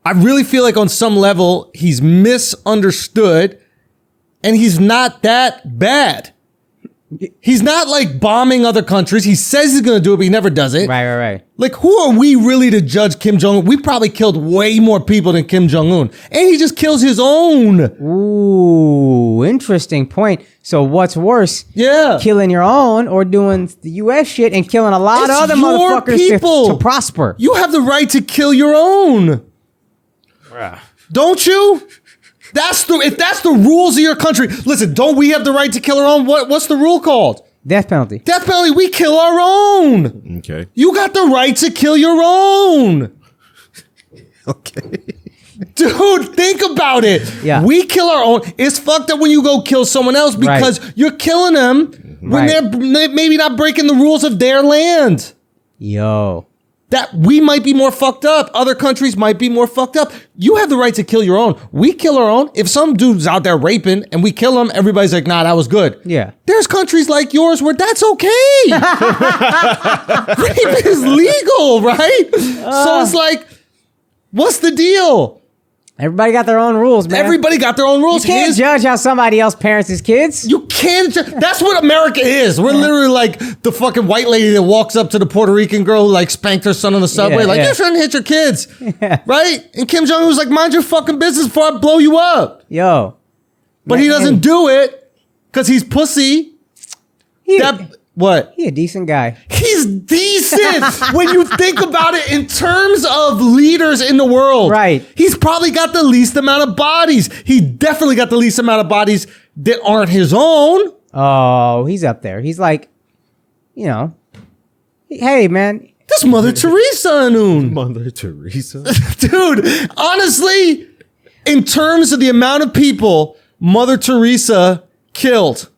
I really feel like on some level, he's misunderstood and he's not that bad. He's not like bombing other countries. He says he's going to do it, but he never does it. Right. Like, who are we really to judge Kim Jong Un? We probably killed way more people than Kim Jong Un. And he just kills his own. Ooh, interesting point. So what's worse? Yeah. Killing your own or doing the U.S. shit and killing a lot of other your motherfuckers to prosper? You have the right to kill your own. Don't you? If that's the rules of your country. Listen, don't we have the right to kill our own? What's the rule called? Death penalty. Death penalty. We kill our own. Okay. You got the right to kill your own. Okay. Dude, think about it. Yeah. We kill our own. It's fucked up when you go kill someone else because you're killing them when they're maybe not breaking the rules of their land. Yo. That we might be more fucked up. Other countries might be more fucked up. You have the right to kill your own. We kill our own. If some dude's out there raping and we kill him, everybody's like, nah, that was good. Yeah. There's countries like yours where that's okay. Rape is legal, right? So it's like, what's the deal? Everybody got their own rules, man. Everybody got their own rules. You can't judge how somebody else parents his kids. You can't. That's what America is. We're literally like the fucking white lady that walks up to the Puerto Rican girl who like spanked her son on the subway. You shouldn't hit your kids. Right? And Kim Jong Un was like, mind your fucking business before I blow you up. Yo. But he doesn't do it because he's pussy. What? He a decent guy. He's decent when you think about it in terms of leaders in the world. Right. He's probably got the least amount of bodies. He definitely got the least amount of bodies that aren't his own. Oh, he's up there. He's like, you know, hey, man. That's Mother Teresa, Noon. Mother Teresa. Dude, honestly, in terms of the amount of people Mother Teresa killed,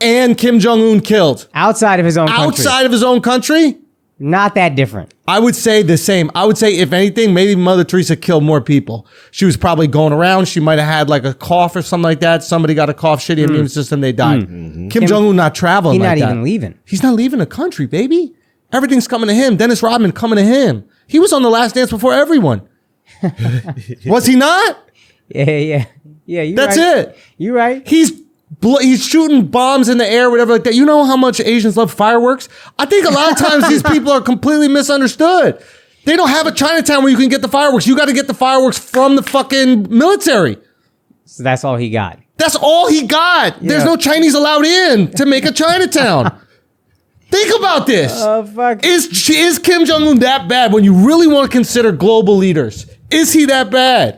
and Kim Jong Un killed. Outside of his own country. Outside of his own country? Not that different. I would say the same. I would say, if anything, maybe Mother Teresa killed more people. She was probably going around. She might have had like a cough or something like that. Somebody got a cough, shitty immune system, they died. Kim Jong Un not traveling like that. He's not even leaving. He's not leaving the country, baby. Everything's coming to him. Dennis Rodman coming to him. He was on The Last Dance before everyone. Was he not? Yeah. You That's right. it. You right. He's shooting bombs in the air, whatever like that. You know how much Asians love fireworks? I think a lot of times these people are completely misunderstood. They don't have a Chinatown where you can get the fireworks. You got to get the fireworks from the fucking military. So that's all he got. That's all he got. Yeah. There's no Chinese allowed in to make a Chinatown. Think about this. Oh, fuck. Is Kim Jong Un that bad when you really want to consider global leaders? Is he that bad?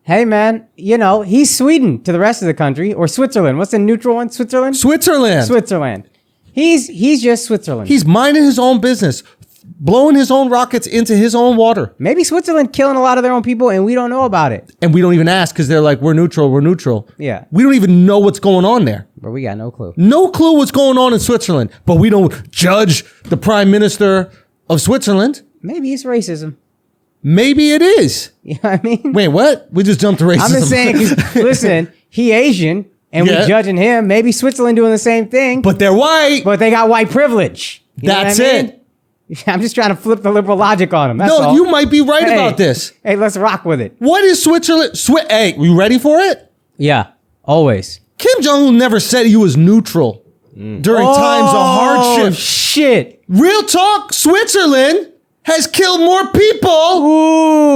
Hey, man, you know, he's Sweden to the rest of the country, or Switzerland. What's the neutral one? Switzerland? Switzerland. He's just Switzerland. He's minding his own business, blowing his own rockets into his own water. Maybe Switzerland killing a lot of their own people and we don't know about it. And we don't even ask because they're like, we're neutral. Yeah. We don't even know what's going on there. But we got no clue. No clue what's going on in Switzerland. But we don't judge the prime minister of Switzerland. Maybe it's racism. Maybe it is. You know what I mean? Wait, what? We just jumped to racism. I'm just saying, listen, he Asian, and we're judging him. Maybe Switzerland doing the same thing. But they're white. But they got white privilege. You That's know what I mean? it. I'm just trying to flip the liberal logic on him. That's all. You might be right about this. Hey, let's rock with it. What is Switzerland? Hey, you ready for it? Yeah, always. Kim Jong-un never said he was neutral during times of hardship. Shit. Real talk, Switzerland has killed more people,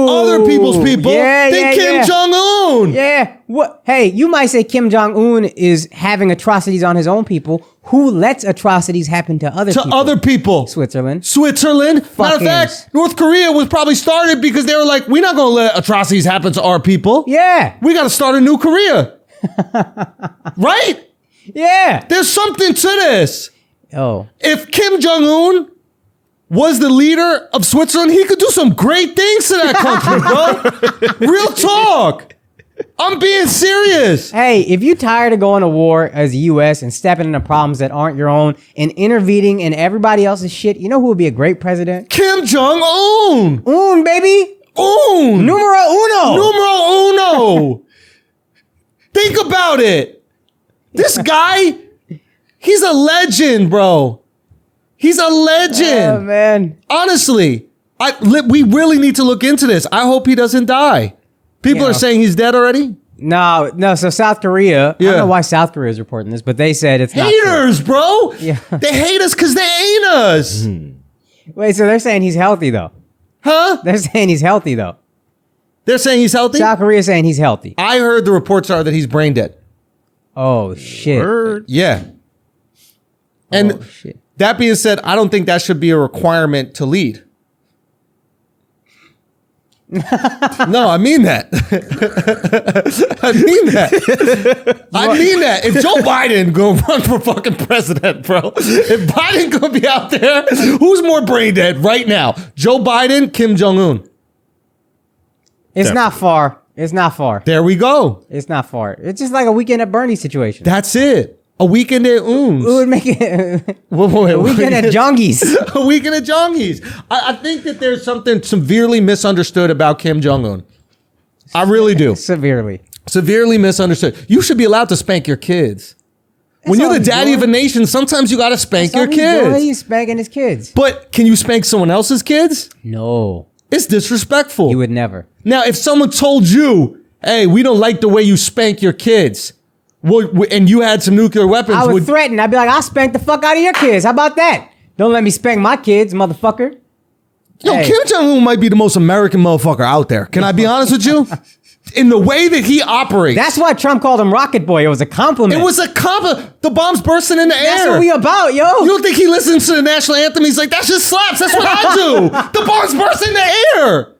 other people's people, than Kim Jong-un. Yeah. What? Hey, you might say Kim Jong-un is having atrocities on his own people. Who lets atrocities happen to other people? To other people. Switzerland. Matter of fact, North Korea was probably started because they were like, we're not going to let atrocities happen to our people. Yeah. We got to start a new Korea. Right? Yeah. There's something to this. Oh. If Kim Jong-un was the leader of Switzerland, he could do some great things to that country, bro. Real talk. I'm being serious. Hey, if you're tired of going to war as the U.S. and stepping into problems that aren't your own and intervening in everybody else's shit, you know who would be a great president? Kim Jong-un. Un, baby. Un. Numero uno. Numero uno. Think about it. This guy, he's a legend, bro. He's a legend. Oh, man. Honestly, We really need to look into this. I hope he doesn't die. People are saying he's dead already. No. So South Korea. I don't know why South Korea is reporting this, but they said it's haters, not bro. Yeah. They hate us because they ain't us. Wait, so they're saying he's healthy though? Huh? They're saying he's healthy though. They're saying he's healthy? South Korea is saying he's healthy. I heard the reports are that he's brain dead. Oh shit. Yeah. And shit. That being said, I don't think that should be a requirement to lead. No, I mean that. I mean that. I mean that. If Joe Biden gonna run for fucking president, bro, if Biden gonna be out there, who's more brain dead right now? Joe Biden, Kim Jong Un. It's not far. It's not far. There we go. It's not far. It's just like a Weekend at Bernie's situation. That's it. A weekend at Oons. We would make it a weekend at Jongi's. A weekend at Jongi's. I think that there's something severely misunderstood about Kim Jong Un. I really do. Severely misunderstood. You should be allowed to spank your kids. When you're the daddy of a nation, sometimes you got to spank your kids. He's spanking his kids. But can you spank someone else's kids? No. It's disrespectful. You would never. Now, if someone told you, hey, we don't like the way you spank your kids, and you had some nuclear weapons, I would threaten. I'd be like, I'll spank the fuck out of your kids. How about that? Don't let me spank my kids, motherfucker. Yo, hey. Kim Jong-un might be the most American motherfucker out there. Can I be honest with you? In the way that he operates. That's why Trump called him Rocket Boy. It was a compliment. It was a compliment. The bomb's bursting in the air. That's what we about, yo. You don't think he listens to the national anthem? He's like, that shit slaps. That's what I do. The bomb's bursting in the air.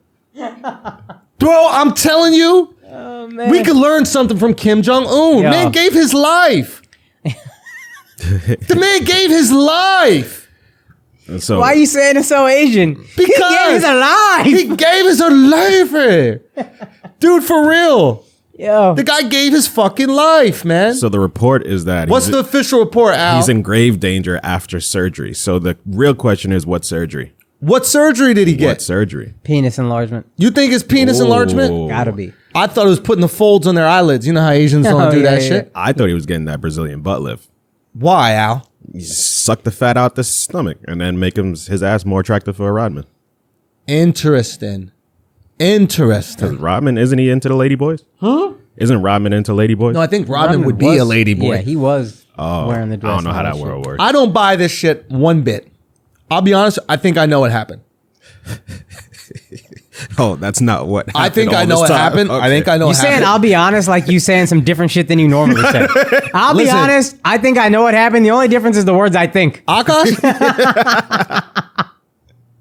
Bro, I'm telling you. Oh, man. We could learn something from Kim Jong-un. Man gave his life. The man gave his life. So, why are you saying it's so Asian? Because he gave his life. He gave his life. Dude, for real. Yo. The guy gave his fucking life, man. So the report is that what's the official report, Al? He's in grave danger after surgery. So the real question is, what surgery? What surgery did he get? What surgery? Penis enlargement. You think it's penis enlargement? Gotta be. I thought it was putting the folds on their eyelids. You know how Asians don't do that shit? I thought he was getting that Brazilian butt lift. Why, Al? You suck the fat out the stomach and then make his ass more attractive for a rodman. Interesting. Rodman, isn't he into the lady boys? Huh? Isn't Rodman into lady boys? No, I think Rodman would be a lady boy. Yeah, he was wearing the dress. I don't know how that world works. I don't buy this shit one bit. I'll be honest, I think I know what happened. Oh, that's not what happened. I think I know what happened. Okay. I think I know what happened. You saying I'll be honest like you saying some different shit than you normally say. I'll be honest, I think I know what happened. The only difference is the words I think. Akaash?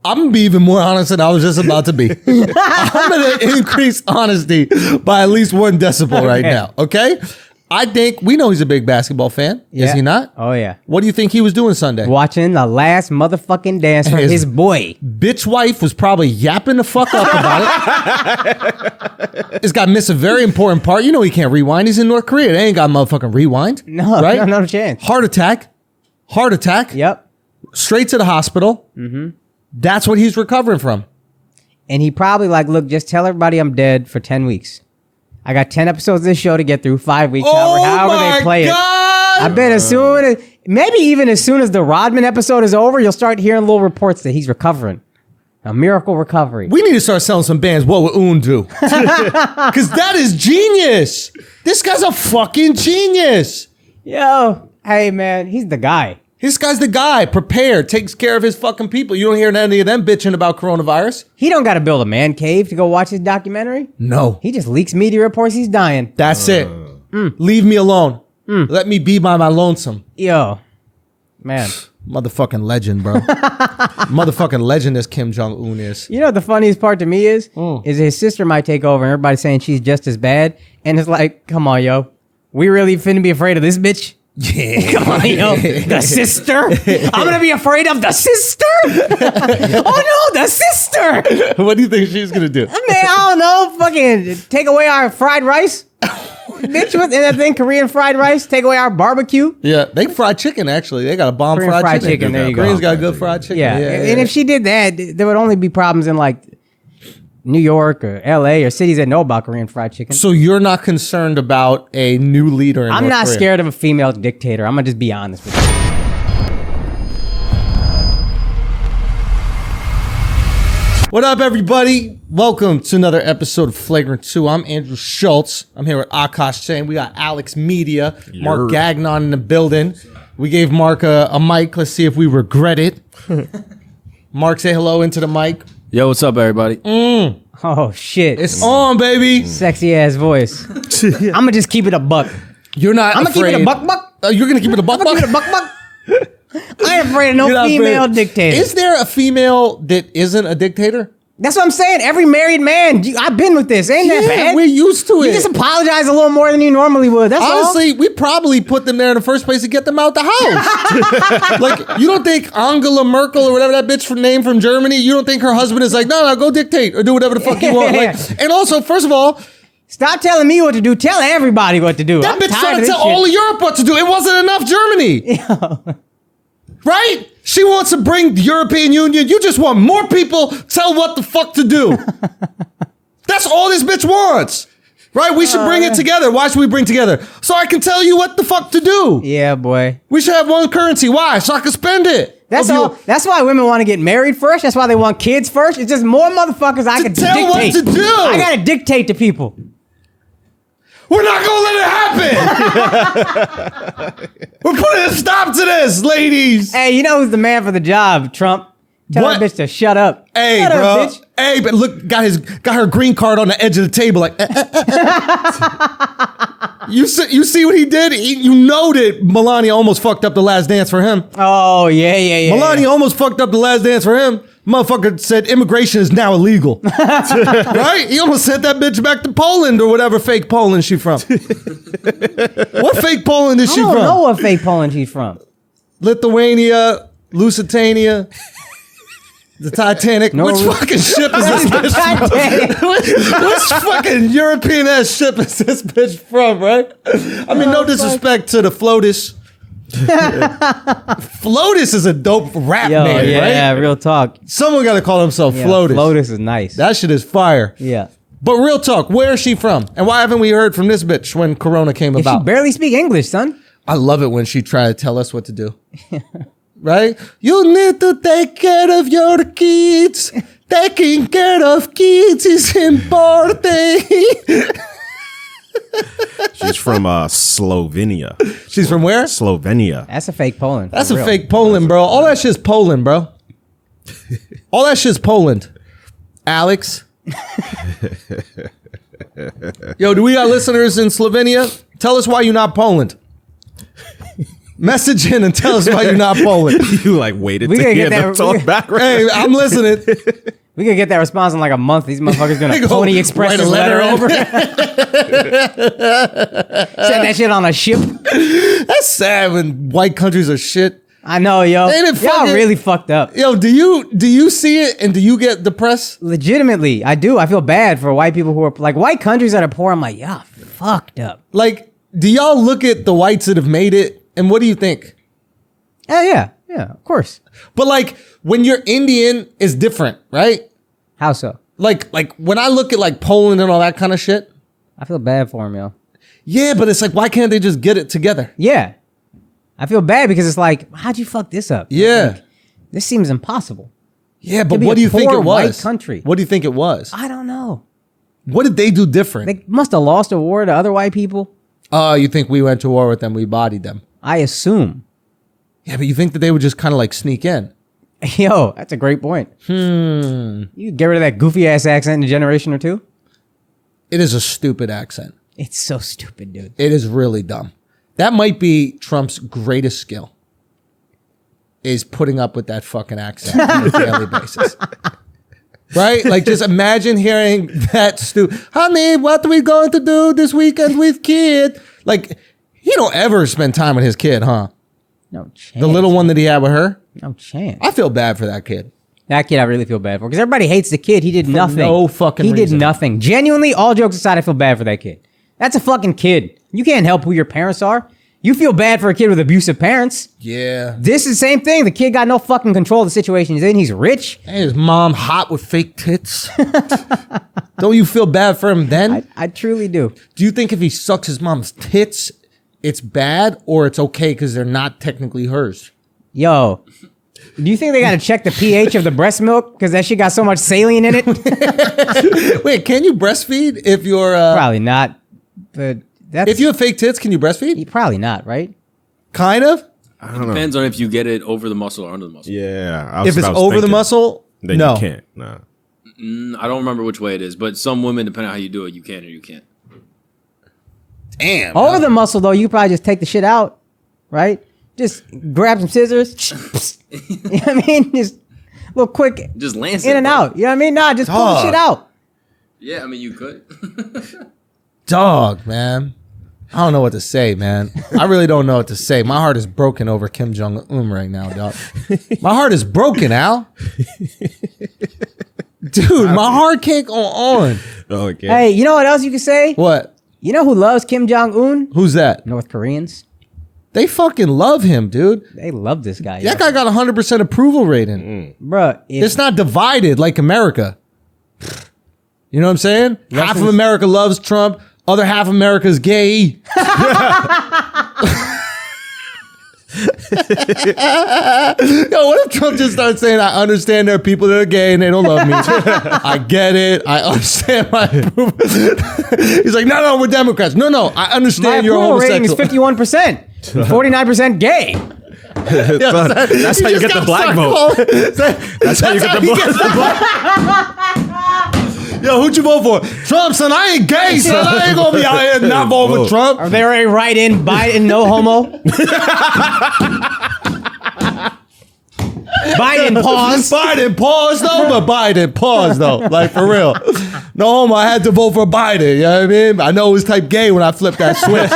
I'm going to be even more honest than I was just about to be. I'm going to increase honesty by at least 1 decibel right now, okay? I think we know he's a big basketball fan. Yeah. Is he not? Oh, yeah. What do you think he was doing Sunday? Watching the last motherfucking dance from his boy. Bitch wife was probably yapping the fuck up about it. This guy missed a very important part. You know he can't rewind. He's in North Korea. They ain't got motherfucking rewind. No, right? No chance. Heart attack. Yep. Straight to the hospital. Mm-hmm. That's what he's recovering from. And he probably like, look, just tell everybody I'm dead for 10 weeks. I got 10 episodes of this show to get thugh, 5 weeks, however they play it. I bet as soon as, maybe even as soon as the Rodman episode is over, you'll start hearing little reports that he's recovering. A miracle recovery. We need to start selling some bands. What would Un do? Because that is genius. This guy's a fucking genius. Yo, hey man, he's the guy. This guy's the guy, prepared, takes care of his fucking people. You don't hear any of them bitching about coronavirus. He don't got to build a man cave to go watch his documentary. No. He just leaks media reports he's dying. That's it. Leave me alone. Let me be by my lonesome. Yo, man. Motherfucking legend, bro. Motherfucking legend as Kim Jong-un is. You know what the funniest part to me is his sister might take over and everybody's saying she's just as bad. And it's like, come on, yo. We really finna be afraid of this bitch? Yeah. Come on, yo. The sister? I'm going to be afraid of the sister? Oh, no, the sister. What do you think she's going to do? Man, I don't know. Fucking take away our fried rice. Bitch, and that thing, Korean fried rice, take away our barbecue. Yeah, they fried chicken, actually. They got a bomb Korean fried chicken. There you go. Koreans got good fried chicken. Yeah. And if she did that, there would only be problems in like New York or LA or cities that know about Korean fried chicken. So you're not concerned about a new leader in I'm North not Korea? scared of a female dictator. I'm going to just be honest with you. What up, everybody? Welcome to another episode of Flagrant 2. I'm Andrew Schulz. I'm here with Akaash Singh. We got AlexxMedia, Mark Gagnon in the building. We gave Mark a mic. Let's see if we regret it. Mark, say hello into the mic. Yo, what's up, everybody? Oh, shit. It's on, baby. Sexy ass voice. I'm gonna just keep it a buck. You're not I'm gonna keep it a buck. You're going to keep it a buck? I'm gonna keep it a buck. I ain't afraid of no female dictator. Is there a female that isn't a dictator? That's what I'm saying. Every married man, I've been with this. Ain't that bad? We're used to it. You just apologize a little more than you normally would. That's Honestly, we probably put them there in the first place to get them out the house. Like, you don't think Angela Merkel or whatever that bitch name from Germany, you don't think her husband is like, no, go dictate or do whatever the fuck you want. Like, and also, first of all, stop telling me what to do. Tell everybody what to do. that bitch trying to tell all of Europe what to do. It wasn't enough Germany. Right? She wants to bring the European Union. You just want more people tell what the fuck to do. That's all this bitch wants. Right? We should bring it together. Why should we bring together? So I can tell you what the fuck to do. Yeah, boy. We should have one currency. Why? So I can spend it. That's all. That's why women want to get married first. That's why they want kids first. It's just more motherfuckers I can tell dictate. what to do. I gotta dictate to people. We're not gonna let it happen. We're putting a stop to this, ladies. Hey, you know who's the man for the job? Trump. Tell that bitch to shut up. Hey, shut bro. up, bitch. Hey, but look, got her green card on the edge of the table, like. You see what he did? You know that Melania almost fucked up the last dance for him. Oh yeah. Melania almost fucked up the last dance for him. Motherfucker said immigration is now illegal. Right? He almost sent that bitch back to Poland or whatever fake Poland she from. What fake Poland is she from? I don't know what fake Poland she's from. Lithuania, Lusitania, the Titanic. No, Which fucking ship is this bitch from? Which fucking European ass ship is this bitch from, right? I mean, no disrespect to the FLOTUS. FLOTUS is a dope rap name, right? Yeah, real talk. Someone got to call himself FLOTUS. FLOTUS is nice. That shit is fire. Yeah. But real talk, where is she from? And why haven't we heard from this bitch when Corona came She about? barely speak English, son. I love it when she tried to tell us what to do. Right? You need to take care of your kids. Taking care of kids is important. She's from Slovenia. She's from where? Slovenia. That's a fake Poland. That's a fake Poland, bro. All that shit's Poland, bro. All that shit's Poland. Alex. Yo, do we got listeners in Slovenia? Tell us why you're not Poland. Message in and tell us why you're not Poland. You like waited We to gotta hear get them that- talk back. Hey, I'm listening. We could get that response in like a month. These motherfuckers gonna Go Pony Express write a this letter letter over. Send that shit on a ship. That's sad when white countries are shit. I know, yo. Ain't it Y'all fucking- really fucked up. Yo, do you see it and do you get depressed? Legitimately, I do. I feel bad for white people who are like white countries that are poor. I'm like, yeah, fucked up. Like, do y'all look at the whites that have made it and what do you think? Yeah, of course. But like when you're Indian, it's different, right? How so? Like when I look at like Poland and all that kind of shit. I feel bad for him, yo. Yeah, but it's like, why can't they just get it together? Yeah. I feel bad because it's like, how'd you fuck this up? Yeah. Like, this seems impossible. Yeah, but be what a do you think poor it white was? country. What do you think it was? I don't know. What did they do different? They must have lost a war to other white people. You think we went to war with them, we bodied them. I assume. Yeah, but you think that they would just kind of like sneak in? Yo, that's a great point. You get rid of that goofy ass accent in a generation or two? It is a stupid accent. It's so stupid, dude. It is really dumb. That might be Trump's greatest skill, is putting up with that fucking accent on a daily basis. Right? Like, just imagine hearing that honey, what are we going to do this weekend with kid? Like, he don't ever spend time with his kid, huh? No chance. The little one that he had with her? No chance. I feel bad for that kid. That kid I really feel bad for because everybody hates the kid. He did nothing. no fucking He reason. did nothing. Genuinely, all jokes aside, I feel bad for that kid. That's a fucking kid. You can't help who your parents are. You feel bad for a kid with abusive parents. Yeah. This is the same thing. The kid got no fucking control of the situation he's in. He's rich. And his mom hot with fake tits. Don't you feel bad for him then? I truly do. Do you think if he sucks his mom's tits, it's bad or it's okay because they're not technically hers? Yo, Do you think they got to check the pH of the breast milk because that shit got so much saline in it? Wait, can you breastfeed if you're Probably not. But that's if you have fake tits? Can you breastfeed? probably not, right? Kind of. I don't know. Depends on if you get it over the muscle or under the muscle. Yeah. If it's over the muscle, then no. you can't. Nah. I don't remember which way it is, but some women, depending on how you do it, you can or you can't. Damn. Over the muscle though, you probably just take the shit out, right? Just grab some scissors. You know what I mean? Just a little quick Just lance in it, and bro. out. You know what I mean? Nah, just pull the Dog. shit out. Yeah, I mean, you could. Dog, man. I don't know what to say, man. I really don't know what to say. My heart is broken over Kim Jong Un right now, dog. My heart is broken, Al. Dude, my heart can't go on. Okay. Hey, you know what else you can say? What? You know who loves Kim Jong Un? Who's that? North Koreans. They fucking love him, dude. They love this guy. That guy got 100% approval rating. Bruh, It's not divided like America. You know what I'm saying? Half of Reference- America loves Trump. Other half of America's gay. Yo, what if Trump just starts saying, I understand there are people that are gay and they don't love me. I get it. I understand my approval. He's like, no, we're Democrats. No, I my understand you're approval rating is homosexual. 51%. 49% gay. That's how you get the black vote. That's how you get the black. Yo, who'd you vote for? Trump, son. I ain't gay, son. I ain't gonna be out here not voting for Trump. Are they already write in Biden no homo? Biden pause. Biden pause though, but Biden pause though. Like for real. No homo, I had to vote for Biden. You know what I mean? I know it was type gay when I flipped that switch.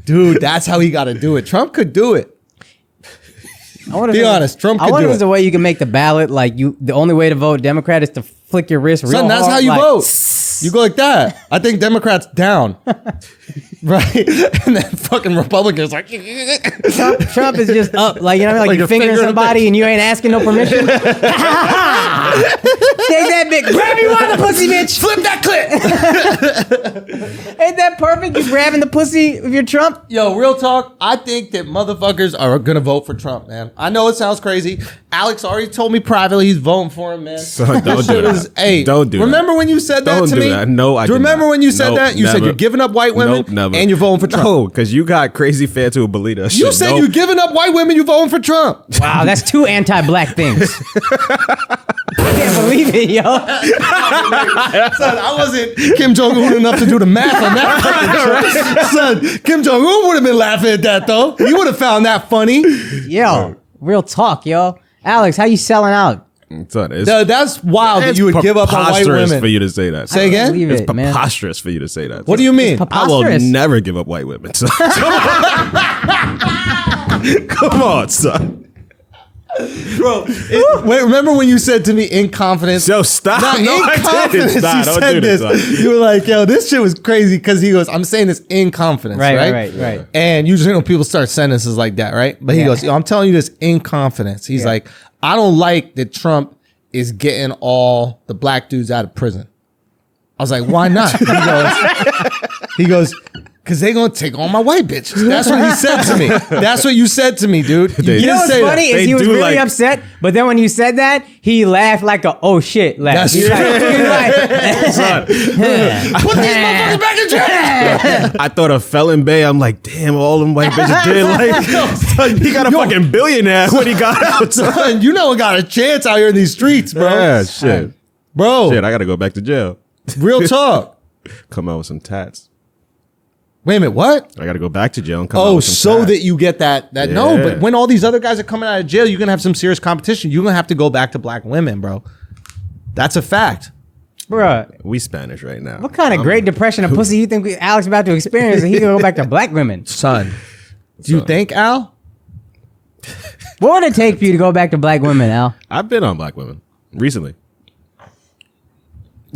Dude, that's how he got to do it. Trump could do it. Be honest, Trump could I wonder do if there's it. a way you can make the ballot like you. The only way to vote Democrat is to flick your wrist real Son, that's hard, how you like, vote. You go like that. I think Democrats down. Right? And then fucking Republicans like Trump is just up, like you know, like Like you a fingering finger in the somebody and you ain't asking no permission. Take that bitch, grab me by the pussy, bitch. flip that clip. Ain't that perfect? You grabbing the pussy with your Trump? Yo, real talk. I think that motherfuckers are gonna vote for Trump, man. I know it sounds crazy. Alex already told me privately he's voting for him, man. Son, don't do Shit that. is- hey, Don't do that. remember when you said that Don't to do me? that. No, I Do you did remember not. when you said Nope, that? You said never. you're giving up white women Nope, never. and you're voting for Trump. No, because you got crazy fans who believe that You shit. said Nope. you're giving up white women, you voting for Trump. Wow, that's two anti-black things. I can't believe it, yo. Son, I wasn't Kim Jong Un enough to do the math on that. Son, Kim Jong Un would have been laughing at that though. He would have found that funny. Yo, real talk, yo. Alex, how you selling out? Son, it's, That's wild that it's you would give up on white preposterous women. for you to say that. Say again? Believe It's it, man. preposterous for you to say that. What do you mean? I will Preposterous. never give up white women. Son. Come on, son. Bro, wait, remember when you said to me in confidence? So stop. Nah, No, in I didn't. confidence, Nah, you don't said do this. this, son. You were like, yo, this shit was crazy because he goes, I'm saying this in confidence, right? And usually when people start sentences like that, right? But he Yeah. goes, yo, I'm telling you this in confidence. He's like, I don't like that Trump is getting all the black dudes out of prison. I was like, why not? He goes, because they're going to take all my white bitches. That's what he said to me. That's what you said to me, dude. They- You know what's say that. funny is They he was do really like- upset, but then when you said that, he laughed like a oh shit laugh. That's He's true. like, Son, Put these motherfuckers back in jail. I thought of Felon Bay. I'm like, damn, all them white bitches did. Like, he got a fucking billionaire when he got out. Son. Son, you know I got a chance out here in these streets, bro. Yeah, shit. Bro, Shit, I got to go back to jail. real talk. Come out with some tats. Wait a minute, what? I got to go back to jail and come out Oh, with some so tats. that you get that no, Yeah. but when all these other guys are coming out of jail, you're gonna have some serious competition. You're gonna have to go back to black women, bro. That's a fact. bruh, We Spanish right now. what kind of Great Depression of pussy you think Alex about to experience that he can go back to black women? Son. Do you think, Al? What would it take for you to go back to black women, Al? I've been on black women recently.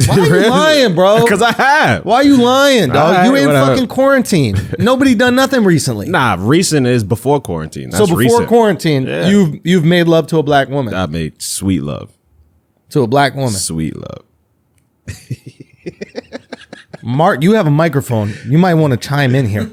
Why are you lying, bro? Because I have. Why are you lying, dog? Alright, You in whatever. fucking quarantine. Nobody done nothing recently. Nah, recent is before quarantine. That's so before recent. quarantine, Yeah. you've made love to a black woman. I made sweet love. To a black woman. Sweet love. Mark, you have a microphone. You might want to chime in here.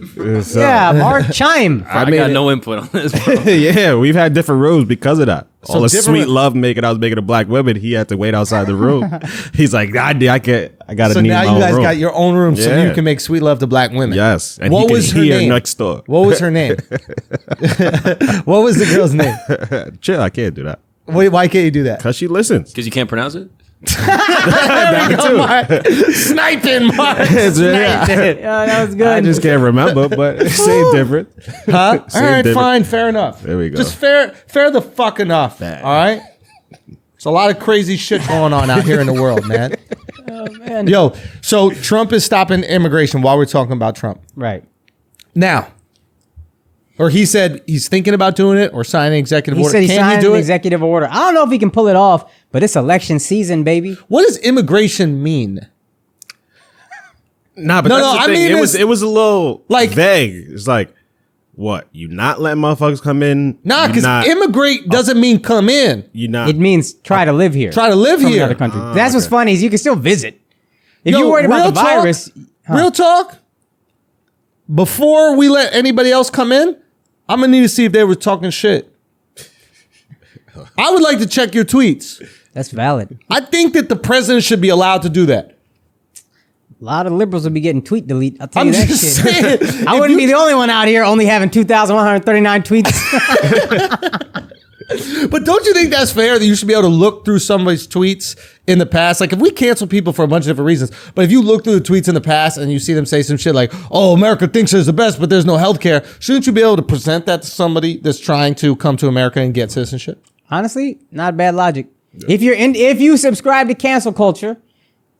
Yeah, Mark, chime. I got no input on this, bro. Yeah, we've had different rooms because of that. So All the different- sweet love making I was making to black women, he had to wait outside the room. He's like, I gotta So need now my you own guess room. got your own room so Yeah. you can make sweet love to black women. Yes. And What he can was her hear name? next door. What was her name? What was the girl's name? Chill, I can't do that. Wait, why can't you do that? Because she listens. Because you can't pronounce it? There we go, Mark. Sniping, Mark. Yeah. Yeah, that was good. I just can't remember, but same different. Huh? All Same right, different. fine, fair enough. There we go. Just fair the fuck enough. All right. There's a lot of crazy shit going on out here in the world, man. Oh, man. Yo, so Trump is stopping immigration while we're talking about Trump. Right. Now, or he said he's thinking about doing it or signing an executive He order. said he Can signed you do an it? executive order. I don't know if he can pull it off, but it's election season, baby. What does immigration mean? Nah, but No, that's no, the I thing. mean, It was a little like- vague. It's like, what? You not letting motherfuckers come in? Nah, You because not- immigrate doesn't mean come in. You not. It means try to live here. Try to live from here. another country. That's what's funny is you can still visit. If Yo, you're worried about real the talk? virus, Real talk. Before we let anybody else come in, I'm gonna need to see if they were talking shit. I would like to check your tweets. that's valid. I think that the president should be allowed to do that. A lot of liberals will be getting tweet delete. I'll tell I'm you that just shit. saying. I wouldn't be the only one out here only having 2,139 tweets. But don't you think that's fair that you should be able to look through somebody's tweets in the past? Like if we cancel people for a bunch of different reasons, but if you look through the tweets in the past and you see them say some shit like, oh, America thinks there's the best, but there's no healthcare, shouldn't you be able to present that to somebody that's trying to come to America and get citizenship? Honestly, not bad logic. If you subscribe to cancel culture,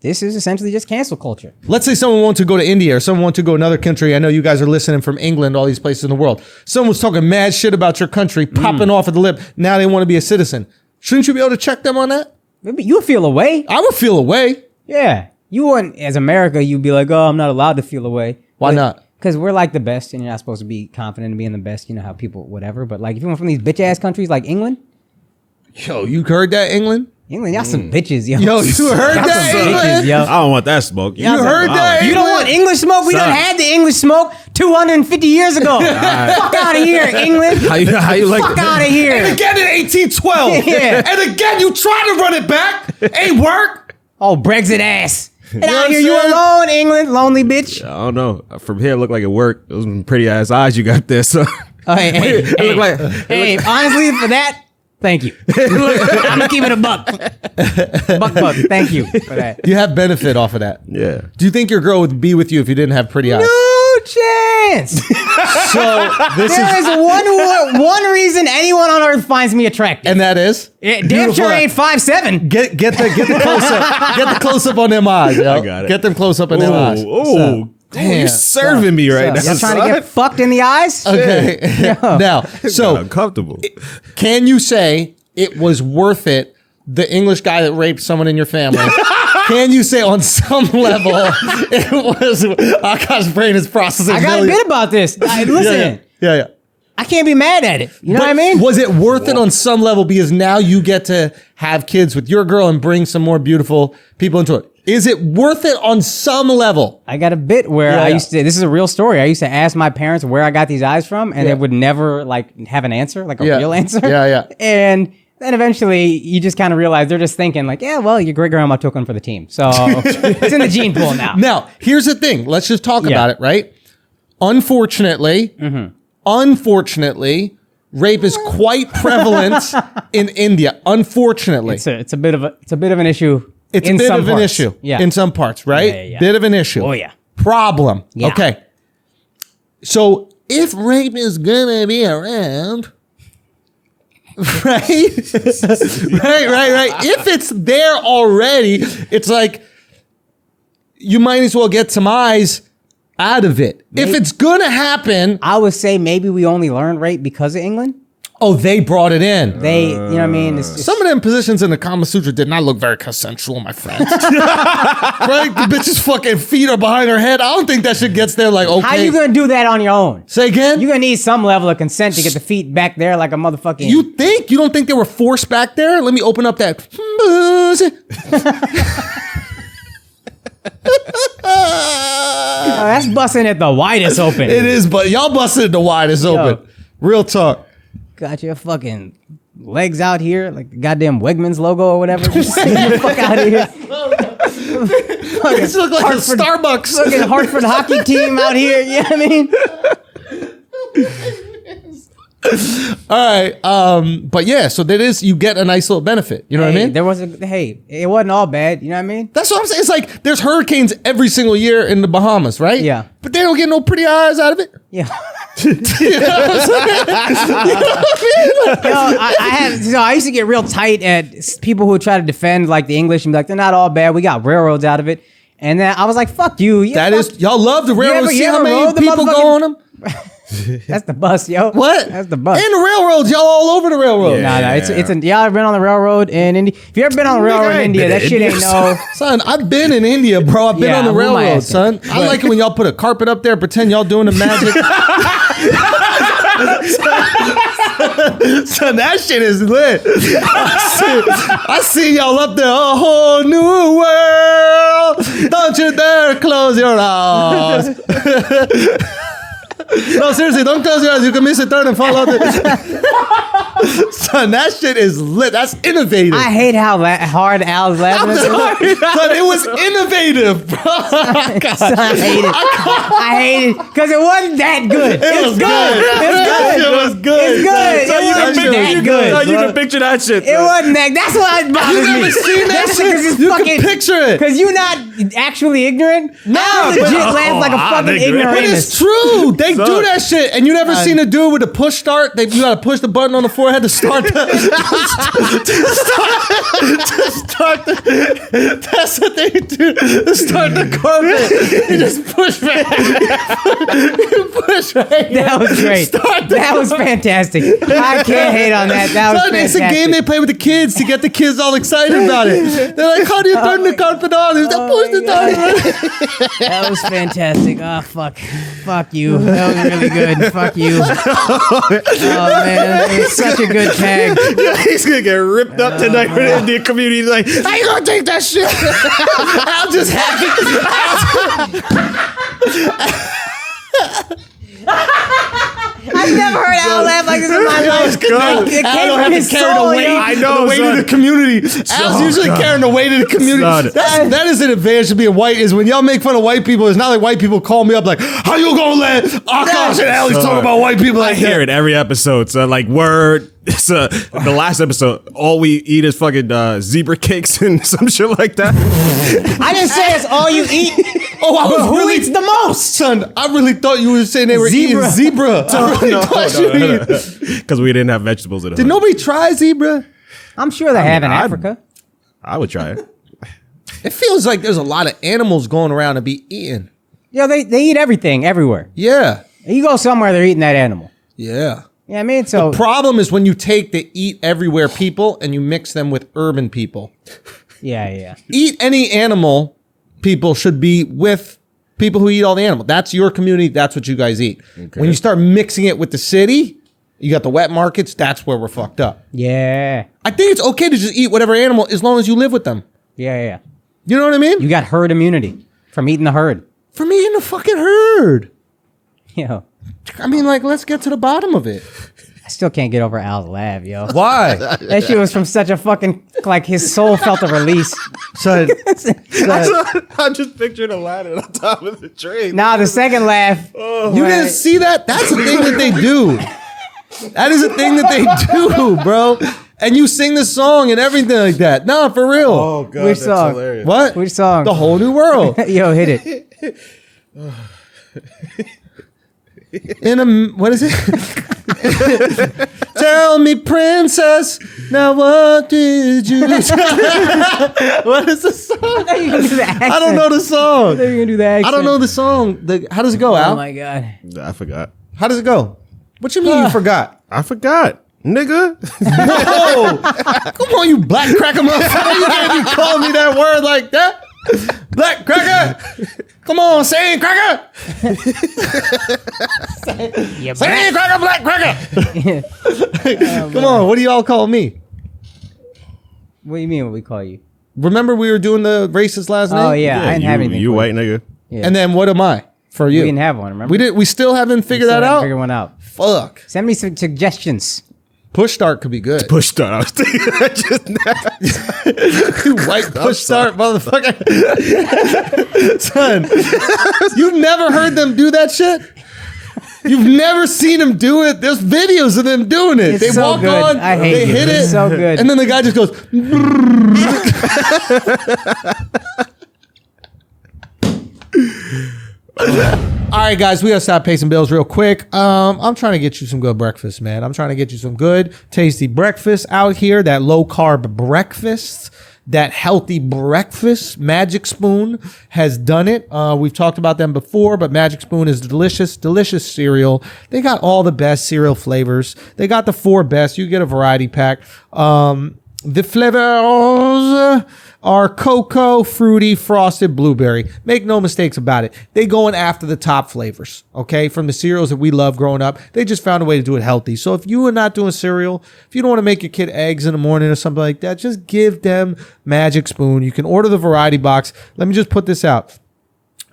this is essentially just cancel culture. Let's say someone wants to go to India or someone wants to go to another country. I know you guys are listening from England, all these places in the world. Someone was talking mad shit about your country, popping off at the lip. Now they want to be a citizen. Shouldn't you be able to check them on that? Maybe you'll feel away. I would feel away. Yeah. You wouldn't, as America, you'd be like, oh, I'm not allowed to feel away. Why not? Because we're like the best and you're not supposed to be confident in being the best. You know how people, whatever. But like if you went from these bitch ass countries like England, Yo, you heard that, England? y'all some bitches, yo. Yo, you heard Y'all that, some England? bitches, yo. I don't want that smoke. You heard that? You don't want English smoke? We done Son. had the English smoke 250 years ago. Fuck out of here, England. How you like Fuck out of here. And again in 1812. Yeah. And again, you try to run it back. Ain't work. Oh, Brexit ass. Get know out what of here. I'm You saying? alone, England. Lonely bitch. I don't know. From here, it looked like it worked. Those pretty ass eyes you got there. So Oh, hey, it looked like hey, honestly, for that, thank you. I'm gonna keep it a buck. Buck. Thank you for that. You have benefit off of that. yeah. Do you think your girl would be with you if you didn't have pretty eyes? No chance. So this There is, is one reason anyone on earth finds me attractive. and that is? Damn Beautiful sure eyes. ain't 5'7". Get the close up. Get the close up on them eyes, yo. I got it. Get them close up on them eyes. Oh, Damn. you're serving me right now. Y'all trying to son. get fucked in the eyes? Okay. Now, Got so uncomfortable. can you say it was worth it, the English guy that raped someone in your family? Can you say on some level it was Akaash brain is processing? I got a millions- bit about this. Listen, Yeah. I can't be mad at it. You know what I But mean? Was it worth it on some level because now you get to have kids with your girl and bring some more beautiful people into it? Is it worth it on some level? I got a bit where Yeah, I yeah. used to, this is a real story. I used to ask my parents where I got these eyes from and they would never like have an answer, like a Yeah. real answer. Yeah. And then eventually you just kind of realize they're just thinking like, yeah, well, your great grandma took one for the team. So it's in the gene pool now. Now, here's the thing. Let's just talk Yeah. about it, right? Unfortunately, rape is quite prevalent in India. Unfortunately. It's a bit of an issue. It's in a bit some of an parts. issue Yeah. in some parts, right? Yeah. Bit of an issue. Oh, yeah. Problem. Yeah. Okay. So if rape is gonna be around, right? right. If it's there already, it's like you might as well get some eyes out of it. If it's gonna happen, I would say maybe we only learned rape because of England. oh, they brought it in. They, you know what I mean? It's Some of them positions in the Kama Sutra did not look very consensual, my friends. Right? The bitch's fucking feet are behind her head. I don't think that shit gets there like, okay. how you gonna do that on your own? Say again? You're gonna need some level of consent to get the feet back there like a motherfucking. You think? You don't think they were forced back there? Let me open up that. busting at the widest open. It is, but y'all busted the widest open. Real talk. Got your fucking legs out here like the goddamn Wegmans logo or whatever. Just get the fuck out of here. This look like Hartford, a Starbucks. Fucking Hartford hockey team out here. You know what I mean? All right, but yeah, so that is, you get a nice little benefit. You know what I mean? It wasn't all bad. You know what I mean? That's what I'm saying. It's like there's hurricanes every single year in the Bahamas, right? Yeah. But they don't get no pretty eyes out of it. Yeah. You know what I'm saying? You know what I mean? I used to get real tight at people who try to defend like the English and be like, they're not all bad. We got railroads out of it. And then I was like, fuck you. Y'all love the railroads. See how many rode the people go on them? That's the bus, yo. What? That's the bus. And the railroads, y'all all over the railroad. Nah, y'all ever been on the railroad in India? If you ever been on the railroad in India, that shit ain't no. Son, I've been in India, bro. I've been on the railroad, son. I like it when y'all put a carpet up there, pretend y'all doing the magic. Son, that shit is lit. I see y'all up there, a whole new world. Don't you dare close your eyes. No, seriously, don't close your eyes. You can miss a turn and fall out. Son, that shit is lit. That's innovative. I hate how hard Al's laughing. Son, it was innovative, bro. I hate it. I hate it because it wasn't that good. It was good. It was good. It was good. It's good. So It wasn't that good. you can picture that shit. It wasn't that. That's what bothers me. You never seen that shit? You can picture it. Because you're not actually ignorant. Al legit laughs like a fucking ignorant. But ignoramus. it's true. They do that shit. And you never seen a dude with a push start? You gotta push the button on the forehead to start the that's what they do to start the carpet. You just push right. You push right. That was great. That was fantastic. I can't hate on that. That was It's fantastic. a game they play with the kids to get the kids all excited about it. They're like, how do you turn the carpet on? He's like, push the button. That was fantastic. Oh, fuck. Fuck you. That was really good. Fuck you. Oh, man. It was such a good tag. He's gonna get ripped up tonight for the Indian community. He's like, How you gonna take that shit? I'll just happy. I've never heard Al laugh like this in my life. It came from his soul, yo. I know, the weight son. of the community. Al's usually carrying the weight of the community. That is an advantage to being white, is when y'all make fun of white people, it's not like white people call me up like, how you gonna let Akaash and Alex talk about white people like I hear it every episode. So like, word. It's the last episode. All we eat is fucking zebra cakes and some shit like that. I didn't say it's all you eat. Oh, I was But who really, eats the most? Son, I really thought you were saying they were eating zebra. I really thought you were eating. Because we didn't have vegetables at home. Did nobody try zebra? I'm sure they have in Africa. I would try it. It feels like there's a lot of animals going around to be eaten. Yo, they eat everything everywhere. Yeah. You go somewhere, they're eating that animal. Yeah. Yeah, I mean, so Problem is when you take the eat everywhere people and you mix them with urban people. yeah. Eat any animal people should be with people who eat all the animal. That's your community. That's what you guys eat. Okay. When you start mixing it with the city, you got the wet markets. That's where we're fucked up. Yeah. I think it's okay to just eat whatever animal as long as you live with them. Yeah. You know what I mean? You got herd immunity from eating the herd. From eating the fucking herd. Yo, I mean, like, let's get to the bottom of it. I still can't get over Al's laugh, yo. Why? That shit was from such a fucking, like, his soul felt a release. Son, I'm just picturing a ladder on top of the train. Nah, the second laugh. you didn't see that? That's a thing that they do. That is a thing that they do, bro. And you sing the song and everything like that. Nah, for real. Oh, God, Which that's song? hilarious. What? Which song? The Whole New World. Yo, hit it. What is it? Tell me, princess, now what did you do? What is the song? I don't know the song. You're gonna do the accent. I don't know the song. How does it go, Al? Oh my god. I forgot. How does it go? What you mean you forgot? I forgot. Nigga. Whoa! Come on, you black cracker motherfucker. You can't be calling me that word like that. Black cracker. Come on, say it, cracker. Yeah, Say it, cracker, black cracker. Come on, what do y'all call me? What do you mean what we call you? Remember we were doing the racist last night? Oh yeah, I didn't have anything. You for white nigga. Yeah. And then what am I? for you. We didn't have one, remember? We still haven't figured that out? Figure one out. Fuck. Send me some suggestions. Push start could be good. Push start. I was thinking that just now. White push start, motherfucker. Son, you've never heard them do that shit? You've never seen them do it? There's videos of them doing it. It's they so walk good. on, I hate they it. hit It's it, so good. and then the guy just goes. All right, guys, we gotta stop paying some bills real quick. I'm trying to get you some good breakfast, man. I'm trying to get you some good, tasty breakfast out here. That low carb breakfast, that healthy breakfast. Magic Spoon has done it. We've talked about them before, but Magic Spoon is delicious, delicious cereal. They got all the best cereal flavors. They got the 4 best. You get a variety pack. The flavors are cocoa, fruity, frosted, blueberry. Make no mistakes about it. They going after the top flavors, okay? From the cereals that we love growing up. They just found a way to do it healthy. So if you are not doing cereal, if you don't want to make your kid eggs in the morning or something like that, just give them Magic Spoon. You can order the variety box. Let me just put this out.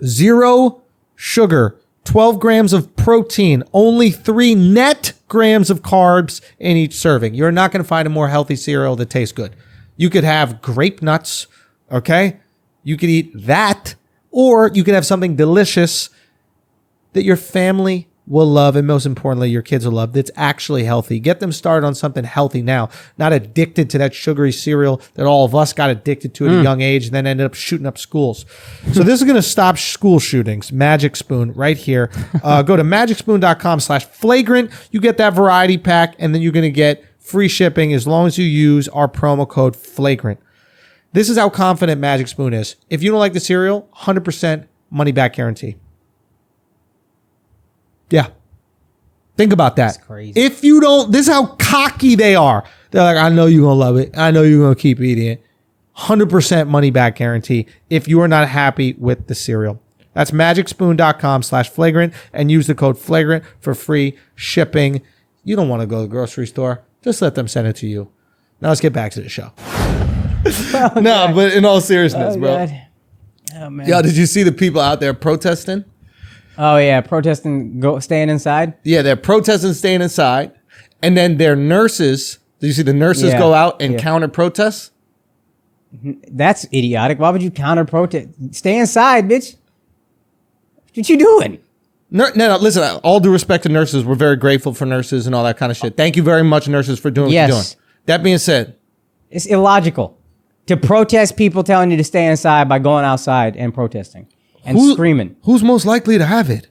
0 sugar, 12 grams of protein, only 3 net grams of carbs in each serving. You're not going to find a more healthy cereal that tastes good. You could have grape nuts, okay? You could eat that, or you could have something delicious that your family will love, and most importantly, your kids will love, that's actually healthy. Get them started on something healthy now, not addicted to that sugary cereal that all of us got addicted to at a young age and then ended up shooting up schools. So this is going to stop school shootings. Magic Spoon right here. Go to magicspoon.com/flagrant. You get that variety pack, and then you're going to get free shipping as long as you use our promo code flagrant. This is how confident Magic Spoon is. If you don't like the cereal, 100% money back guarantee. Yeah. Think about that. That's crazy. If you don't, this is how cocky they are. They're like, I know you're going to love it. I know you're going to keep eating it. 100% money back guarantee if you are not happy with the cereal. That's magicspoon.com/flagrant and use the code flagrant for free shipping. You don't want to go to the grocery store. Just let them send it to you. Now let's get back to the show. No, but in all seriousness, bro. God. Oh, man. Yo, did you see the people out there protesting? Oh, yeah. Protesting, staying inside. Yeah, they're protesting staying inside. And then their nurses, did you see the nurses go out and counter protests? That's idiotic. Why would you counter protest? Stay inside, bitch. What you doing? No, listen, all due respect to nurses. We're very grateful for nurses and all that kind of shit. Thank you very much, nurses, for doing what you're doing. That being said, it's illogical to protest people telling you to stay inside by going outside and protesting and screaming. Who's most likely to have it?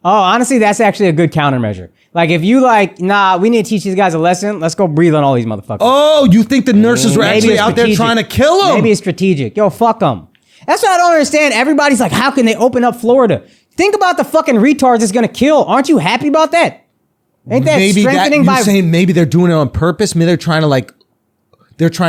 Oh, honestly, that's actually a good countermeasure. Like, if you nah, we need to teach these guys a lesson. Let's go breathe on all these motherfuckers. Oh, you think the nurses were actually out there trying to kill them? Maybe it's strategic. Yo, fuck them. That's what I don't understand. Everybody's like, how can they open up Florida? Think about the fucking retards it's gonna kill. Aren't you happy about that? Ain't that maybe strengthening you're saying maybe they're doing it on purpose? Maybe they're trying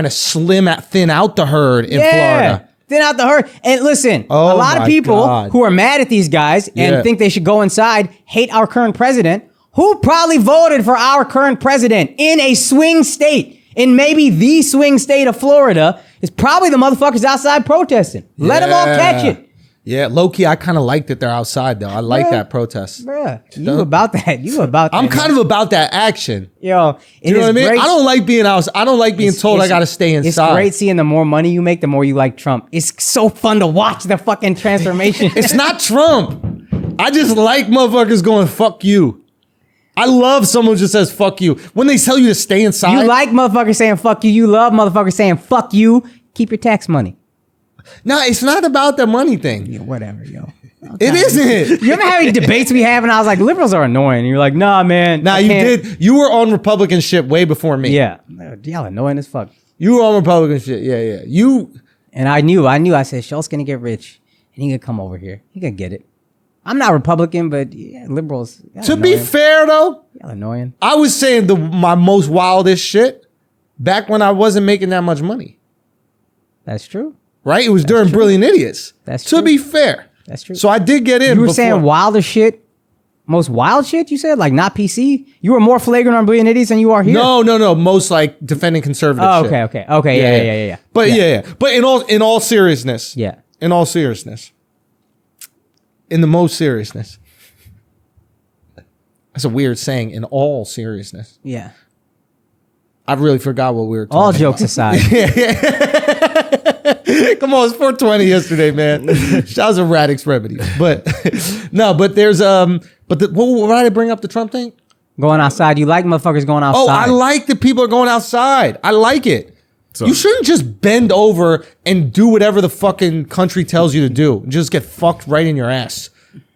to thin out the herd in Florida. Thin out the herd. And listen, a lot of people who are mad at these guys and think they should go inside, hate our current president, who probably voted for our current president in a swing state, in maybe the swing state of Florida, is probably the motherfuckers outside protesting. Let them all catch it. Yeah, low-key, I kind of like that they're outside, though. I like that protest. Bruh, you about that. You about that. I'm kind of about that action. Yo, you know what I mean? I don't like being out. I don't like being told I got to stay inside. It's great seeing the more money you make, the more you like Trump. It's so fun to watch the fucking transformation. It's not Trump. I just like motherfuckers going, fuck you. I love someone who just says, fuck you. When they tell you to stay inside. You like motherfuckers saying, fuck you. You love motherfuckers saying, fuck you. Keep your tax money. No, it's not about the money thing. Yeah, whatever, yo. Okay. It isn't. You ever have any debates we have and I was like, liberals are annoying. And you're like, nah, man. Nah, you did. You were on Republican shit way before me. Yeah. Y'all annoying as fuck. You were on Republican shit. Yeah. And I knew. I said, Schulz gonna get rich and he gonna come over here. He gonna get it. I'm not Republican, but liberals. To be fair, though, y'all annoying. I was saying my most wildest shit back when I wasn't making that much money. That's true. Right? It was during Brilliant Idiots. That's true. To be fair. That's true. So I did get in. You were saying wilder shit? Most wild shit, you said? Like not PC? You were more flagrant on Brilliant Idiots than you are here? No. Most like defending conservative shit. Okay. Yeah. But But in all seriousness. Yeah. In all seriousness. in the most seriousness. That's a weird saying, in all seriousness. Yeah. I really forgot what we were talking All about. jokes aside. Come on, it's 420 yesterday, man. Shout out to Radix Remedies. But no, but there's why did I bring up the Trump thing? Going outside. You like motherfuckers going outside. Oh, I like that people are going outside. I like it. So- You shouldn't just bend over and do whatever the fucking country tells you to do. Just get fucked right in your ass.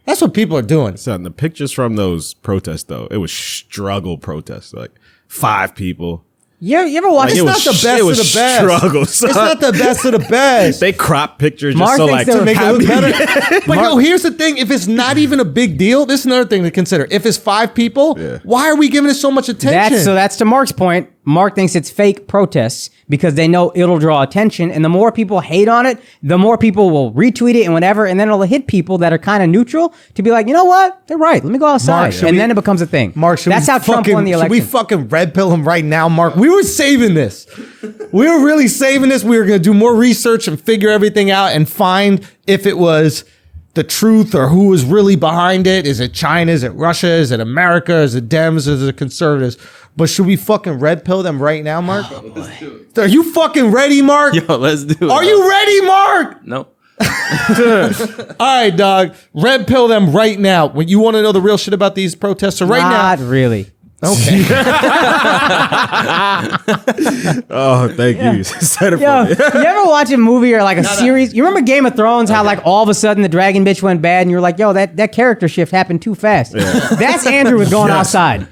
That's what people are doing. Son, the pictures from those protests, though, it was struggle protests. Like 5 people. You ever watch? It's it not was- the best it of was the best. struggle, son. It's not the best of the best. They crop pictures just Mark so thinks like they Make it look happy. better. But yo, here's the thing. If it's not even a big deal, this is another thing to consider. If it's 5 people, why are we giving it so much attention? That's to Mark's point. Mark thinks it's fake protests because they know it'll draw attention, and the more people hate on it, the more people will retweet it and whatever, and then it'll hit people that are kind of neutral to be like, you know what, they're right. Let me go outside, Mark, then it becomes a thing. Mark, that's how Trump won the Should we election. fucking red pill him right now, Mark? We were saving this. We were really saving this. We were going to do more research and figure everything out and find if it was the truth or who was really behind it. Is it China? Is it Russia? Is it America? Is it Dems? Is it conservatives? But should we fucking red pill them right now, Mark? Let's do it. Are you fucking ready, Mark? Yo, let's do it. Are you ready, Mark? No. All right, dog. Red pill them right now. When you want to know the real shit about these protests, so right Not now. really. Okay. Oh, thank you. Said it Yo, for me. you ever watch a movie or like a series? You remember Game of Thrones? How like all of a sudden the dragon bitch went bad, and you're like, yo, that character shift happened too fast. That's Andrew was going outside.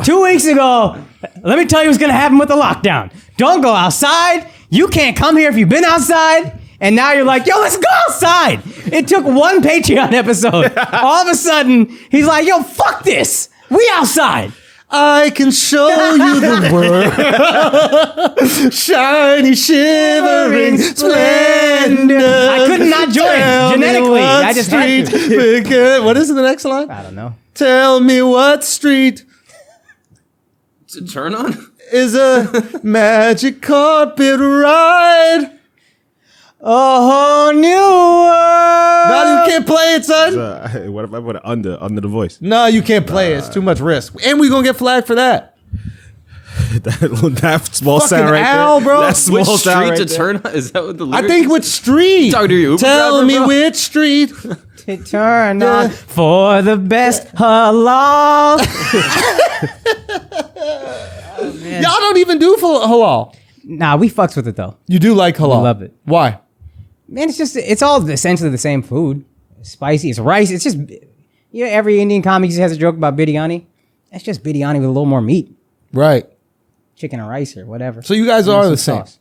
2 weeks ago, let me tell you what's gonna happen with the lockdown. Don't go outside. You can't come here if you've been outside. And now you're like, yo, let's go outside. It took one Patreon episode. All of a sudden, he's like, yo, fuck this. We outside. I can show you the world. Shiny, shivering splendor. I could not join Tell me genetically. what I just had street to. begin- What is the next line? I don't know. Tell me what street It's a turn on? is a magic carpet ride. A whole new world. No, you can't play it, son. What if I put it under the voice? No, you can't play it. It's too much risk. And we're going to get flagged for that. that small Fucking sound right owl, there. bro. That small Which sound street right to there. turn on? Is that what the lyrics I think which street? Talking to your Uber Tell driver, me bro? which street. To turn on for the best halal. Y'all don't even do halal. Nah, we fucks with it though. You do like halal. love it. Why? Man, it's all essentially the same food. It's spicy, it's rice. It's just, every Indian comic has a joke about biryani. That's just biryani with a little more meat. Right. Chicken or rice or whatever. So you guys are Some the same. sauce.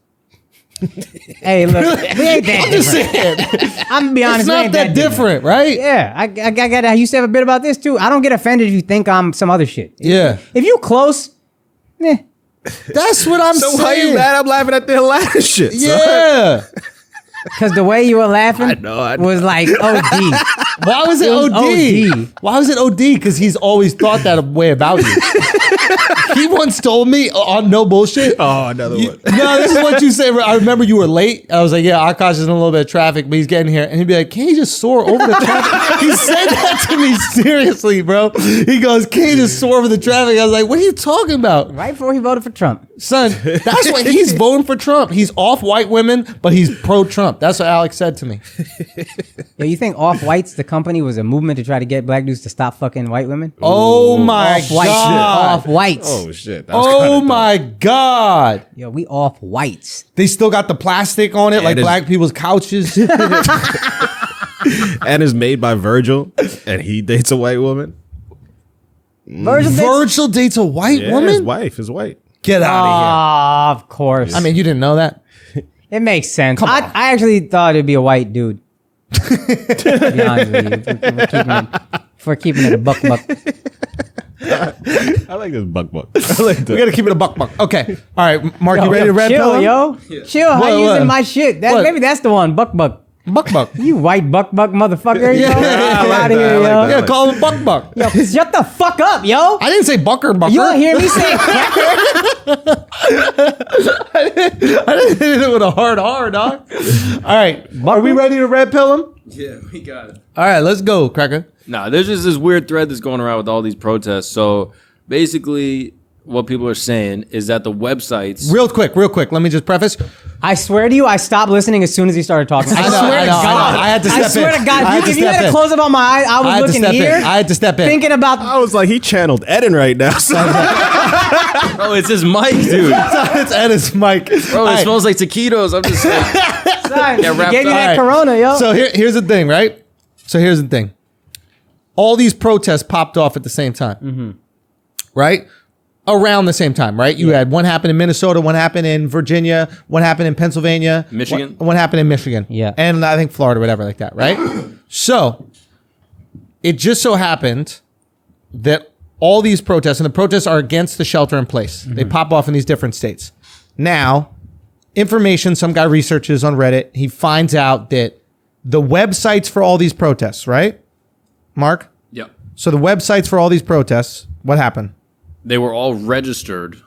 Hey, look, we ain't that I'm just different. saying. I'm gonna be honest, It's we not ain't that different, right? Yeah, I used to have a bit about this too. I don't get offended if you think I'm some other shit. Yeah. If you close, That's what I'm So saying. why you mad? I'm laughing at the hilarious shit. son. Yeah. because the way you were laughing I know. was like OD. Why was it was OD? OD. Why was it OD? Because he's always thought that way about you. He once told me on no bullshit. Oh, another one. No, this is what you said. I remember you were late. I was like, yeah, Akaash is in a little bit of traffic, but he's getting here. And he'd be like, can he just soar over the traffic? He said that to me seriously, bro. He goes, can he just soar over the traffic? I was like, what are you talking about? Right before he voted for Trump. Son, that's why he's voting for Trump. He's off white women, but he's pro-Trump. That's what Alex said to me. Yeah, you think Off-Whites, the company, was a movement to try to get black dudes to stop fucking white women? Oh my Off-Whites. God. Off-Whites. Oh shit. That was Oh kinda my God. Yo, we Off-Whites. They still got the plastic on it, like it's- black people's couches. dope. And is made by Virgil, and he dates a white woman. Virgil dates a white Yeah, woman? his wife is white. Get out Of course. of here. I mean, you didn't know that? it makes sense. Come on. I actually thought it'd be a white dude. To be honest with you. For keeping it a buck. I like this buck. I like We that. gotta keep it a buck. Okay. All right, Mark, you ready to red chill, pill him? yo. Chill, how What, you what? using my shit? What? Maybe that's the one, buck. Buck. You white buck motherfucker. Yeah. Yo. Get I like out of that, here, I like yo. that. Yeah, call him Buck. Yo, shut the fuck up, yo. I didn't say Bucker. You don't hear me say I didn't hit it with a hard R, dog. All right. Are we ready to red pill him? Yeah, we got it. All right, let's go, Cracker. Nah, there's just this weird thread that's going around with all these protests. So basically, what people are saying is that the websites. Real quick. Let me just preface. I swear to you, I stopped listening as soon as he started talking. I know, swear to I know. God. I had to step I swear in. to God. I had to If you step had a in. close up on my eyes, I was looking here. I had to step in. Thinking about. I was like, he channeled Eddin right now. Oh, it's his mic, dude. It's Eddin's mic. Bro, it smells like taquitos. I'm just saying. Son, Yeah, he wrapped gave you up. that All right. Corona, yo. So here's the thing, right? All these protests popped off at the same time, right? Around the same time, right? You had one happen in Minnesota, one happened in Virginia, one happened in Pennsylvania, Michigan. one happened in Michigan, Yeah. and I think Florida, whatever, like that, right? So it just so happened that all these protests, and the protests are against the shelter in place. They pop off in these different states. Now, information, some guy researches on Reddit, he finds out that the websites for all these protests, right? Mark? Yep. So the websites for all these protests, what happened? They were all registered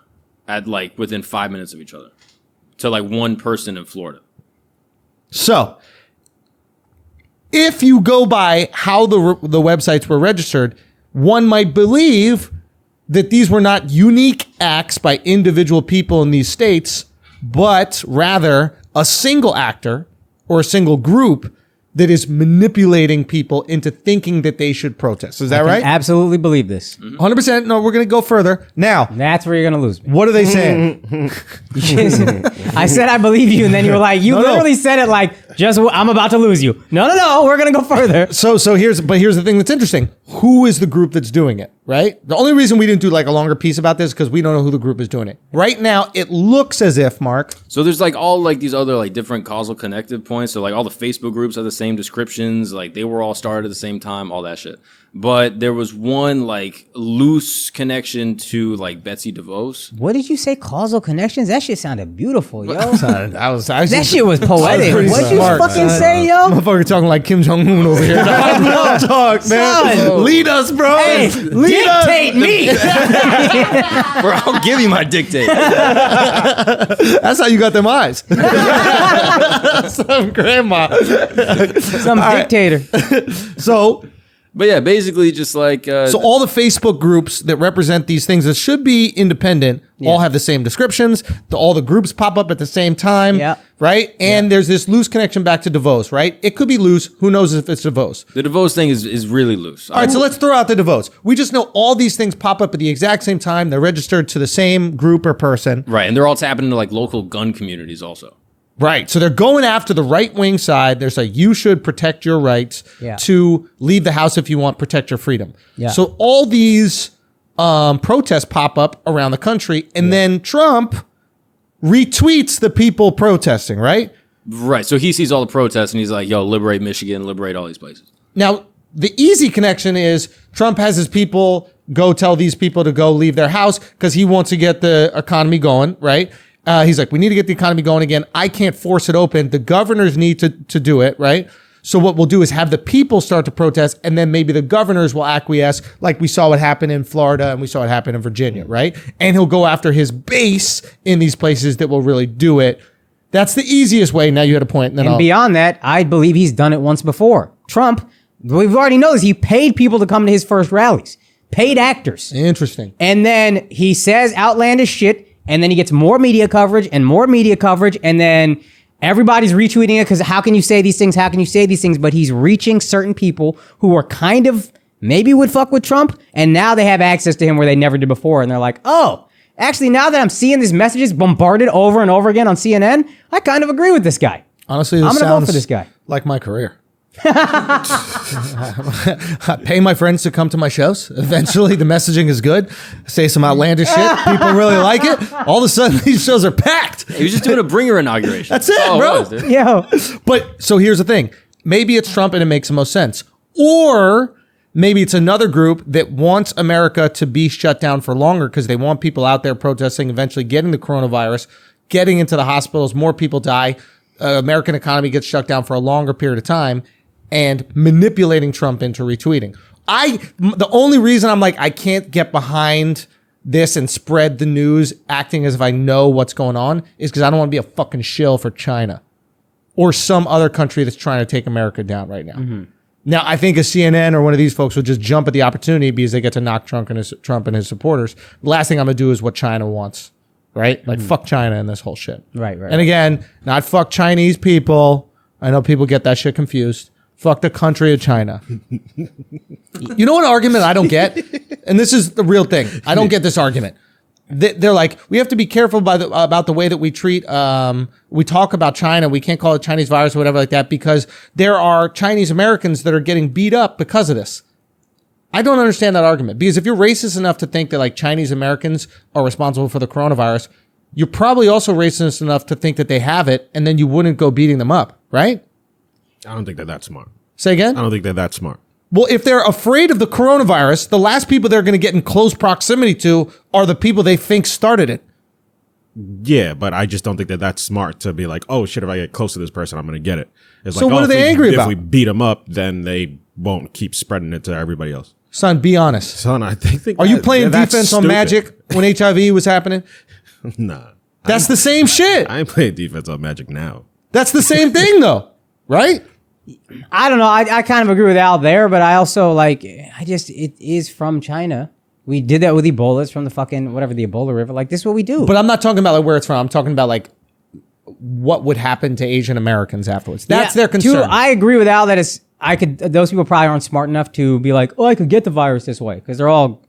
at like within 5 minutes of each other to like one person in Florida. So if you go by how the websites were registered, one might believe that these were not unique acts by individual people in these states, but rather a single actor or a single group that is manipulating people into thinking that they should protest. Is that right? Absolutely believe this. 100%. No, we're going to go further. Now, That's where you're gonna lose me. what are they saying? I said I believe you, and then you were like, you No. literally said it like, just I'm about to lose you. No, we're gonna go further. So here's the thing that's interesting. Who is the group that's doing it, right? The only reason we didn't do like a longer piece about this is because we don't know who the group is doing it. Right now, it looks as if, Mark, So there's like all like these other like different causal connective points. So like all the Facebook groups have the same descriptions. Like they were all started at the same time, all that shit. But there was one like loose connection to like Betsy DeVos. What did you say? Causal connections? That shit sounded beautiful, yo. that Shit was poetic. pretty What'd you smart, fucking son. say, yo? Motherfucker talking like Kim Jong Un over here. No talk, man. Son. Lead us, bro. Hey, dictate me. Bro, I'll give you my dictate. That's how you got them eyes. Some grandma. Some dictator. So But yeah, basically just like So all the Facebook groups that represent these things that should be independent all have the same descriptions. All the groups pop up at the same time, Yeah. right? And there's this loose connection back to DeVos, right? It could be loose. Who knows if it's DeVos? the DeVos thing is really loose. All right, so let's throw out the DeVos. We just know all these things pop up at the exact same time. They're registered to the same group or person. Right, and they're all tapping into like local gun communities also. Right. So they're going after the right-wing side. There's like, you should protect your rights to leave the house if you want, protect your freedom. Yeah. So all these protests pop up around the country, and then Trump retweets the people protesting, right? Right, so he sees all the protests and he's like, yo, liberate Michigan, liberate all these places. Now, the easy connection is Trump has his people go tell these people to go leave their house because he wants to get the economy going, right? He's like, we need to get the economy going again. I can't force it open. The governors need to do it, right? So what we'll do is have the people start to protest, and then maybe the governors will acquiesce, like we saw what happened in Florida and we saw it happen in Virginia, right? And he'll go after his base in these places that will really do it. That's the easiest way. Now you had a point. And then And I'll, beyond that, I believe he's done it once before. Trump, we've already know this. He paid people to come to his first rallies. Paid actors. Interesting. And then he says outlandish shit, and then he gets more media coverage, and then everybody's retweeting it because how can you say these things? How can you say these things? But he's reaching certain people who are kind of maybe would fuck with Trump, and now they have access to him where they never did before, and they're like, oh, actually, now that I'm seeing these messages bombarded over and over again on CNN, I kind of agree with this guy. Honestly, this I'm gonna vote sounds for this guy. like my career. I pay my friends to come to my shows. Eventually, the messaging is good. Say some outlandish shit. People really like it. All of a sudden, these shows are packed. He was just doing a bringer inauguration. That's it, all bro. was, dude. Yo, But so here's the thing. Maybe it's Trump and it makes the most sense. Or maybe it's another group that wants America to be shut down for longer because they want people out there protesting, eventually getting the coronavirus, getting into the hospitals, more people die. American economy gets shut down for a longer period of time, and manipulating Trump into retweeting. The only reason I'm like, I can't get behind this and spread the news acting as if I know what's going on is because I don't want to be a fucking shill for China. or some other country that's trying to take America down right now. Mm-hmm. Now, I think a CNN or one of these folks will just jump at the opportunity because they get to knock Trump and his supporters. The last thing I'm going to do is what China wants, right? Like, fuck China and this whole shit. Right. And again, not fuck Chinese people. I know people get that shit confused. Fuck the country of China. You know what argument I don't get? And this is the real thing. I don't get this argument. They're like, we have to be careful about the way that we treat, we talk about China. We can't call it Chinese virus or whatever like that because there are Chinese Americans that are getting beat up because of this. I don't understand that argument because if you're racist enough to think that like Chinese Americans are responsible for the coronavirus, you're probably also racist enough to think that they have it and then you wouldn't go beating them up, right? I don't think that's smart. Say again? I don't think that's smart. Well, if they're afraid of the coronavirus, the last people they're going to get in close proximity to are the people they think started it. Yeah, but I just don't think that's smart to be like, oh shit, if I get close to this person, I'm going to get it. It's So like, what are they angry about? If we beat them up, then they won't keep spreading it to everybody else. Son, be honest. Son, I think Are you playing defense on Magic when HIV was happening? Nah. That's the same shit. I ain't playing defense on Magic now. That's the same thing though, right? I don't know. I kind of agree with Al there, but I also it is from China. We did that with Ebola. It's from the fucking, whatever, the Ebola River. Like, this is what we do. But I'm not talking about like where it's from. I'm talking about like what would happen to Asian Americans afterwards. That's their concern. I agree with Al that those people probably aren't smart enough to be like, oh, I could get the virus this way. Because they're all,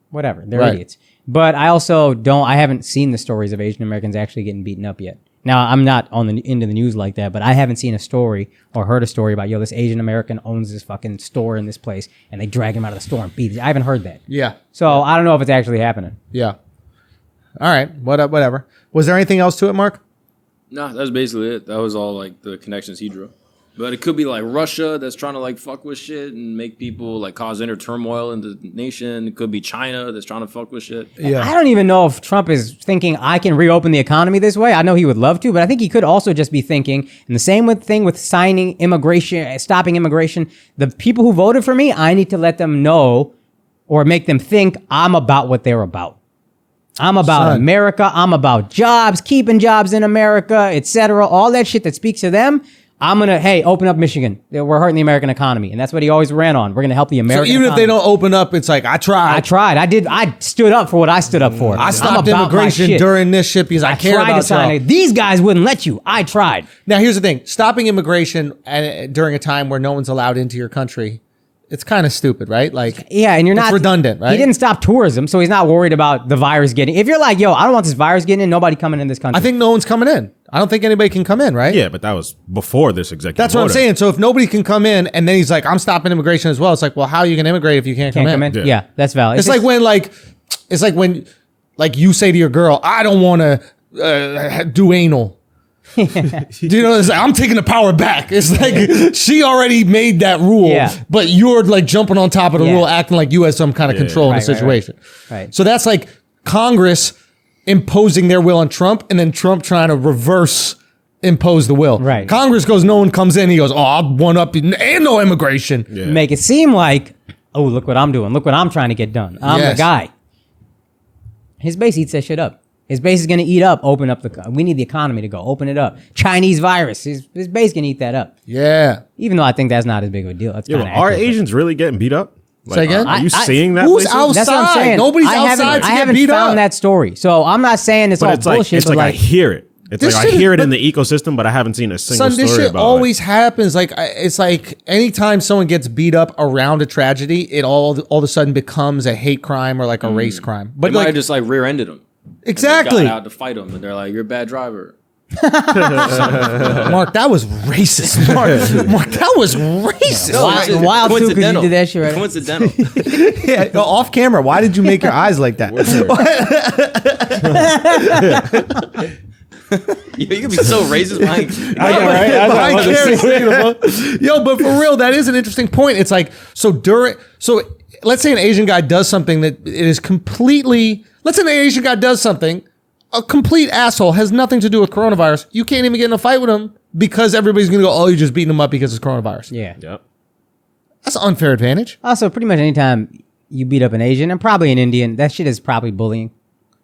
whatever. They're idiots. But I also I haven't seen the stories of Asian Americans actually getting beaten up yet. Now, I'm not into the news like that, but I haven't seen a story or heard a story about, this Asian American owns this fucking store in this place, and they drag him out of the store and beat him. I haven't heard that. Yeah. So I don't know if it's actually happening. Yeah. All right. Whatever. Was there anything else to it, Mark? No, that's basically it. That was all like the connections he drew. But it could be like Russia that's trying to like fuck with shit and make people like cause inner turmoil in the nation. It could be China that's trying to fuck with shit. Yeah. I don't even know if Trump is thinking I can reopen the economy this way. I know he would love to, but I think he could also just be thinking, and the same thing with stopping immigration, the people who voted for me, I need to let them know or make them think I'm about what they're about. I'm about America. I'm about jobs, keeping jobs in America, etc. All that shit that speaks to them. I'm going to, open up Michigan. We're hurting the American economy. And that's what he always ran on. We're going to help the American economy. So even if they don't open up, it's like, I tried. I stood up for what I stood up for. I stopped immigration during this shit because I care about y'all. These guys wouldn't let you. I tried. Now, here's the thing. Stopping immigration during a time where no one's allowed into your country, it's kind of stupid, right? Like, yeah, and it's redundant, right? He didn't stop tourism, so he's not worried about the virus getting. If you're like, I don't want this virus getting in, nobody coming in this country. I think no one's coming in. I don't think anybody can come in, right? Yeah, but that was before this executive That's what I'm saying. So if nobody can come in, and then he's like, I'm stopping immigration as well. It's like, well, how are you going to immigrate if you can't come in? Yeah, that's valid. It's like when you say to your girl, I don't want to do anal. Do you know? It's like, I'm taking the power back. It's like she already made that rule, but you're like jumping on top of the rule, acting like you have some kind of control in the situation. Right. So that's like Congress imposing their will on Trump, and then Trump trying to reverse impose the will. Right. Congress goes, no one comes in. He goes, I'll one up and no immigration. Yeah. Make it seem like, look what I'm doing. Look what I'm trying to get done. I'm the guy. His base eats that shit up. His base is going to eat up, open up we need the economy to go, open it up. Chinese virus, his base can eat that up. Yeah. Even though I think that's not as big of a deal. That's Yeah, are Asians really getting beat up? Say again? Are you seeing that? Who's places? outside? That's what I'm saying. Nobody's outside to I get haven't beat found up. that story. So I'm not saying it's all bullshit. It's like I hear it. It's This like I shit hear is- it in the ecosystem, but I haven't seen a single Son, this story shit about always happens. Like it's like anytime someone gets beat up around a tragedy, it all of a sudden becomes a hate crime or like a race crime. But They might like have just like rear-ended him. exactly, They got out to fight him, and they're like, "You're a bad driver." Mark, that was racist. Mark, that was racist. No, it's just wild too, 'cause you coincidental. did that shit right. Coincidental. Yeah, off camera. Why did you make your eyes like that? You can be so racist behind. Yo, but for real, that is an interesting point. It's like so let's say an Asian guy does something that it is completely. Let's say an Asian guy does something. A complete asshole, has nothing to do with coronavirus. You can't even get in a fight with him because everybody's going to go, oh, you're just beating him up because it's coronavirus. Yeah. Yep. That's an unfair advantage. Also, pretty much anytime you beat up an Asian and probably an Indian, that shit is probably bullying.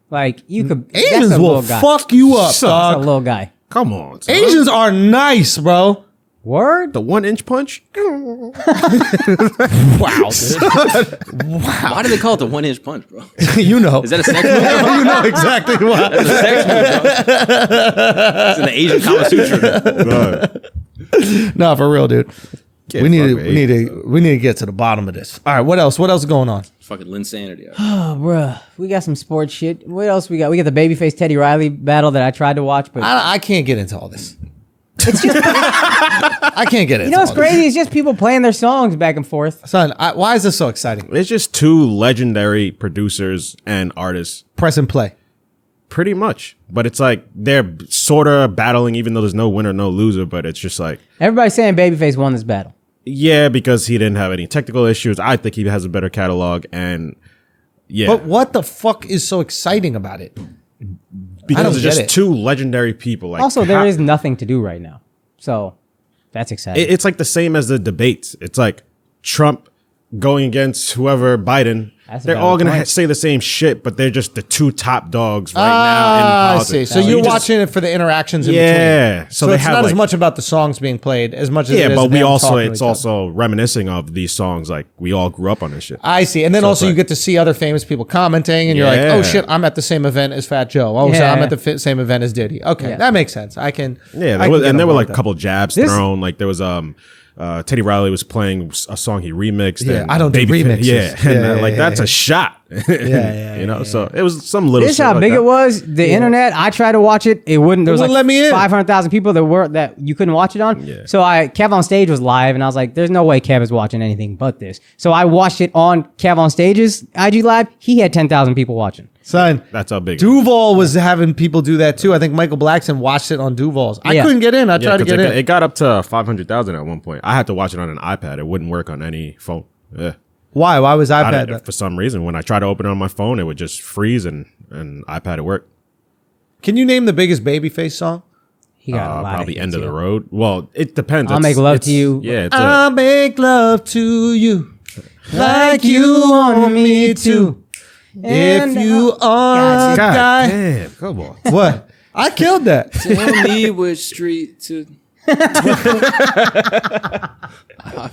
Like, you could... Asians will fuck you up, That's a dog. little guy. Come on, son. Asians are nice, bro. Word? The 1-inch punch? Wow. Why do they call it the 1-inch punch, bro? You know. Is that a sex move? You know exactly why. That's a sex move, bro. It's in the Asian Kama Sutra. No, for real, dude. Can't We need fuck with Asians, to get to the bottom of this. All right, what else? What else is going on? Fucking Linsanity. Oh, bruh. We got some sports shit. What else we got? We got the Babyface Teddy Riley battle that I tried to watch, but I can't get into all this. I can't get into. you know what's all this. crazy? It's just people playing their songs back and forth. Son, why is this so exciting? It's just two legendary producers and artists. Press and play. Pretty much. But it's like they're sort of battling even though there's no winner, no loser. But it's just like... Everybody's saying Babyface won this battle. Yeah, because he didn't have any technical issues. I think he has a better catalog. And yeah. But what the fuck is so exciting about it? because don't it's get just it. two legendary people. Like Also, there is nothing to do right now. So that's exciting. It's like the same as the debates. It's like Trump going against whoever Biden. That's a They're valid all going to point. say the same shit, but they're just the two top dogs right now in I politics. see. So you you're just- watching it for the interactions in Yeah. between. So So they it's have, not as like- much about the songs being played as much as Yeah, it is but we them also talking to it's each other. also reminiscing of these songs. Like we all grew up on this shit. I see. And then So also it's you like- get to see other famous people commenting and you're like, Yeah. oh shit, I'm at the same event as Fat Joe. Oh, shit, Yeah. I'm at the same event as Diddy. Okay, Yeah. that makes sense. I can. Yeah, I there can was, get and there on were board like with a couple jabs This- thrown. Like there was Teddy Riley was playing a song he remixed. Yeah, and I don't do Babyface- remixes. Yeah, Yeah, and yeah, like yeah, that's yeah. a shot. yeah, you know. So it was some little. This shit how like big that. it was. The internet. I tried to watch it. It wouldn't. There was wouldn't like let me in. 500,000 people that you couldn't watch it on. Yeah. So Kev on Stage was live, and I was like, "There's no way Kev is watching anything but this." So I watched it on Kev on Stage's IG Live. He had 10,000 people watching. Son, That's how big. Duval was having people do that too. I think Michael Blackson watched it on Duval's. I Yeah. couldn't get in. I Yeah, tried to 'cause get in. it got up to 500,000 at one point. I had to watch it on an iPad. It wouldn't work on any phone. Yeah. Why? Why was iPad? For some reason, when I tried to open it on my phone, it would just freeze and iPad it worked. Can you name the biggest Babyface song? He got a lot Probably of End hits, of the yeah. Road. Well, it depends. I'll Make Love to You. Yeah, it's I'll make love to you like you want me to. And, If you are a God guy. damn, come on. What? I killed that. Tell me which street to.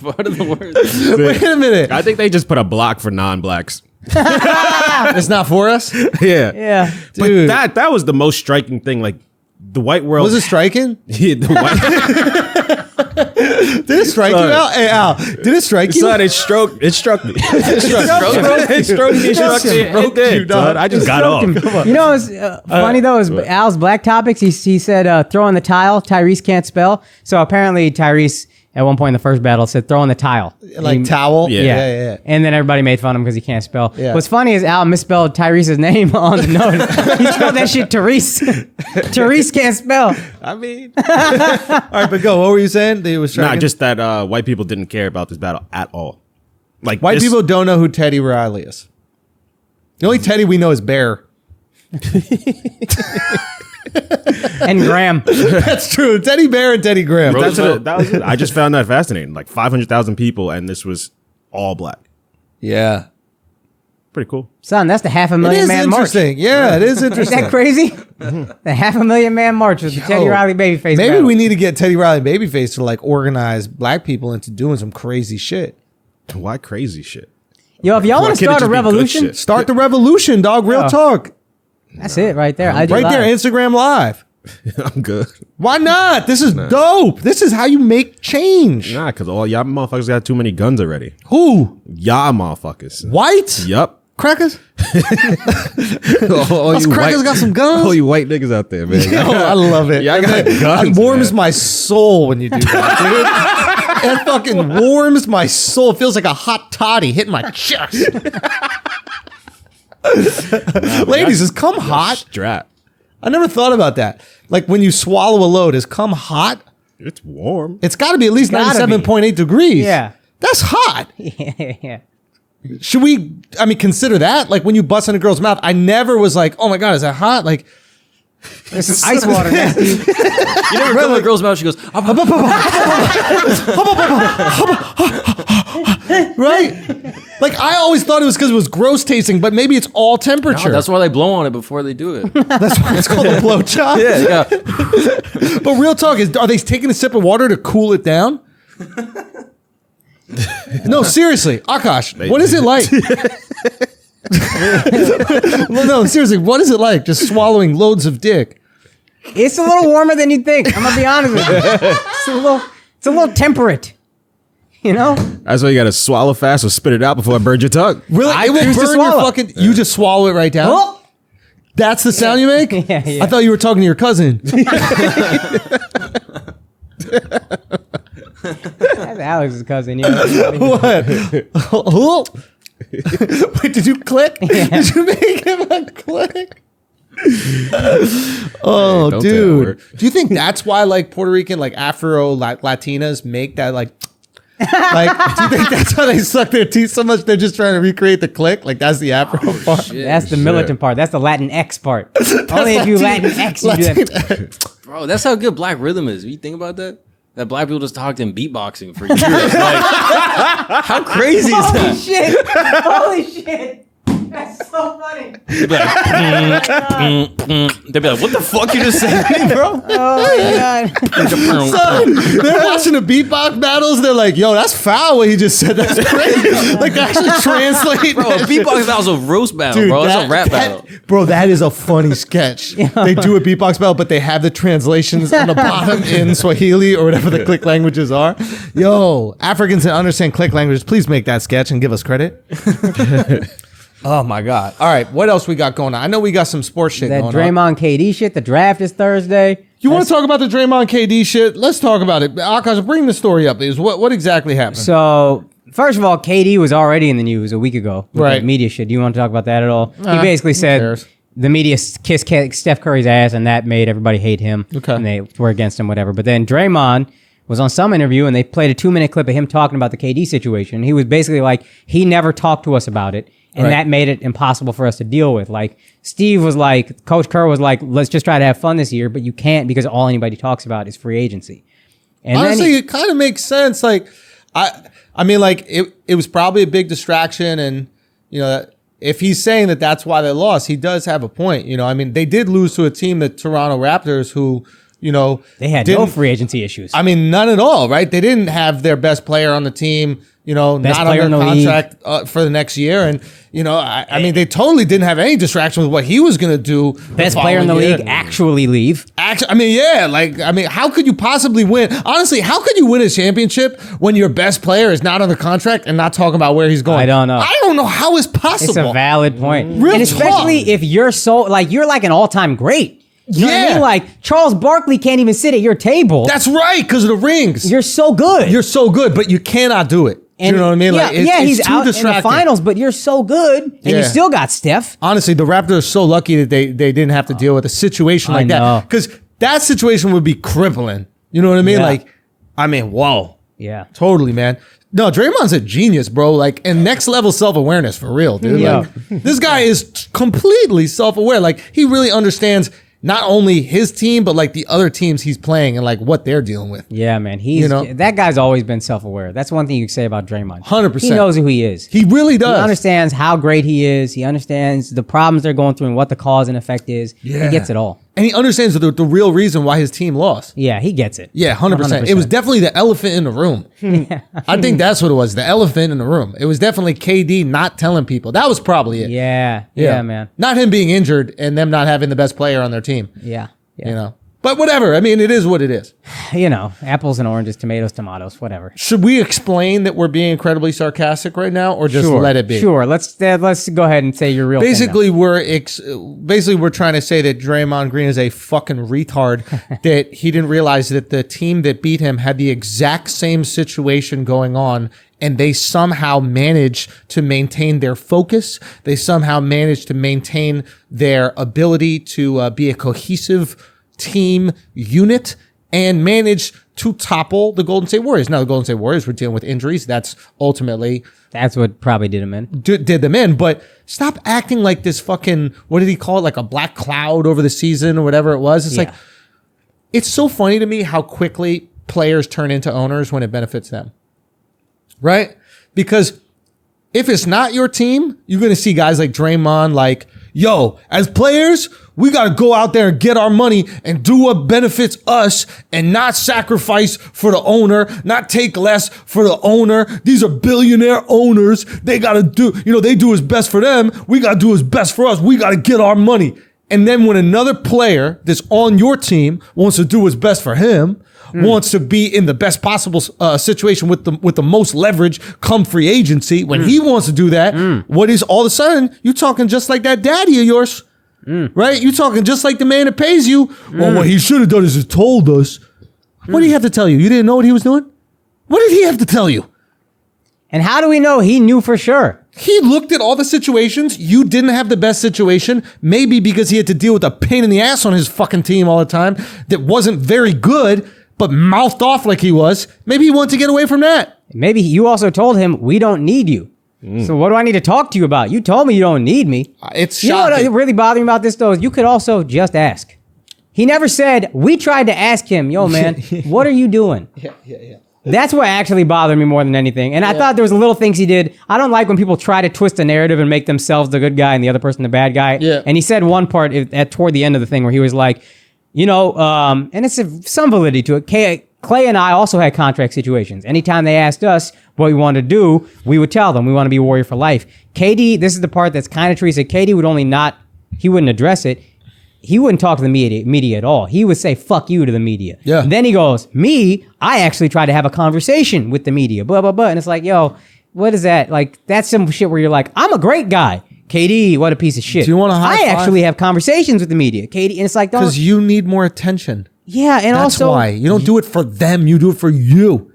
What are the words? Wait a minute. I think they just put a block for non-blacks. It's not for us? Yeah, Yeah. Dude. But that was the most striking thing. Like the white world Was it striking? Yeah, the white. Did it strike you, Al? Hey, Al, did it strike you? Son, it struck me. It struck me. It did, dog. son. I just got off. You know what's funny though is Al's Black Topics. He said throw in the tile. Tyrese can't spell. So apparently Tyrese at one point in the first battle said throw in the tile. Like He- towel? Yeah. Yeah. And then everybody made fun of him because he can't spell. Yeah. What's funny is Al misspelled Tyrese's name on the note. He spelled that shit Tyrese. Tyrese can't spell. I mean, All right, but go. What were you saying? That it was nah, striking? just that white people didn't care about this battle at all. Like White this- people don't know who Teddy Riley is. The only Teddy we know is Bear. And Graham. That's true. Teddy Bear and Teddy Graham. That's Roosevelt. that was it. I just found that fascinating. Like 500,000 people, and this was all black. Yeah. Pretty cool. Son, that's the It 500,000 is man march. interesting. Yeah, it is Isn't interesting. that crazy? The 500,000 man march was the Teddy Yo, Riley babyface Maybe battle. we need to get Teddy Riley and Babyface to like organize black people into doing some crazy shit. Why crazy shit? Yo, if y'all Why want to can't it start a just be good revolution, shit? Start the revolution, dog. Real Yeah. talk. that's it right there. IG Right there, Live. Instagram Live. I'm good. Why not? This is dope. This is how you make change. Nah, because all y'all motherfuckers got too many guns already. Who? Y'all motherfuckers. White? Yup. Crackers? all Us crackers got some guns? All you white niggas out there, man. Oh, I love it. Yeah, I got It guns, warms man. my soul when you do that, dude. It fucking warms my soul. It feels like a hot toddy hitting my chest. Ladies, is cum hot? Strat. I never thought about that. Like when you swallow a load, is cum hot? It's warm. It's got to be at least Gotta be. 97.8 degrees. Yeah. That's hot. Yeah. Should we, consider that? Like when you bust in a girl's mouth, I never was like, oh my God, is that hot? Like, There's some ice water next to you. You never go in a girl's mouth. She goes, right? right? Like, I always thought it was because it was gross tasting, but maybe it's all temperature. No, that's why they blow on it before they do it. That's why it's called a blow job. Yeah. But real talk is, are they taking a sip of water to cool it down? No, seriously, Akaash, what is it like? Well, no, seriously, what is it like just swallowing loads of dick? It's a little warmer than you think. I'm gonna be honest with you. It's a little temperate. You know? That's why you gotta swallow fast or spit it out before it burns your tongue. Really? I It will choose to burn your swallow. fucking... You just swallow it right down? Oh! That's the sound you make? Yeah. I thought you were talking to your cousin. That's Alex's cousin. You know? What? Wait, did you click? Yeah. Did you make him a click? Oh, Don't say that dude. word. Do you think that's why, like, Puerto Rican, like, Afro Latinas make that, like, do you think that's how they suck their teeth so much? They're just trying to recreate the click? Like, that's the Afro part? Shit. That's the militant part. That's the Latin X part. Only if you Latin X, you do that. Bro, that's how good black rhythm is. You think about that? That black people just talked in beatboxing for years. Like, how crazy is Holy that? shit! Holy shit! That's so funny. They'd be like, what the fuck you just said to me, bro? Oh my god! Son, they're watching the beatbox battles. They're like, yo, that's foul what he just said. That's crazy. Like, they actually translate. Bro, a beatbox battle's a roast battle, Dude, bro. That's a rap battle. Bro, that is a funny sketch. They do a beatbox battle, but they have the translations on the bottom in Swahili or whatever the click languages are. Yo, Africans that understand click languages, please make that sketch and give us credit. Oh my God. All right, what else we got going on? I know we got some sports shit That going on. Draymond KD shit. The draft is Thursday. You want to talk about the Draymond KD shit? Let's talk about it. Akaash, bring the story up. What exactly happened? So, first of all, KD was already in the news a week ago with Right. that media shit. Do you want to talk about that at all? He Nah, basically who said cares? the media kissed Steph Curry's ass, and that made everybody hate him. Okay. And they were against him, whatever. But then Draymond was on some interview, and they played a 2-minute clip of him talking about the KD situation. He was basically like, he never talked to us about it. And Right. that made it impossible for us to deal with. Like, Steve was like, Coach Kerr was like, let's just try to have fun this year, but you can't because all anybody talks about is free agency. And honestly, it kind of makes sense. Like, I mean, like it was probably a big distraction, and you know, if he's saying that that's why they lost, he does have a point. You know, I mean, they did lose to a team, the Toronto Raptors, who, you know, they had no free agency issues. I mean, none at all, right? They didn't have their best player on the team, you know, Best not player under in the contract for the next year. And, you know, I mean, they totally didn't have any distraction with what he was going to do. Best player in the league actually leave. Actually, I mean, yeah, like, I mean, how could you possibly win? Honestly, how could you win a championship when your best player is not under contract and not talking about where he's going? I don't know. I don't know how it's possible. It's a valid point. Real and especially talk. if you're so, like, you're like an all-time great. You know what I Yeah. mean? Like, Charles Barkley can't even sit at your table. That's right, because of the rings. You're so good. You're so good, but you cannot do it. And you know what I mean? Yeah, Like, it's he's too out in the distracting. finals, but you're so good, and Yeah. you still got Steph. Honestly, the Raptors are so lucky that they didn't have to deal with a situation like I know. that. Because that situation would be crippling. You know what I mean? Yeah. Like, I mean, whoa. Yeah. Totally, man. No, Draymond's a genius, bro. Like, and next level self-awareness for real, dude. Yeah. Like, this guy is completely self-aware. Like, he really understands not only his team, but like the other teams he's playing and like what they're dealing with. Yeah, man. He's that guy's always been self-aware. That's one thing you can say about Draymond. 100%. He knows who he is. He really does. He understands how great he is. He understands the problems they're going through and what the cause and effect is. Yeah. He gets it all. And he understands the real reason why his team lost. Yeah, he gets it. Yeah, 100%. It was definitely the elephant in the room. I think that's what it was, the elephant in the room. It was definitely KD not telling people. That was probably it. Yeah, man. Not him being injured and them not having the best player on their team, Yeah. you know. But whatever. I mean, it is what it is. You know, apples and oranges, tomatoes, tomatoes, whatever. Should we explain that we're being incredibly sarcastic right now or just let it be? Sure. Let's go ahead and say your real Basically, we're trying to say that Draymond Green is a fucking retard, that he didn't realize that the team that beat him had the exact same situation going on, and they somehow managed to maintain their focus. They somehow managed to maintain their ability to be a cohesive team unit and managed to topple the Golden State Warriors. Now, the Golden State Warriors were dealing with injuries. That's ultimately That's what probably did him in. did them in, but stop acting like this fucking, what did he call it? Like a black cloud over the season or whatever it was. It's Yeah. like, it's so funny to me how quickly players turn into owners when it benefits them. Right? Because If it's not your team, you're going to see guys like Draymond like, yo, as players, we got to go out there and get our money and do what benefits us and not sacrifice for the owner, not take less for the owner. These are billionaire owners. They got to do, they do what's best for them. We got to do what's best for us. We got to get our money. And then when another player that's on your team wants to do what's best for him, wants to be in the best possible situation with the most leverage come free agency, when he wants to do that, what is all of a sudden, you talking just like that daddy of yours, right? You talking just like the man that pays you. Well, what he should have done is just told us. What did he have to tell you? You didn't know what he was doing? What did he have to tell you? And how do we know he knew for sure? He looked at all the situations. You didn't have the best situation, maybe because he had to deal with a pain in the ass on his fucking team all the time that wasn't very good, but mouthed off like he was. Maybe he wanted to get away from that. Maybe you also told him, we don't need you. So what do I need to talk to you about? You told me you don't need me. It's shocking. You know what really bothering me about this, though, is you could also just ask. He never said, we tried to ask him, yo, man, what are you doing? Yeah. That's what actually bothered me more than anything. And I thought there was little things he did. I don't like when people try to twist the narrative and make themselves the good guy and the other person the bad guy. Yeah. And he said one part toward the end of the thing where he was like, and it's some validity to it. Clay and I also had contract situations. Anytime they asked us what we wanted to do, we would tell them we want to be a warrior for life. KD, this is the part that's kind of true. He said KD would he wouldn't address it. He wouldn't talk to the media at all. He would say, fuck you to the media. Yeah. And then he goes, I actually try to have a conversation with the media, blah, blah, blah. And it's like, yo, what is that? Like, that's some shit where you're like, I'm a great guy. KD, what a piece of shit. Do you want a high five? Actually have conversations with the media. KD, and it's like, because you need more attention. Yeah, and That's also why you don't do it for them. You do it for you.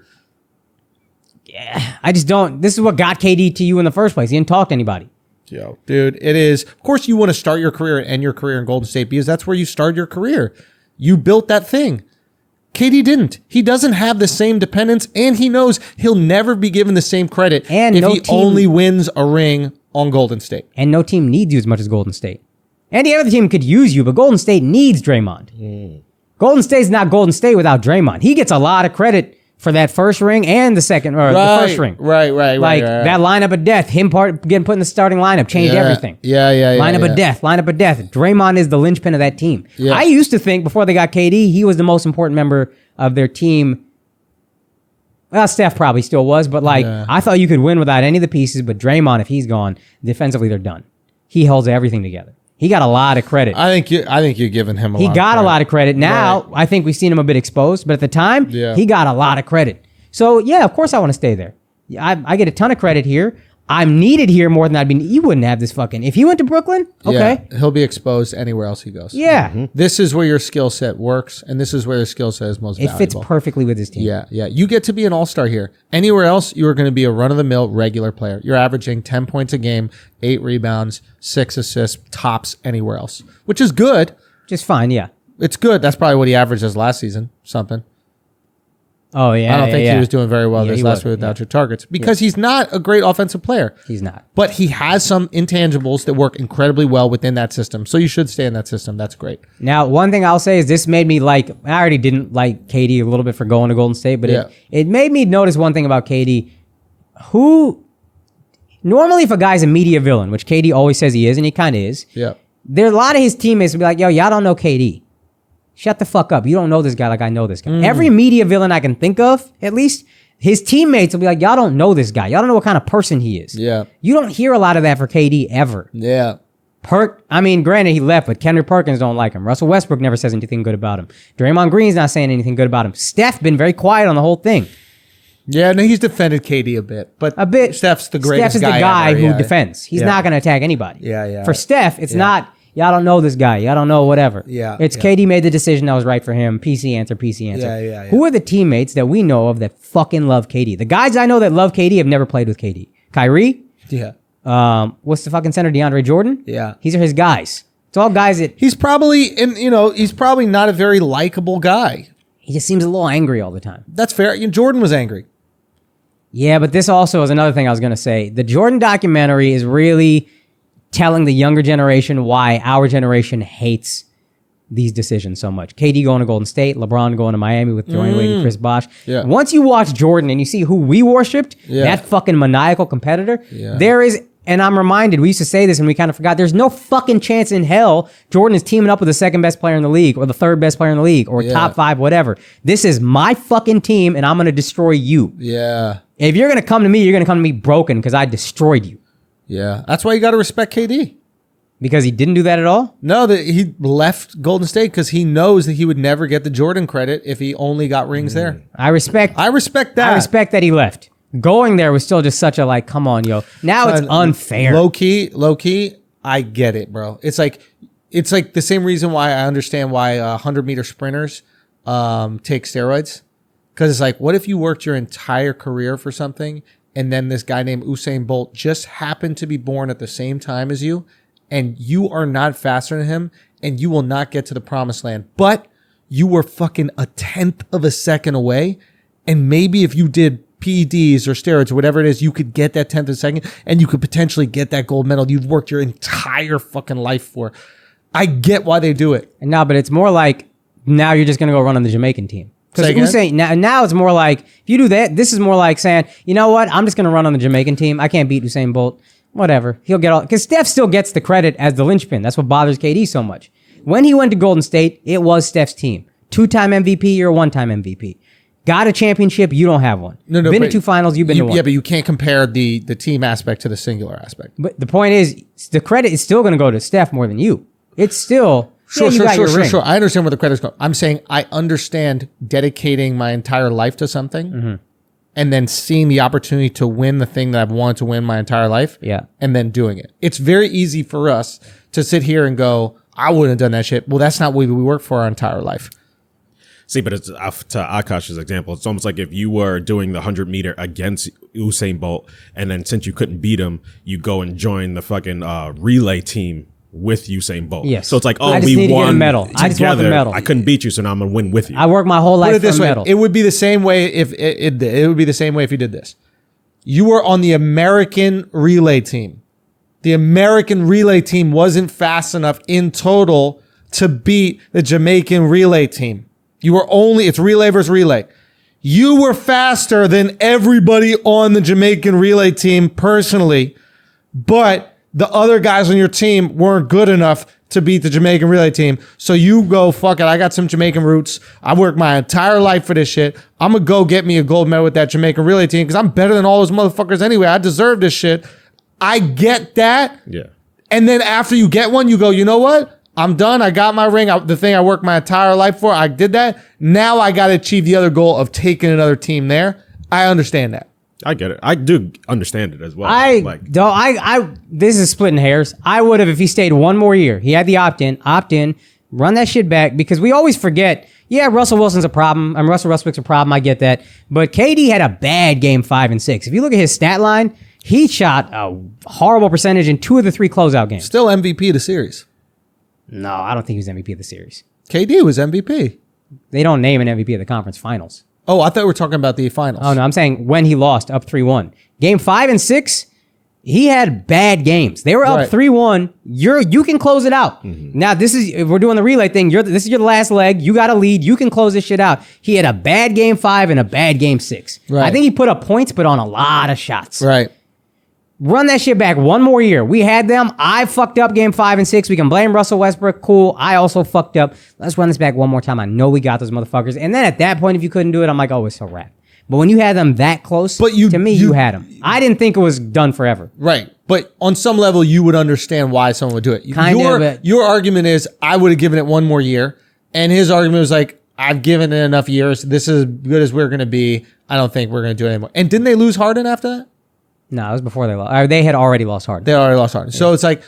Yeah, I just don't. This is what got KD to you in the first place. He didn't talk to anybody. Yo, dude, it is. Of course, you want to start your career and end your career in Golden State because that's where you started your career. You built that thing. KD didn't. He doesn't have the same dependence, and he knows he'll never be given the same credit and if he only wins a ring on Golden State. And no team needs you as much as Golden State. Any other team could use you, but Golden State needs Draymond. Golden State's not Golden State without Draymond. He gets a lot of credit for that first ring and the second, or the first ring. Right. Like that lineup of death, him getting put in the starting lineup changed everything. Yeah. Lineup of death. Draymond is the linchpin of that team. Yeah. I used to think before they got KD, he was the most important member of their team. Well, Steph probably still was, but I thought you could win without any of the pieces, but Draymond, if he's gone, defensively they're done. He holds everything together. He got a lot of credit. I think you're giving him a lot of credit. He got a lot of credit. Now, I think we've seen him a bit exposed, but at the time, he got a lot of credit. So, yeah, of course I want to stay there. I get a ton of credit here. I'm needed here more than I'd be. You wouldn't have this fucking. If he went to Brooklyn, okay. Yeah, he'll be exposed anywhere else he goes. Yeah. This is where your skill set works, and this is where your skill set is most valuable. It fits perfectly with his team. Yeah. You get to be an all-star here. Anywhere else, you are going to be a run-of-the-mill regular player. You're averaging 10 points a game, 8 rebounds, 6 assists, tops anywhere else, which is good. Just fine, yeah. It's good. That's probably what he averaged as last season, something. Oh, yeah. I don't think he was doing very well this last week without your targets because he's not a great offensive player. He's not. But he has some intangibles that work incredibly well within that system. So you should stay in that system. That's great. Now, one thing I'll say is this made me I already didn't like KD a little bit for going to Golden State, but it made me notice one thing about KD. Normally if a guy's a media villain, which KD always says he is, and he kind of is, there are a lot of his teammates will be like, yo, y'all don't know KD. Shut the fuck up. You don't know this guy like I know this guy. Every media villain I can think of, at least, his teammates will be like, y'all don't know this guy. Y'all don't know what kind of person he is. Yeah. You don't hear a lot of that for KD ever. Yeah. Granted, he left, but Kendrick Perkins don't like him. Russell Westbrook never says anything good about him. Draymond Green's not saying anything good about him. Steph been very quiet on the whole thing. Yeah, no, he's defended KD a bit. Steph's the greatest Steph is the guy ever. who defends. He's not going to attack anybody. Yeah. For Steph, it's not, y'all don't know this guy. Y'all don't know whatever. It's KD made the decision that was right for him. PC answer. Yeah. Who are the teammates that we know of that fucking love KD? The guys I know that love KD have never played with KD. Kyrie? Yeah. What's the fucking center? DeAndre Jordan? Yeah. These are his guys. It's all guys that... He's probably not a very likable guy. He just seems a little angry all the time. That's fair. Jordan was angry. Yeah, but this also is another thing I was going to say. The Jordan documentary is really telling the younger generation why our generation hates these decisions so much. KD going to Golden State, LeBron going to Miami with Dwayne Wade and Chris Bosh. Yeah. Once you watch Jordan and you see who we worshipped, that fucking maniacal competitor, there is, and I'm reminded, we used to say this and we kind of forgot, there's no fucking chance in hell Jordan is teaming up with the second best player in the league or the third best player in the league or top 5, whatever. This is my fucking team and I'm going to destroy you. Yeah. If you're going to come to me, you're going to come to me broken because I destroyed you. Yeah. That's why you got to respect KD. Because he didn't do that at all? No, that he left Golden State because he knows that he would never get the Jordan credit if he only got rings there. I respect that. I respect that he left. Going there was still just such a like, come on, yo. Now it's unfair. Low key, I get it, bro. It's like the same reason why I understand why 100-meter sprinters take steroids. Because it's like, what if you worked your entire career for something and then this guy named Usain Bolt just happened to be born at the same time as you, and you are not faster than him, and you will not get to the promised land. But you were fucking a 1/10 of a second away, and maybe if you did PEDs or steroids or whatever it is, you could get that 1/10 of a second, and you could potentially get that gold medal you've worked your entire fucking life for. I get why they do it. No, but it's more like now you're just going to go run on the Jamaican team. Because Usain, now it's more like, if you do that, this is more like saying, you know what, I'm just going to run on the Jamaican team. I can't beat Usain Bolt. Whatever. He'll get all, because Steph still gets the credit as the linchpin. That's what bothers KD so much. When he went to Golden State, it was Steph's team. 2-time MVP, you're a 1-time MVP. Got a championship, you don't have one. No, been to 2 finals, you've been to 1. Yeah, but you can't compare the team aspect to the singular aspect. But the point is, the credit is still going to go to Steph more than you. It's still... Sure. I understand where the credit's going. I'm saying I understand dedicating my entire life to something and then seeing the opportunity to win the thing that I've wanted to win my entire life and then doing it. It's very easy for us to sit here and go, I wouldn't have done that shit. Well, that's not what we worked for our entire life. See, but it's to Akaash's example, it's almost like if you were doing the 100-meter against Usain Bolt, and then since you couldn't beat him, you go and join the fucking relay team with Usain Bolt. Yes. So it's like, I just we need to won get a medal. I just want the medal. I couldn't beat you, so now I'm gonna win with you. I worked my whole life Put it this for a way. medal. It would be the same way if it would be the same way if you did this. You were on the American relay team. The American relay team wasn't fast enough in total to beat the Jamaican relay team. You were it's relay versus relay. You were faster than everybody on the Jamaican relay team personally, but the other guys on your team weren't good enough to beat the Jamaican relay team. So you go, fuck it, I got some Jamaican roots. I worked my entire life for this shit. I'm going to go get me a gold medal with that Jamaican relay team because I'm better than all those motherfuckers anyway. I deserve this shit. I get that. Yeah. And then after you get one, you go, you know what? I'm done. I got my ring. The thing I worked my entire life for, I did that. Now I got to achieve the other goal of taking another team there. I understand that. I get it. I do understand it as well. This is splitting hairs. I would have, if he stayed one more year. He had the opt-in, run that shit back, because we always forget, Russell Wilson's a problem. Russell Westbrook's a problem. I get that. But KD had a bad game 5 and 6. If you look at his stat line, he shot a horrible percentage in 2 of the 3 closeout games. Still MVP of the series. No, I don't think he was MVP of the series. KD was MVP. They don't name an MVP of the conference finals. Oh, I thought we were talking about the finals. Oh, no, I'm saying when he lost up 3-1. Game 5 and 6, he had bad games. They were up 3-1. You can close it out. Mm-hmm. Now, if we're doing the relay thing. This is your last leg. You got to lead. You can close this shit out. He had a bad game 5 and a bad game 6. Right. I think he put up points, but on a lot of shots. Right. Run that shit back one more year. We had them. I fucked up game 5 and 6. We can blame Russell Westbrook. Cool. I also fucked up. Let's run this back one more time. I know we got those motherfuckers. And then at that point, if you couldn't do it, I'm like, oh, it's a wrap. But when you had them that close, you had them. I didn't think it was done forever. Right. But on some level, you would understand why someone would do it. Your argument is, I would have given it one more year. And his argument was like, I've given it enough years. This is as good as we're going to be. I don't think we're going to do it anymore. And didn't they lose Harden after that? No, it was before they lost. They had already lost Harden. They already lost Harden. Yeah. So it's like,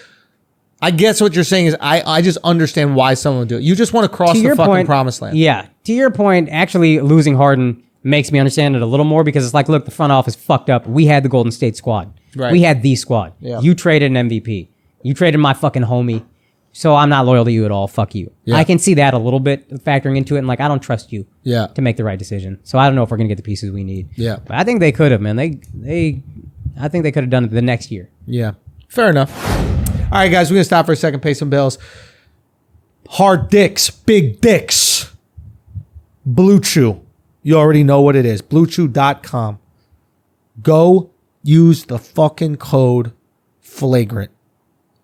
I guess what you're saying is I just understand why someone would do it. You just want to cross the fucking promised land. Yeah. To your point, actually losing Harden makes me understand it a little more, because it's like, look, the front office fucked up. We had the Golden State squad. Right. We had the squad. Yeah. You traded an MVP. You traded my fucking homie. So I'm not loyal to you at all. Fuck you. Yeah. I can see that a little bit factoring into it. And like, I don't trust you to make the right decision. So I don't know if we're going to get the pieces we need. Yeah. But I think they could have, man. I think they could have done it the next year. Yeah. Fair enough. All right, guys, we're going to stop for a second, pay some bills. Hard dicks, big dicks. Blue Chew. You already know what it is. BlueChew.com. Go use the fucking code Flagrant.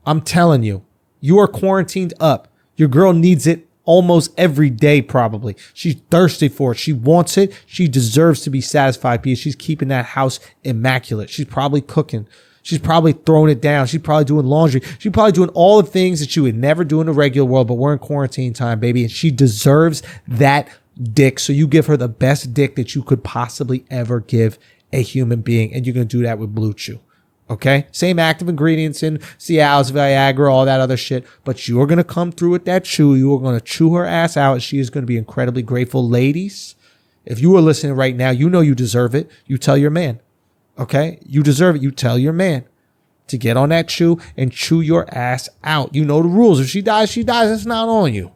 I'm telling you, you are quarantined up. Your girl needs it almost every day, probably. She's thirsty for it. She wants it. She deserves to be satisfied because she's keeping that house immaculate. She's probably cooking. She's probably throwing it down. She's probably doing laundry. She's probably doing all the things that she would never do in the regular world, but we're in quarantine time, baby. And she deserves that dick. So you give her the best dick that you could possibly ever give a human being. And you're going to do that with Blue Chew. Okay? Same active ingredients in Cialis, Viagra, all that other shit. But you're going to come through with that chew. You are going to chew her ass out. And she is going to be incredibly grateful. Ladies, if you are listening right now, you know you deserve it. You tell your man. Okay? You deserve it. You tell your man to get on that chew and chew your ass out. You know the rules. If she dies, she dies. It's not on you.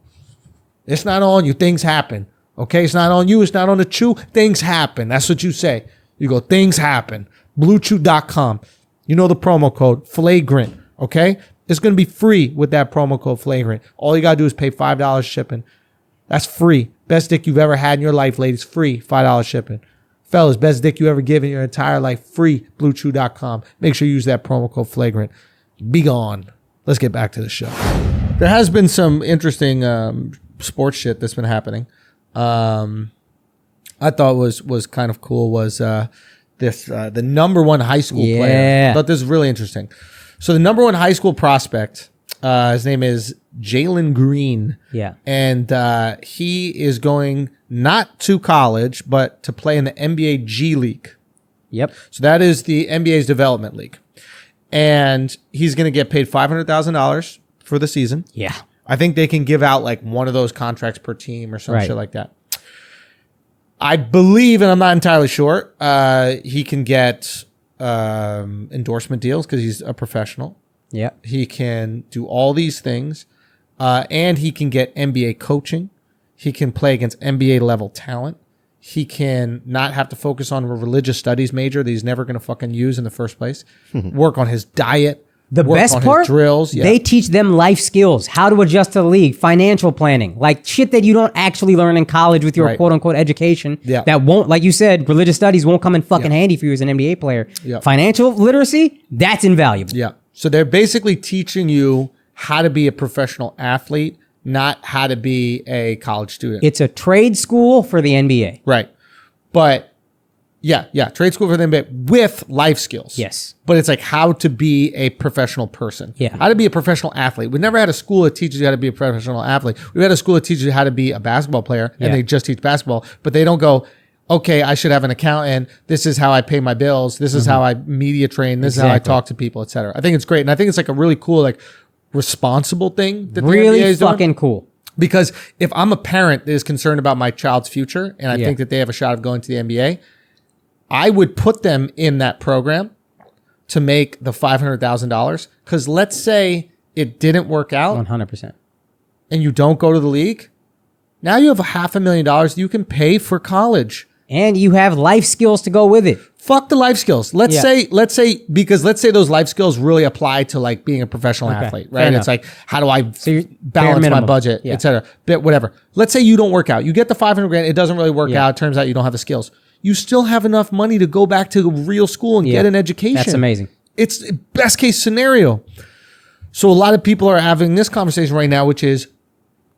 It's not on you. Things happen. Okay? It's not on you. It's not on the chew. Things happen. That's what you say. You go, things happen. BlueChew.com. You know the promo code Flagrant. Okay? It's going to be free with that promo code Flagrant. All you got to do is pay $5 shipping. That's free. Best dick you've ever had in your life, ladies. Free. $5 shipping. Fellas, best dick you ever given your entire life. Free. BlueChew.com. Make sure you use that promo code Flagrant. Be gone. Let's get back to the show. There has been some interesting sports shit that's been happening. I thought was kind of cool was the number one high school player. I thought this was really interesting. So the number one high school prospect, his name is Jalen Green. Yeah. And he is going not to college, but to play in the NBA G League. Yep. So that is the NBA's development league. And he's going to get paid $500,000 for the season. Yeah. I think they can give out like one of those contracts per team or some shit like that. I believe, and I'm not entirely sure, he can get endorsement deals because he's a professional. Yeah. He can do all these things, and he can get NBA coaching. He can play against NBA level talent. He can not have to focus on a religious studies major that he's never going to fucking use in the first place. Work on his diet. The best part, drills. Yeah. They teach them life skills, how to adjust to the league, financial planning, like shit that you don't actually learn in college with your quote unquote education. Yeah. That won't, like you said, religious studies won't come in fucking handy for you as an NBA player. Yeah. Financial literacy, that's invaluable. Yeah. So they're basically teaching you how to be a professional athlete, not how to be a college student. It's a trade school for the NBA. Right. But yeah, trade school for the NBA with life skills. Yes. But it's like how to be a professional person. Yeah. How to be a professional athlete. We never had a school that teaches you how to be a professional athlete. We had a school that teaches you how to be a basketball player, and they just teach basketball, but they don't go, okay, I should have an accountant. This is how I pay my bills. This is how I media train. This is how I talk to people, et cetera. I think it's great. And I think it's like a really cool, like responsible thing that the Really NBA is doing. fucking cool. Because if I'm a parent that is concerned about my child's future and I think that they have a shot of going to the NBA, I would put them in that program to make the $500,000. Because let's say it didn't work out 100%. and you don't go to the league. Now you have $500,000 you can pay for college. And you have life skills to go with it. Fuck the life skills. Let's say those life skills really apply to like being a professional athlete, right? It's like, how do I balance my budget, et cetera, whatever. Let's say you don't work out. You get the $500,000. It doesn't really work out. It turns out you don't have the skills. You still have enough money to go back to real school and get an education. That's amazing. It's best case scenario. So a lot of people are having this conversation right now, which is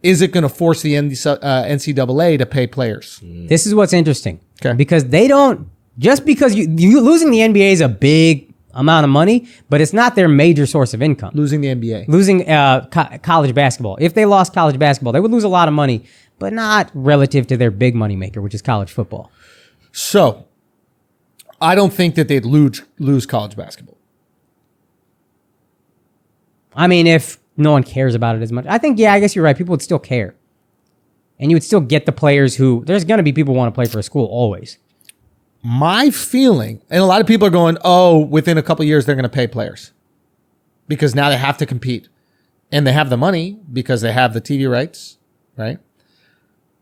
it going to force the NCAA to pay players? This is what's interesting. Okay. Because they don't, just because you losing the NBA is a big amount of money, but it's not their major source of income. Losing the NBA. Losing college basketball. If they lost college basketball, they would lose a lot of money, but not relative to their big money maker, which is college football. So I don't think that they'd lose college basketball. I mean, if no one cares about it as much, I think, I guess you're right. People would still care. And you would still get the players who, there's going to be people who want to play for a school always. My feeling, and a lot of people are going, within a couple of years, they're going to pay players because now they have to compete and they have the money because they have the TV rights, right?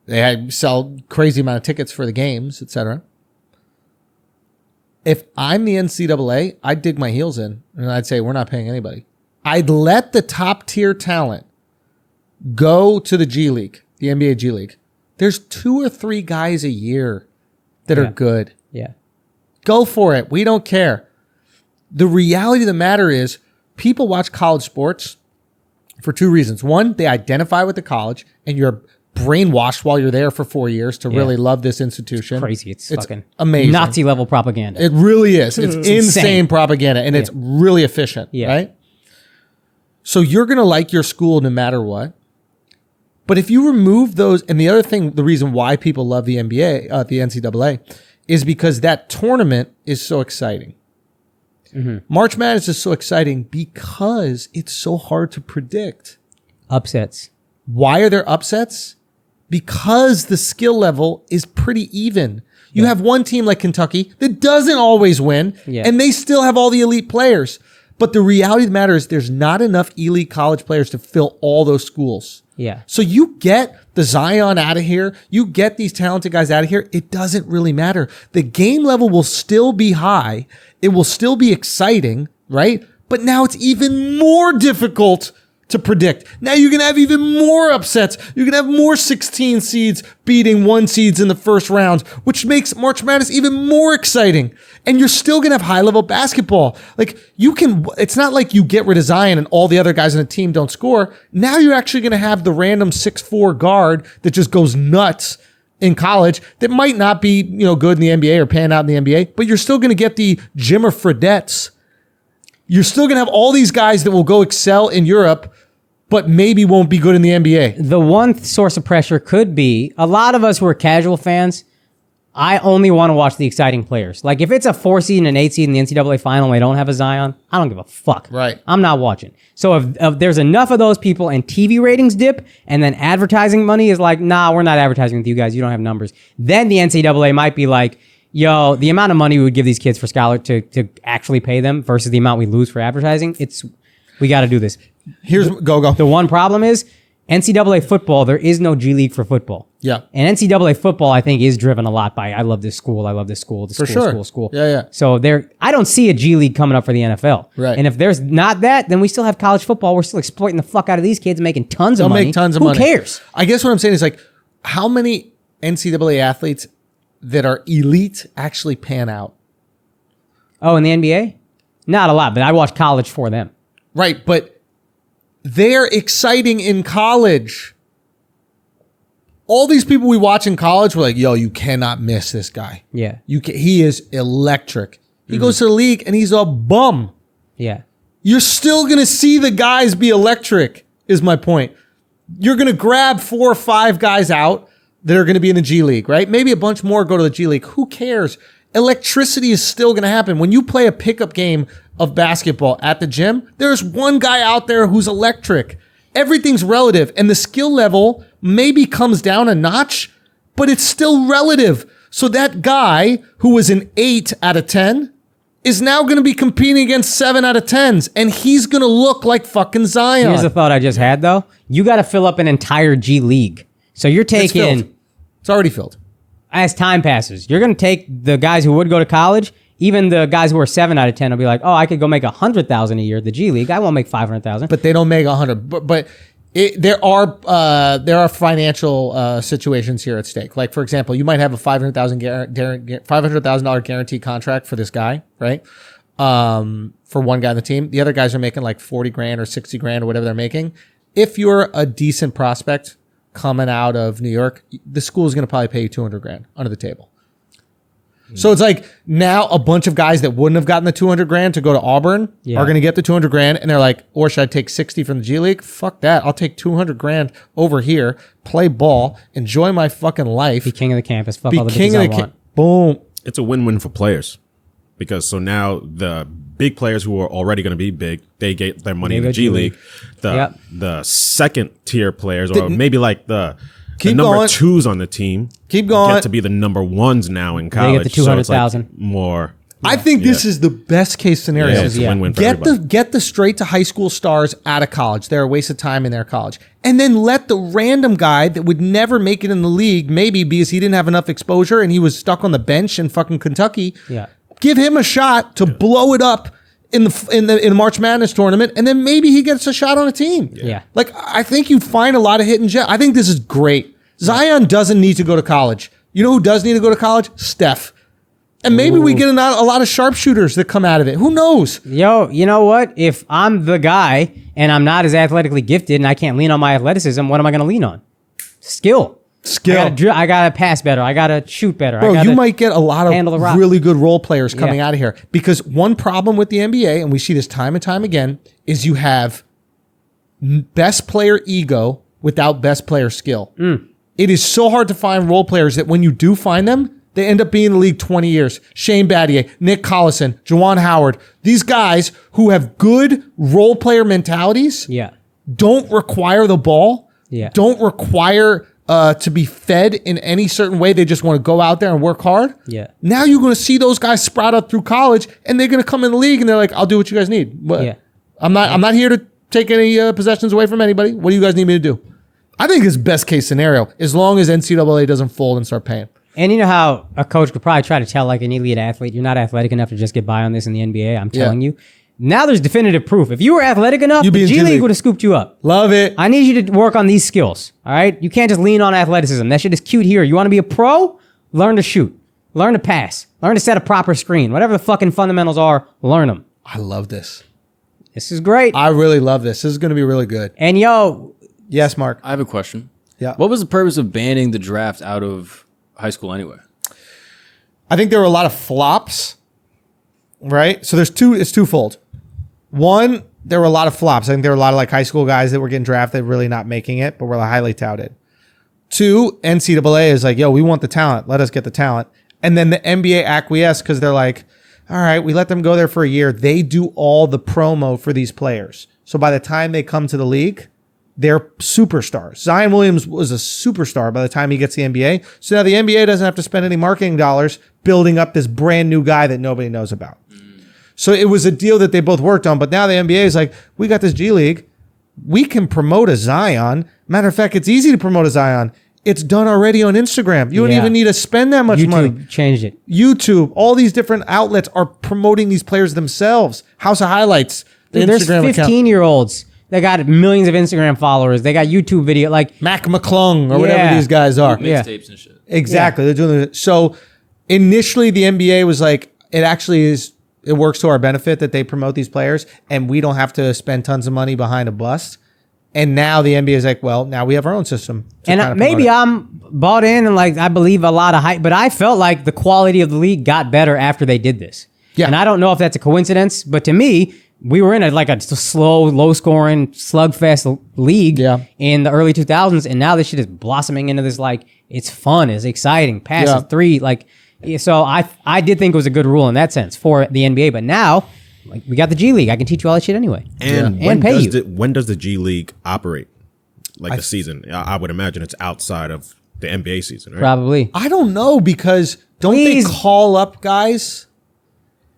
They sell crazy amount of tickets for the games, etc. If I'm the NCAA, I'd dig my heels in and I'd say, we're not paying anybody. I'd let the top tier talent go to the G League, the NBA G League. There's 2 or 3 guys a year that are good. Yeah. Go for it. We don't care. The reality of the matter is people watch college sports for 2 reasons. One, they identify with the college and you're brainwashed while you're there for 4 years to really love this institution. Crazy. It's fucking amazing. Nazi level propaganda. It really is. It's insane propaganda and it's really efficient, right? So you're going to like your school no matter what. But if you remove those, and the other thing, the reason why people love the NBA, the NCAA, is because that tournament is so exciting. March Madness is so exciting because it's so hard to predict. Upsets. Why are there upsets? Because the skill level is pretty even. You have one team like Kentucky that doesn't always win, and they still have all the elite players. But the reality of the matter is there's not enough elite college players to fill all those schools. Yeah. So you get the Zion out of here. You get these talented guys out of here. It doesn't really matter. The game level will still be high. It will still be exciting, right? But now it's even more difficult to predict. Now you're going to have even more upsets. You're going to have more 16 seeds beating 1 seeds in the first round, which makes March Madness even more exciting. And you're still going to have high level basketball. Like it's not like you get rid of Zion and all the other guys on the team don't score. Now you're actually going to have the random 6'4" guard that just goes nuts in college that might not be, good in the NBA or pan out in the NBA, but you're still going to get the Jimmer Fredettes. You're still going to have all these guys that will go excel in Europe, but maybe won't be good in the NBA. The one source of pressure could be a lot of us who are casual fans. I only want to watch the exciting players. Like if it's a 4 seed and an 8 seed in the NCAA final and they don't have a Zion, I don't give a fuck. Right. I'm not watching. So if there's enough of those people and TV ratings dip and then advertising money is like, nah, we're not advertising with you guys. You don't have numbers. Then the NCAA might be like, yo, the amount of money we would give these kids for scholar to actually pay them versus the amount we lose for advertising, we got to do this. Go. The one problem is NCAA football, there is no G League for football. Yeah. And NCAA football, I think, is driven a lot by, I love this school. School. Yeah. So I don't see a G League coming up for the NFL. Right. And if there's not that, then we still have college football. We're still exploiting the fuck out of these kids and making tons of money. They'll make tons of money. Who cares? I guess what I'm saying is like, how many NCAA athletes that are elite actually pan out? Oh, in the NBA? Not a lot, but I watch college for them. Right, but they're exciting in college. All these people we watch in college, we're like, yo, you cannot miss this guy. Yeah. He is electric. He goes to the league and he's a bum. Yeah. You're still going to see the guys be electric, is my point. You're going to grab 4 or 5 guys out that are going to be in the G League, right? Maybe a bunch more go to the G League. Who cares? Electricity is still going to happen. When you play a pickup game of basketball at the gym, there's one guy out there who's electric. Everything's relative, and the skill level maybe comes down a notch, but it's still relative. So that guy who was an 8 out of 10 is now going to be competing against 7 out of 10s, and he's going to look like fucking Zion. Here's a thought I just had, though. You got to fill up an entire G League. So you're taking... It's already filled. As time passes, you're going to take the guys who would go to college, even the guys who are 7 out of 10 will be like, oh, I could go make $100,000 a year at the G League. I won't make $500,000. But they don't make 100. But there are financial situations here at stake. Like, for example, you might have a $500,000 guaranteed contract for this guy, right? For one guy on the team. The other guys are making like 40 grand or 60 grand or whatever they're making. If you're a decent prospect coming out of New York, the school is going to probably pay you 200 grand under the table. So it's like now a bunch of guys that wouldn't have gotten the 200 grand to go to Auburn are going to get the 200 grand. And they're like, or should I take 60 from the G League? Fuck that. I'll take 200 grand over here, play ball, enjoy my fucking life. Be king of the campus. Fuck be all the king of the want. Boom. It's a win-win for players because so now the big players who are already going to be big, they get their money in the G League. The second tier players, or maybe like the number going. 2s on the team, keep going, get to be the number 1s now in college. They get the 200,000 so more. I think this is the best case scenario. Yeah, it's a win-win for everybody. Get the straight to high school stars out of college. They're a waste of time in their college. And then let the random guy that would never make it in the league, maybe because he didn't have enough exposure and he was stuck on the bench in fucking Kentucky, give him a shot to blow it up in the March Madness tournament, and then maybe he gets a shot on a team. Yeah. Like, I think you find a lot of hidden gems. I think this is great. Zion doesn't need to go to college. You know who does need to go to college? Steph. And maybe we get a lot of sharpshooters that come out of it. Who knows? Yo, you know what? If I'm the guy and I'm not as athletically gifted and I can't lean on my athleticism, what am I going to lean on? Skill. I gotta pass better. I gotta shoot better. Bro, you might get a lot of really good role players coming out of here. Because one problem with the NBA, and we see this time and time again, is you have best player ego without best player skill. It is so hard to find role players that when you do find them, they end up being in the league 20 years. Shane Battier, Nick Collison, Juwan Howard. These guys who have good role player mentalities don't require the ball, don't require to be fed in any certain way. They just want to go out there and work hard. Now you're going to see those guys sprout up through college, and they're going to come in the league, and they're like, I'll do what you guys need. I'm not here to take any possessions away from anybody. What do you guys need me to do? I think it's best case scenario, as long as NCAA doesn't fold and start paying. And you know how a coach could probably try to tell like an elite athlete, you're not athletic enough to just get by on this in the NBA. I'm telling you. Now there's definitive proof. If you were athletic enough, the G League would have scooped you up. Love it. I need you to work on these skills. All right? You can't just lean on athleticism. That shit is cute here. You want to be a pro? Learn to shoot. Learn to pass. Learn to set a proper screen. Whatever the fucking fundamentals are, learn them. I love this. This is great. I really love this. This is going to be really good. And yo. Yes, Mark. I have a question. Yeah. What was the purpose of banning the draft out of high school anyway? I think there were a lot of flops, right? So it's twofold. One, there were a lot of flops. I think there were a lot of like high school guys that were getting drafted, really not making it, but were highly touted. Two, NCAA is like, yo, we want the talent. Let us get the talent. And then the NBA acquiesced because they're like, all right, we let them go there for a year. They do all the promo for these players. So by the time they come to the league, they're superstars. Zion Williams was a superstar by the time he gets the NBA. So now the NBA doesn't have to spend any marketing dollars building up this brand new guy that nobody knows about. So it was a deal that they both worked on. But now the NBA is like, we got this G League. We can promote a Zion. Matter of fact, it's easy to promote a Zion. It's done already on Instagram. You don't even need to spend that much money. YouTube changed it. YouTube, all these different outlets are promoting these players themselves. House of Highlights, the Dude, Instagram there's 15-year-olds. They got millions of Instagram followers. They got YouTube video like Mac McClung or whatever these guys are. Mixtapes and shit. Exactly. They're doing it. So initially the NBA was like, it works to our benefit that they promote these players and we don't have to spend tons of money behind a bust. And now the NBA is like, well, now we have our own system. And maybe I'm bought in and like I believe a lot of hype, but I felt like the quality of the league got better after they did this. Yeah. And I don't know if that's a coincidence, but to me, we were in a slow, low-scoring, slugfest league in the early 2000s, and now this shit is blossoming into this, like, it's fun, it's exciting, passes, three, like, so I did think it was a good rule in that sense for the NBA, but now, like, we got the G League. I can teach you all that shit anyway. And pay you. When does the G League operate? Like the season? I would imagine it's outside of the NBA season, right? Probably. I don't know because don't they call up guys?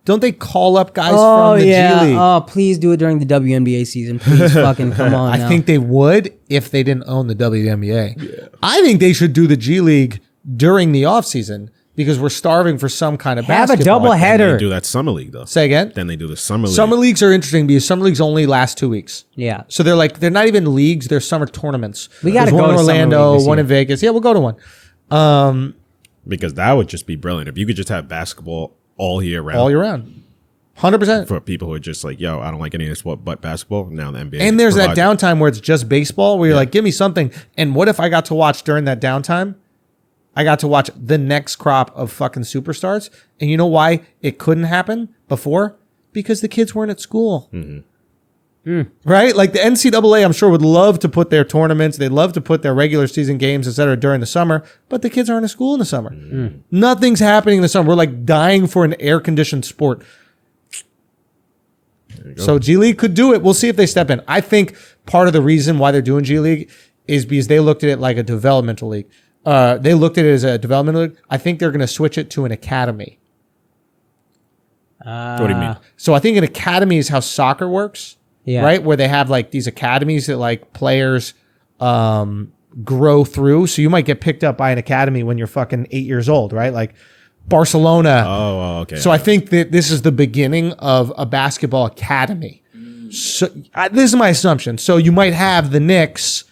Don't they call up guys from the G League? Oh, please do it during the WNBA season. Please fucking come on now. I think they would if they didn't own the WNBA. Yeah. I think they should do the G League during the offseason because we're starving for some kind of basketball. Have a double header. They do that summer league, though. Say again? Then they do the summer league. Summer leagues are interesting because summer leagues only last 2 weeks. Yeah. So they're not even leagues, they're summer tournaments. We got to go one in to Orlando, one in Vegas. Yeah, we'll go to one. Because that would just be brilliant. If you could just have basketball all year round. All year round. 100%. For people who are just like, yo, I don't like any of this sport but basketball. Now the NBA. And there's that downtime where it's just baseball where you're like, give me something. And what if I got to watch during that downtime? I got to watch the next crop of fucking superstars. And you know why it couldn't happen before? Because the kids weren't at school. Mm-hmm. Right? Like the NCAA, I'm sure, would love to put their tournaments. They'd love to put their regular season games, et cetera, during the summer. But the kids aren't at school in the summer. Nothing's happening in the summer. We're like dying for an air-conditioned sport. So G League could do it. We'll see if they step in. I think part of the reason why they're doing G League is because they looked at it like a developmental league. They looked at it as a developmental league. I think they're going to switch it to an academy. What do you mean? So I think an academy is how soccer works, right? Where they have like these academies that like players grow through. So you might get picked up by an academy when you're fucking 8 years old, right? Like Barcelona. Oh, okay. So I think that this is the beginning of a basketball academy. So this is my assumption. So you might have the Knicks.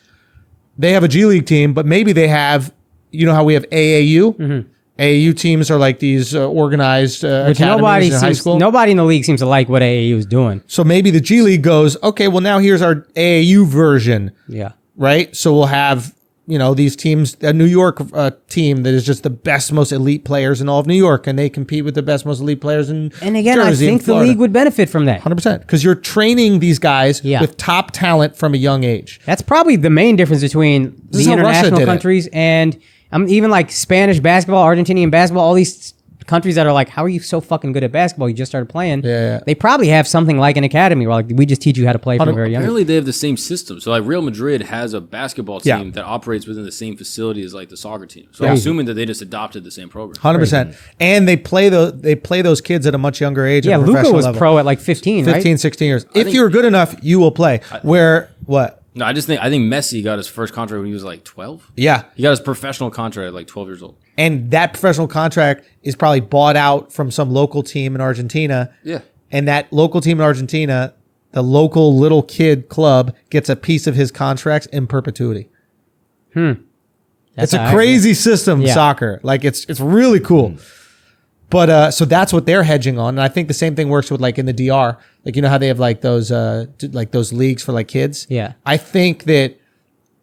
They have a G League team, but maybe they have, you know how we have AAU? AAU teams are like these organized academies in high school. Nobody in the league seems to like what AAU is doing. So maybe the G League goes, okay, well now here's our AAU version. Yeah. Right? So we'll have, these teams, a New York team that is just the best, most elite players in all of New York, and they compete with the best, most elite players in And again, Jersey I think the league would benefit from that. 100%. Because you're training these guys with top talent from a young age. That's probably the main difference between This is the how Russia international did it. countries and even like Spanish basketball, Argentinian basketball, all these countries that are like, how are you so fucking good at basketball? You just started playing. Yeah. They probably have something like an academy where like we just teach you how to play from very young. Apparently they have the same system. So like Real Madrid has a basketball team that operates within the same facility as like the soccer team. So I'm assuming that they just adopted the same program. 100%. And they play those kids at a much younger age. Yeah, at a Luka professional was level. pro at like 15, 15, right? 16 years. If you're good enough, you will play. What? No, I think Messi got his first contract when he was like 12. Yeah. He got his professional contract at like 12 years old. And that professional contract is probably bought out from some local team in Argentina. Yeah. And that local team in Argentina, the local little kid club, gets a piece of his contracts in perpetuity. It's a crazy system, soccer. Like it's really cool. But so that's what they're hedging on. And I think the same thing works with like in the DR. Like how they have like those leagues for like kids. Yeah. I think that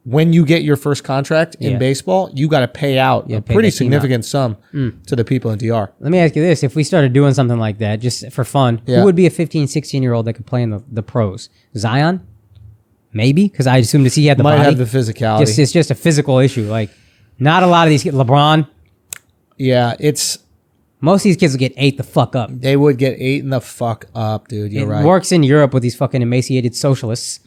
when you get your first contract in baseball, you got to pay out a pretty significant sum to the people in DR. Let me ask you this. If we started doing something like that just for fun, who would be a 15, 16-year-old that could play in the pros? Zion? Maybe? Because I assume he had the Might body. have the physicality. It's just a physical issue. Like, not a lot of these kids. LeBron. Yeah, most of these kids will get ate the fuck up. they would get eaten the fuck up, dude. You're right. It works in Europe with these fucking emaciated socialists.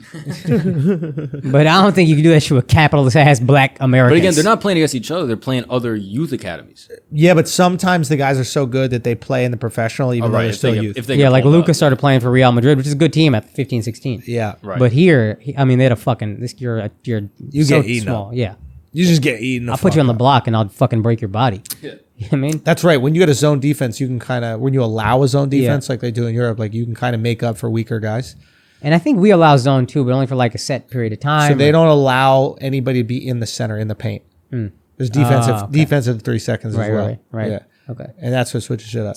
But I don't think you can do that shit with capitalist-ass black Americans. But again, they're not playing against each other. They're playing other youth academies. Yeah, but sometimes the guys are so good that they play in the professional even though they're still youth. Like Luka started playing for Real Madrid, which is a good team at 15, 16. Yeah. Right. But here, they had a fucking... You're You so get eaten small. up. Yeah. You just get eaten the I'll fuck put you on the up. block and I'll fucking break your body. Yeah. You know what I mean? That's right. When you get a zone defense, you can kind of... When you allow a zone defense like they do in Europe, like you can kind of make up for weaker guys. And I think we allow zone too, but only for like a set period of time. So they don't allow anybody to be in the center, in the paint. There's defensive 3 seconds as well. Right. Yeah. Okay. And that's what switches shit up.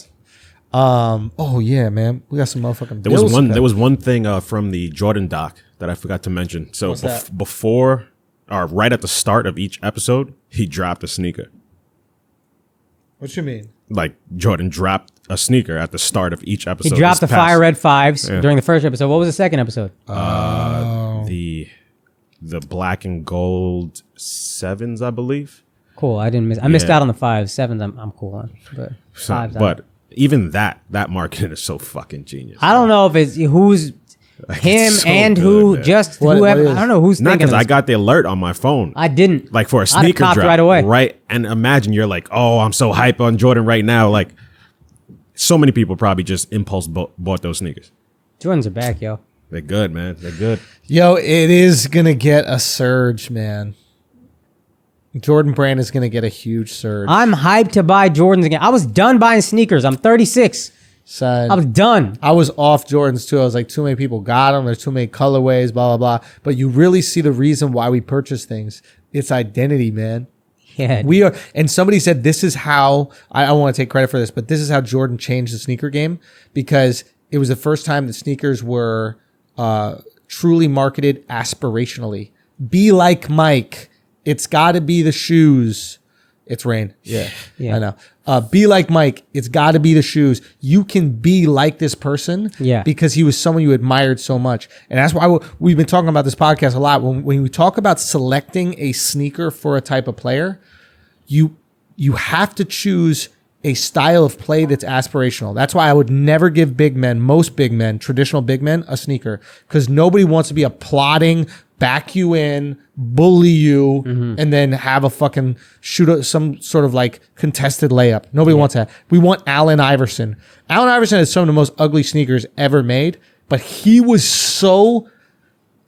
Oh yeah, man. We got some motherfucking There was one thing from the Jordan doc that I forgot to mention. So before or right at the start of each episode, he dropped a sneaker. What you mean? Like Jordan dropped a sneaker at the start of each episode. He dropped the Fire Red 5s during the first episode. What was the second episode? The black and gold 7s, I believe. Cool. I missed out on the 5s. 7s I'm cool on. But 5s. But even that marketing is so fucking genius. I don't know if it's who's him so and good, who man. just What whoever. is? I don't know who's Not thinking. because I got the alert on my phone. I didn't. Like for a I'd have sneaker copped drop right away. right? And imagine you're like, oh, I'm so hype on Jordan right now. Like, so many people probably just impulse bought those sneakers. Jordans are back, yo. They're good, man. They're good. Yo, it is gonna get a surge, man. Jordan Brand is gonna get a huge surge. I'm hyped to buy Jordans again. I was done buying sneakers. I'm 36. Son, I was done. I was off Jordans too. I was like, too many people got them. There's too many colorways, blah, blah, blah. But you really see the reason why we purchase things. It's identity, man. Yeah. We are, and somebody said this is how, I don't want to take credit for this, but this is how Jordan changed the sneaker game, because it was the first time that sneakers were truly marketed aspirationally. Be like Mike. It's got to be the shoes. It's rain. Yeah. I know. Be like Mike. It's got to be the shoes. You can be like this person because he was someone you admired so much. And that's why we've been talking about this podcast a lot. When we talk about selecting a sneaker for a type of player, you have to choose a style of play that's aspirational. That's why I would never give most big men, traditional big men, a sneaker, because nobody wants to be a plodding, back you in, bully you, and then have a fucking some sort of like contested layup. Nobody wants that. We want Allen Iverson. Allen Iverson has some of the most ugly sneakers ever made, but he was so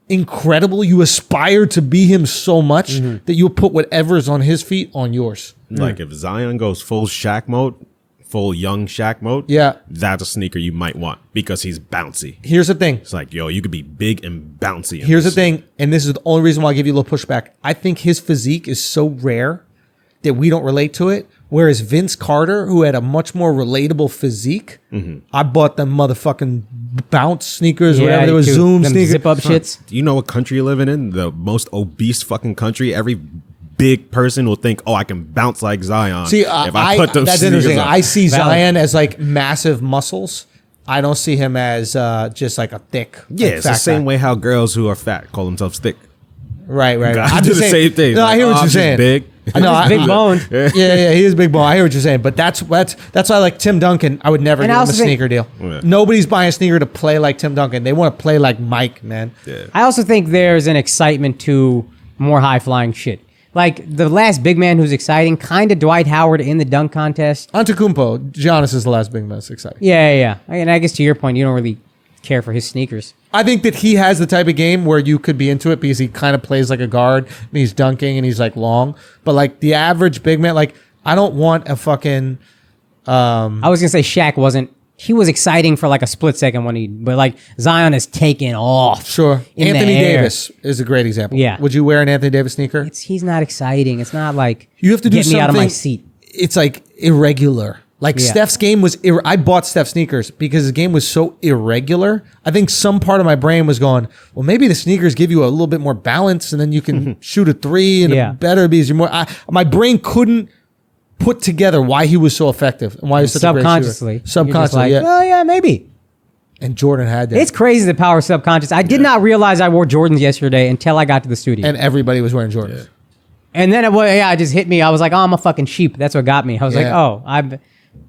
incredible. You aspire to be him so much that you'll put whatever's on his feet on yours. Like if Zion goes full Shaq mode, full young Shaq mode, Yeah. that's a sneaker you might want because he's bouncy. Here's the thing. It's like, yo, you could be big and bouncy. Here's the thing, and this is the only reason why I give you a little pushback. I think his physique is so rare that we don't relate to it. Whereas Vince Carter, who had a much more relatable physique, I bought them motherfucking bounce sneakers, whatever they were, Zoom them sneakers. zip up shits. Do you know what country you're living in? The most obese fucking country. Every big person will think, oh, I can bounce like Zion. See, if I put those that's sneakers interesting. on. I see Valid. Zion as like massive muscles. I don't see him as just like a thick. Yeah, like, it's the fat same guy. way how girls who are fat call themselves thick. Right. Guys I'm do just the saying- same thing. No, I hear what I'm you're just saying. big. I know, Big boned. Yeah, he is big bone. I hear what you're saying, but that's why I like Tim Duncan. I would never And give I him a also think- sneaker deal. Yeah. Nobody's buying a sneaker to play like Tim Duncan. They want to play like Mike, man. Yeah. I also think there's an excitement to more high flying shit. Like the last big man who's exciting, kind of Dwight Howard in the dunk contest. Antetokounmpo, Giannis is the last big man that's exciting. Yeah. And I guess to your point, you don't really care for his sneakers. I think that he has the type of game where you could be into it because he kind of plays like a guard and he's dunking and he's like long. But like the average big man, like I don't want a fucking. I was gonna say Shaq wasn't. He was exciting for like a split second but like Zion is taking off. Sure. in the Anthony air. Davis is a great example. Yeah. Would you wear an Anthony Davis sneaker? He's not exciting. It's not like You have to do get something. me out of my seat. It's like irregular. Like Yeah. Steph's game was. I bought Steph sneakers because his game was so irregular. I think some part of my brain was going, well, maybe the sneakers give you a little bit more balance, and then you can shoot a three and Yeah. it better because you're more. My brain couldn't put together why he was so effective and why he was such a great Subconsciously. shooter. Subconsciously, You're just yeah. like, oh yeah, maybe. And Jordan had that, It's crazy the power of subconscious. I did not realize I wore Jordans yesterday until I got to the studio. and everybody was wearing Jordans. And then it just hit me. I was like, oh, I'm a fucking sheep. That's what got me. I was like, Yeah. oh,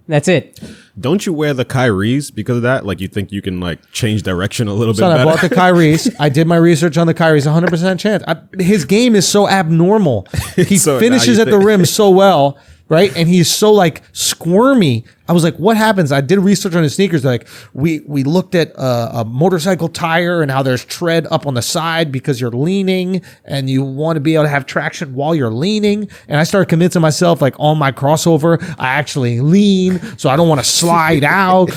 that's it. Don't you wear the Kyries because of that? Like you think you can like change direction a little Son, bit I better? bought the Kyries. I did my research on the Kyries. 100% chance. His game is so abnormal. He So now finishes you at the think- rim so well, right? And he's so like squirmy. I was like, what happens? I did research on his sneakers. Like we looked at a motorcycle tire and how there's tread up on the side because you're leaning and you want to be able to have traction while you're leaning. And I started convincing myself like on my crossover, I actually lean so I don't want to slide out.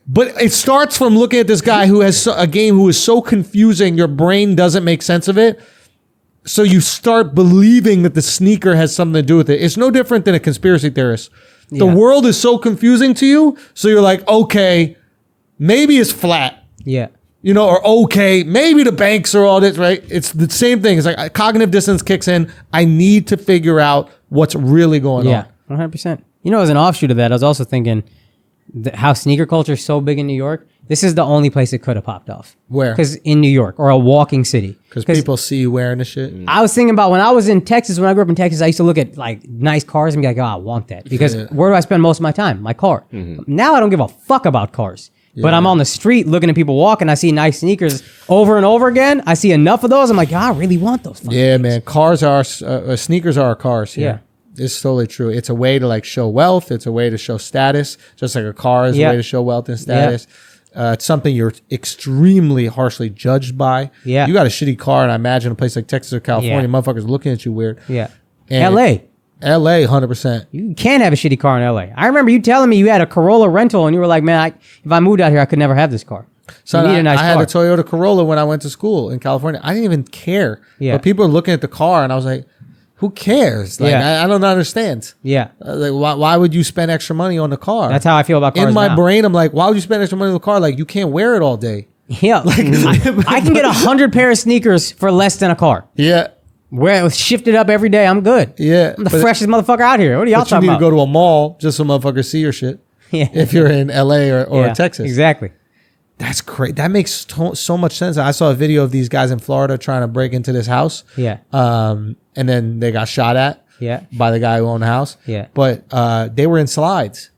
But it starts from looking at this guy who has a game who is so confusing, your brain doesn't make sense of it. So you start believing that the sneaker has something to do with it. It's no different than a conspiracy theorist. The Yeah. world is so confusing to you. So you're like, okay, maybe it's flat, Yeah. or okay, maybe the banks are all this, right? It's the same thing. It's like cognitive dissonance kicks in. I need to figure out what's really going Yeah. on. 100%. As an offshoot of that, I was also thinking how sneaker culture is so big in New York. This is the only place it could have popped off. Where? Because in New York or a walking city. Because people see you wearing the shit. I was thinking about when I was in Texas, when I grew up in Texas, I used to look at like nice cars and be like, oh, I want that. Because where do I spend most of my time? My car. Now I don't give a fuck about cars. But I'm on the street looking at people walking. I see nice sneakers over and over again. I see enough of those. I'm like, I really want those. fucking Yeah, things. man. Cars are sneakers are our cars. Here. It's totally true. It's a way to like show wealth. It's a way to show status. Just like a car is a way to show wealth and status. It's something you're extremely harshly judged by. Yeah. You got a shitty car, and I imagine a place like Texas or California, motherfuckers looking at you weird. Yeah. And LA. LA, 100%. You can't have a shitty car in LA. I remember you telling me you had a Corolla rental and you were like, man, if I moved out here, I could never have this car. So you need a nice I had car. a Toyota Corolla when I went to school in California. I didn't even care. Yeah. But people are looking at the car, and I was like, who cares? Like, Yeah. I don't understand. Yeah. Like, why would you spend extra money on the car? That's how I feel about cars In my now. brain, I'm like, why would you spend extra money on the car? Like, you can't wear it all day. Yeah. I can get 100 pair of sneakers for less than a car. Yeah. Wear it, shift it up every day. I'm good. Yeah. I'm the freshest motherfucker out here. What are y'all But you talking need about? to go to a mall just so motherfuckers see your shit. Yeah. If you're in LA or Yeah, Texas. Exactly. That's great. That makes so much sense. I saw a video of these guys in Florida trying to break into this house. Yeah. And then they got shot at. Yeah. By the guy who owned the house. Yeah. But they were in slides.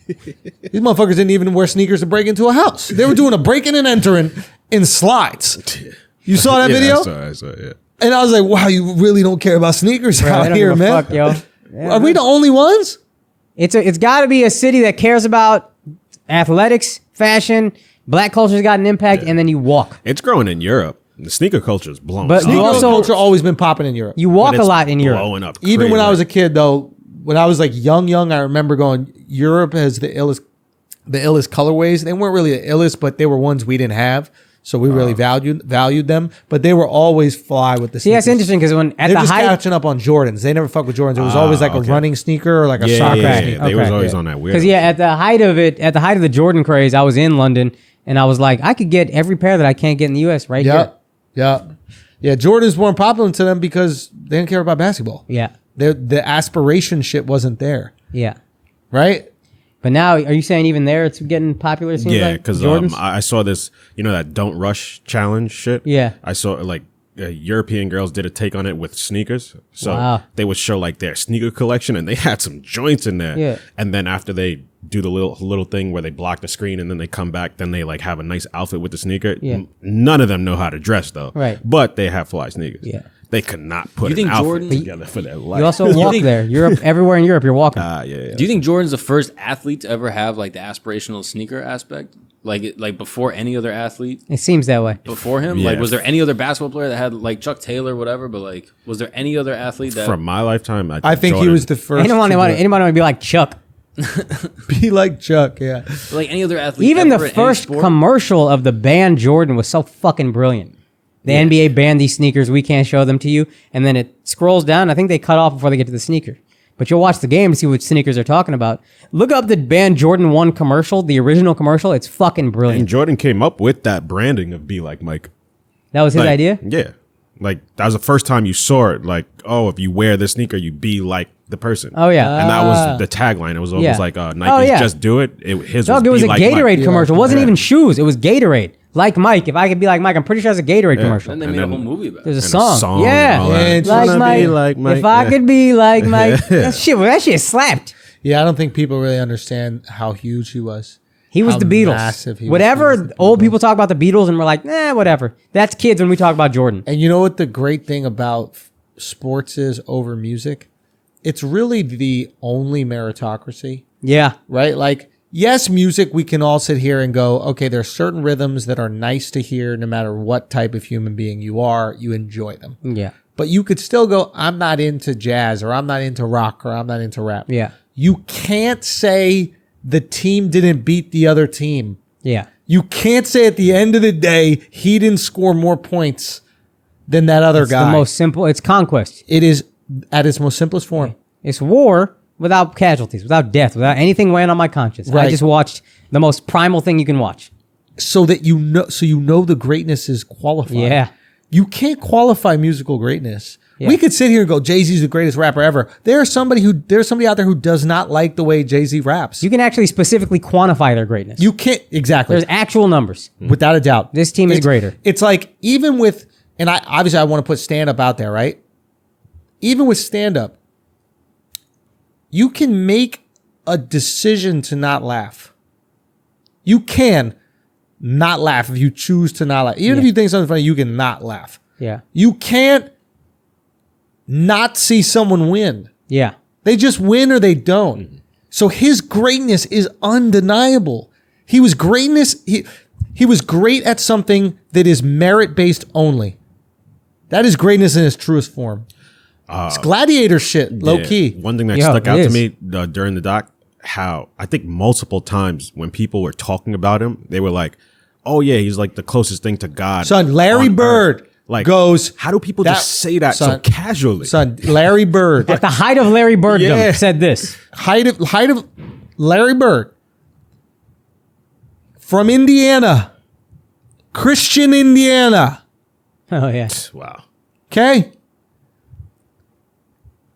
These motherfuckers didn't even wear sneakers to break into a house. They were doing a breaking and entering in slides. You saw that video? I saw it, yeah. And I was like, wow, you really don't care about sneakers Bro, they out don't here, give a man. fuck, yo. Yeah, Are we the only ones? It's got to be a city that cares about athletics, fashion, black culture's got an impact, and then you walk. It's growing in Europe. The sneaker culture is blowing But up. you Sneaker also- culture always been popping in Europe. You walk But a it's lot in Europe. blowing up Even when crazy. I was a kid, though, when I was like young, I remember going, Europe has the illest colorways. They weren't really the illest, but they were ones we didn't have. So we really valued them, but they were always fly with the sneakers. See, that's interesting because when at They're the just height, catching up on Jordans. They never fuck with Jordans. It was always like a running sneaker or like a soccer sneaker. They was always on that weird. Because at the height of the Jordan craze, I was in London and I was like, I could get every pair that I can't get in the US right here. Yeah. Jordans weren't popular to them because they didn't care about basketball. Yeah. The aspiration shit wasn't there. Yeah. Right? But now, are you saying even there it's getting popular? It seems like because I saw this, that Don't Rush challenge shit. Yeah. I saw like European girls did a take on it with sneakers. So they would show like their sneaker collection and they had some joints in there. Yeah. And then after they do the little thing where they block the screen and then they come back, then they like have a nice outfit with the sneaker. Yeah. None of them know how to dress though. Right. But they have fly sneakers. Yeah. They could not put You an think outfit Jordan- together for their life. You also walk there. Europe, everywhere in Europe, you're walking. Yeah. Do you think Jordan's the first athlete to ever have like the aspirational sneaker aspect? Like before any other athlete It seems that way. before him? Yeah. Like, was there any other basketball player that had like Chuck Taylor, whatever? But like, was there any other athlete that From my lifetime, I think he was the first. Anybody want to be like Chuck? be like Chuck? Yeah. like any other athlete? Even ever the in any first sport? commercial of the band Jordan was so fucking brilliant. The NBA banned these sneakers. We can't show them to you. And then it scrolls down. I think they cut off before they get to the sneaker. But you'll watch the game to see what sneakers they're talking about. Look up the band Jordan 1 commercial, the original commercial. It's fucking brilliant. And Jordan came up with that branding of Be Like Mike. That was his Like, idea? Yeah. Like, that was the first time you saw it. Like, oh, if you wear this sneaker, you be like the person. Oh, yeah. And that was the tagline. It was always Yeah. like, Nike's just do it. His Dog, was it was be a like Gatorade Mike. commercial. It wasn't even shoes. It was Gatorade. Like Mike. If I could be like Mike, I'm pretty sure it's a Gatorade commercial. And they made a whole movie about it. There's a And song. song Yeah. and all that. And Like Tryna Mike. be like Mike, If I yeah. could be like Mike. That shit slapped. Yeah, I don't think people really understand how huge he was. He was How the Beatles. massive he was. Whatever He was the old Beatles. people talk about the Beatles and we're like, whatever. That's kids when we talk about Jordan. And you know what the great thing about sports is over music? It's really the only meritocracy, Yeah. right? Like, yes, music, we can all sit here and go, okay, there are certain rhythms that are nice to hear no matter what type of human being you are, you enjoy them. Yeah. But you could still go, I'm not into jazz or I'm not into rock or I'm not into rap. Yeah. You can't say the team didn't beat the other team. Yeah. You can't say at the end of the day, he didn't score more points than that other It's guy. the most simple. It's conquest. It is at its most simplest form. It's war without casualties, without death, without anything weighing on my conscience. I Right. just watched the most primal thing you can watch. So that you know the greatness is qualified. Yeah. You can't qualify musical greatness. Yeah. We could sit here and go, Jay-Z's the greatest rapper ever. There's somebody out there who does not like the way Jay-Z raps. You can actually specifically quantify their greatness. You can't exactly. There's actual numbers. Without a doubt. This team is greater. It's like even with, and I want to put stand-up out there, right? Even with stand-up, you can make a decision to not laugh. You can not laugh if you choose to not laugh. Even if you think something's funny, you can not laugh. Yeah. You can't not see someone win. Yeah. They just win or they don't. So his greatness is undeniable. He was he was great at something that is merit-based only. That is greatness in its truest form. It's gladiator shit, low key. One thing that Yeah, stuck it out to is. me during the doc, how I think multiple times when people were talking about him, they were like, "Oh yeah, he's like the closest thing to God." Son, Larry on Bird Earth." Like, goes, how do people that- just say that so son, casually? Son, Larry Bird. At the height of Larry Birdom Yeah. said this. height of Larry Bird. From Indiana. Christian Indiana. Oh, yeah. Wow. Okay?